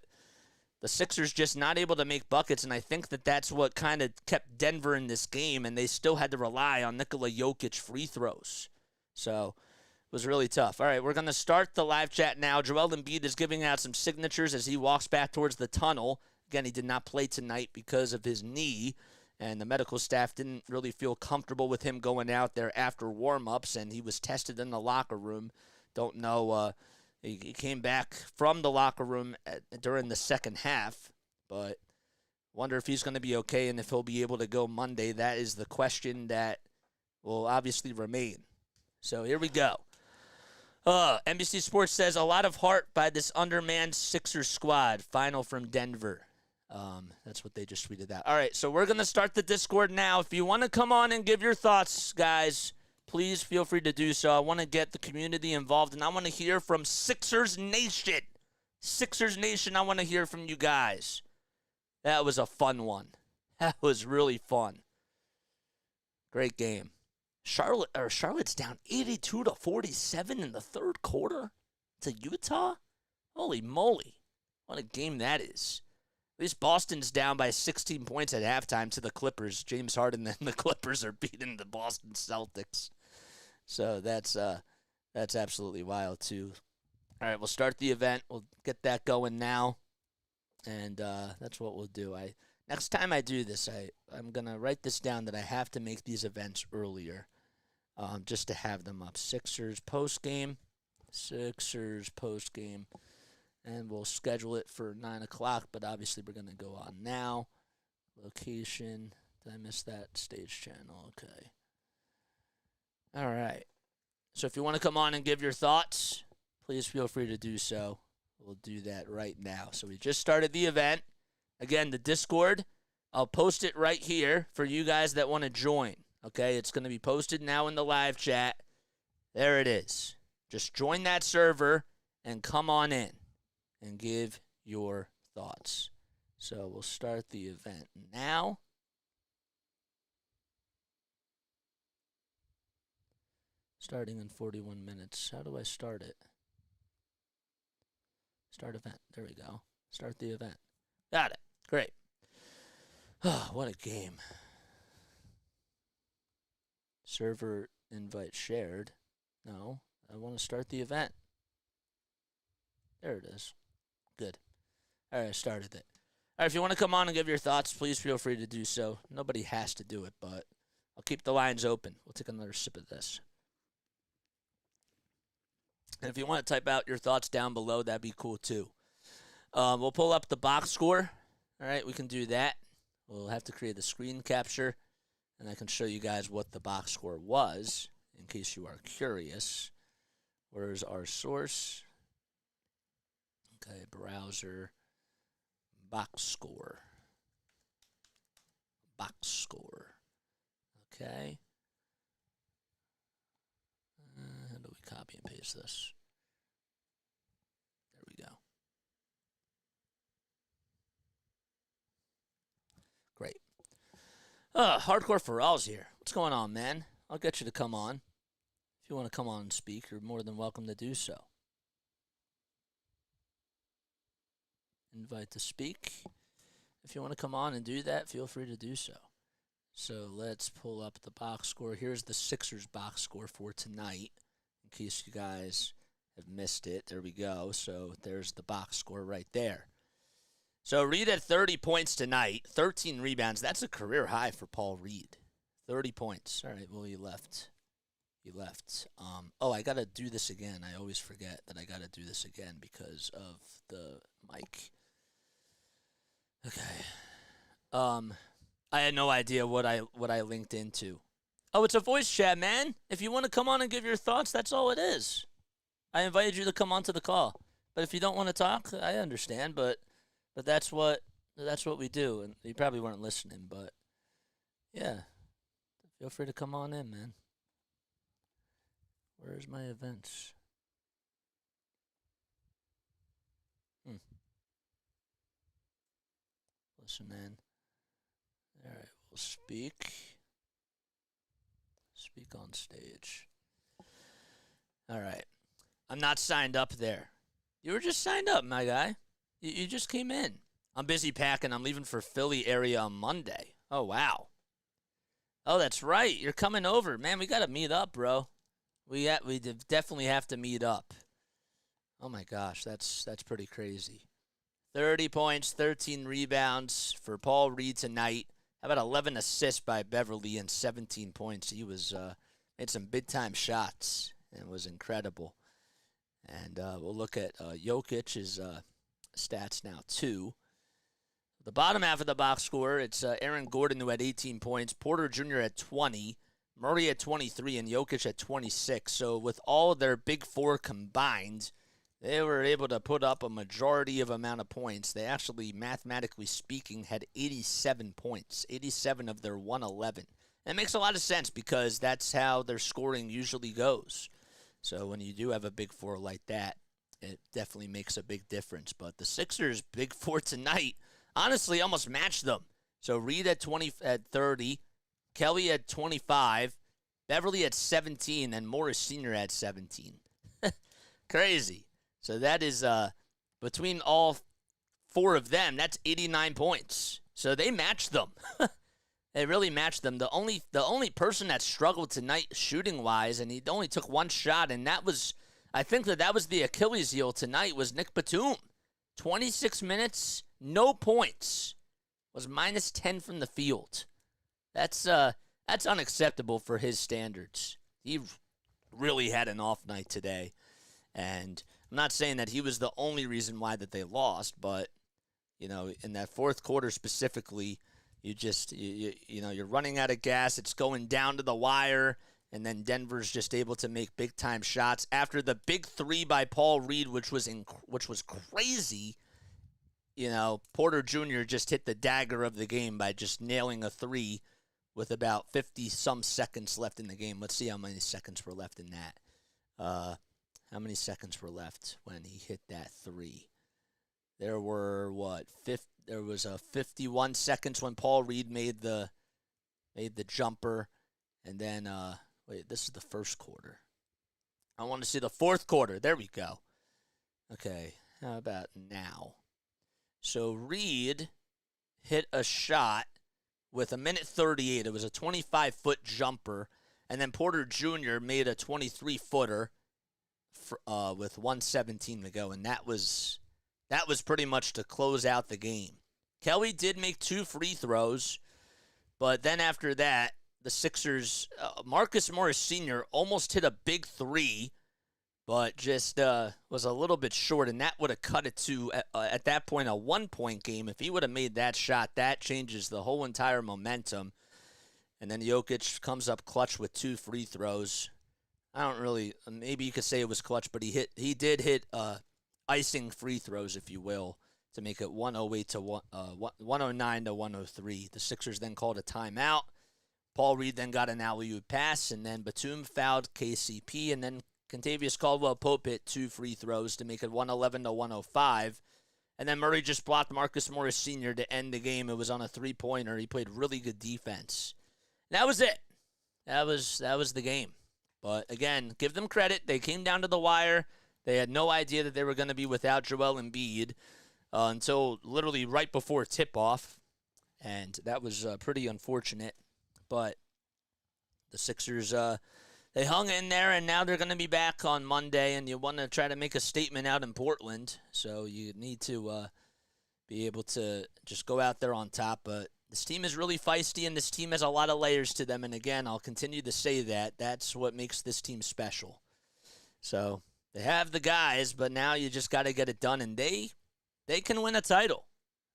the Sixers just not able to make buckets, and I think that that's what kind of kept Denver in this game, and they still had to rely on Nikola Jokic free throws. So it was really tough. All right, we're going to start the live chat now. Joel Embiid is giving out some signatures as he walks back towards the tunnel. Again, he did not play tonight because of his knee, and the medical staff didn't really feel comfortable with him going out there after warm-ups, and he was tested in the locker room. Don't know. He came back from the locker room during the second half, but wonder if he's going to be okay and if he'll be able to go Monday. That is the question that will obviously remain. So here we go. NBC Sports says a lot of heart by this undermanned Sixers squad. Final from Denver. That's what they just tweeted out. All right, so we're going to start the Discord now. If you want to come on and give your thoughts, guys, please feel free to do so. I want to get the community involved, and I want to hear from Sixers Nation. Sixers Nation, I want to hear from you guys. That was a fun one. That was really fun. Great game. Charlotte's down 82-47 in the third quarter to Utah? Holy moly. What a game that is. At least Boston's down by 16 points at halftime to the Clippers. James Harden and the Clippers are beating the Boston Celtics. So that's absolutely wild, too. All right, we'll start the event. We'll get that going now. And that's what we'll do. Next time I do this, I'm going to write this down that I have to make these events earlier just to have them up. Sixers postgame. And we'll schedule it for 9 o'clock, but obviously we're going to go on now. Location. Did I miss that? Stage channel. Okay. All right. So if you want to come on and give your thoughts, please feel free to do so. We'll do that right now. So we just started the event. Again, the Discord, I'll post it right here for you guys that want to join. Okay, it's going to be posted now in the live chat. There it is. Just join that server and come on in and give your thoughts. So we'll start the event now. Starting in 41 minutes. How do I start it? Start event. There we go. Start the event. Got it. Great. Oh, what a game. Server invite shared. No, I want to start the event. There it is. Good. All right, I started it. All right, if you want to come on and give your thoughts, please feel free to do so. Nobody has to do it, but I'll keep the lines open. We'll take another sip of this. And if you want to type out your thoughts down below, that'd be cool too. We'll pull up the box score. All right, we can do that. We'll have to create a screen capture, and I can show you guys what the box score was in case you are curious. Where's our source? Okay, browser, box score. Box score. Okay. How do we copy and paste this? There we go. Great. Hardcore Pharrell's here. What's going on, man? I'll get you to come on. If you want to come on and speak, you're more than welcome to do so. Invite to speak. If you want to come on and do that, feel free to do so. So let's pull up the box score. Here's the Sixers box score for tonight, in case you guys have missed it. There we go. So there's the box score right there. So Reed had 30 points tonight, 13 rebounds. That's a career high for Paul Reed. 30 points. All right, well, he left. I got to do this again. I always forget that I got to do this again because of the mic. Okay. I had no idea what I linked into. Oh, it's a voice chat, man. If you want to come on and give your thoughts, that's all it is. I invited you to come on to the call. But if you don't want to talk, I understand, but that's what we do. And you probably weren't listening, but yeah. Feel free to come on in, man. Where's my events? Listen in. All right, we'll speak. Speak on stage. All right. I'm not signed up there. You were just signed up, my guy. You just came in. I'm busy packing. I'm leaving for Philly area on Monday. Oh, wow. Oh, that's right. You're coming over. Man, we got to meet up, bro. We definitely have to meet up. Oh, my gosh. That's pretty crazy. 30 points, 13 rebounds for Paul Reed tonight. How about 11 assists by Beverly and 17 points? He was made some big-time shots and was incredible. And we'll look at Jokic's stats now, too. The bottom half of the box score, it's Aaron Gordon, who had 18 points. Porter Jr. had 20. Murray at 23 and Jokic at 26. So with all their big four combined, they were able to put up a majority of amount of points. They actually, mathematically speaking, had 87 points, 87 of their 111. And it makes a lot of sense because that's how their scoring usually goes. So when you do have a big four like that, it definitely makes a big difference. But the Sixers' big four tonight honestly almost matched them. So Reed at 30, Kelly at 25, Beverly at 17, and Morris Sr. at 17. Crazy. So that is, between all four of them, that's 89 points. So they matched them. They really matched them. The only person that struggled tonight shooting-wise, and he only took one shot, and that was, I think that was the Achilles heel tonight, was Nick Batum. 26 minutes, no points. Was minus 10 from the field. That's unacceptable for his standards. He really had an off night today. And I'm not saying that he was the only reason why that they lost, but, you know, in that fourth quarter specifically, you're running out of gas. It's going down to the wire, and then Denver's just able to make big-time shots. After the big three by Paul Reed, which was crazy, you know, Porter Jr. just hit the dagger of the game by just nailing a three with about 50-some seconds left in the game. Let's see how many seconds were left in that. How many seconds were left when he hit that three? There were, there was 51 seconds when Paul Reed made the jumper. And then, this is the first quarter. I want to see the fourth quarter. There we go. Okay, how about now? So Reed hit a shot with 1:38. It was a 25-foot jumper. And then Porter Jr. made a 23-footer with 1:17 to go. And that was pretty much to close out the game. Kelly did make 2 free throws. But then after that, the Sixers, Marcus Morris Sr. almost hit a big three, but just was a little bit short, and that would have cut it to, at that point, a 1-point game. If he would have made that shot, that changes the whole entire momentum. And then Jokic comes up clutch with 2 free throws. Maybe you could say it was clutch, but he did hit icing free throws, if you will, to make it 109 to 103. The Sixers then called a timeout. Paul Reed then got an alley-oop pass, and then Batum fouled KCP, and then Kentavious Caldwell-Pope hit 2 free throws to make it 111 to 105. And then Murray just blocked Marcus Morris Sr. to end the game. It was on a 3-pointer. He played really good defense. That was it. That was the game. But again, give them credit. They came down to the wire. They had no idea that they were going to be without Joel Embiid until literally right before tip-off. And that was pretty unfortunate. But the Sixers, they hung in there, and now they're going to be back on Monday, and you want to try to make a statement out in Portland. So you need to be able to just go out there on top. But this team is really feisty, and this team has a lot of layers to them. And, again, I'll continue to say that. That's what makes this team special. So they have the guys, but now you just got to get it done, and they can win a title.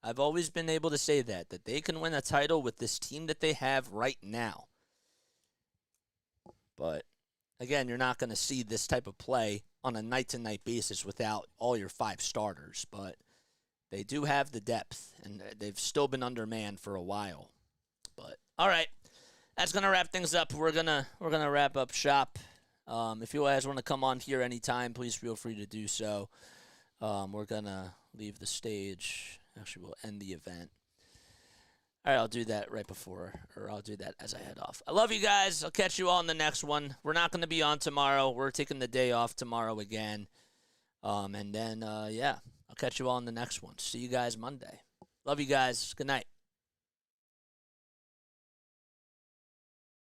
I've always been able to say that they can win a title with this team that they have right now. But, again, you're not going to see this type of play on a night-to-night basis without all your 5 starters. But they do have the depth, and they've still been undermanned for a while. But, all right, that's going to wrap things up. We're gonna wrap up shop. If you guys want to come on here anytime, please feel free to do so. We're going to leave the stage. Actually, we'll end the event. All right, I'll do that right before, or I'll do that as I head off. I love you guys. I'll catch you all in the next one. We're not going to be on tomorrow. We're taking the day off tomorrow again. And then, I'll catch you all in the next one. See you guys Monday. Love you guys. Good night.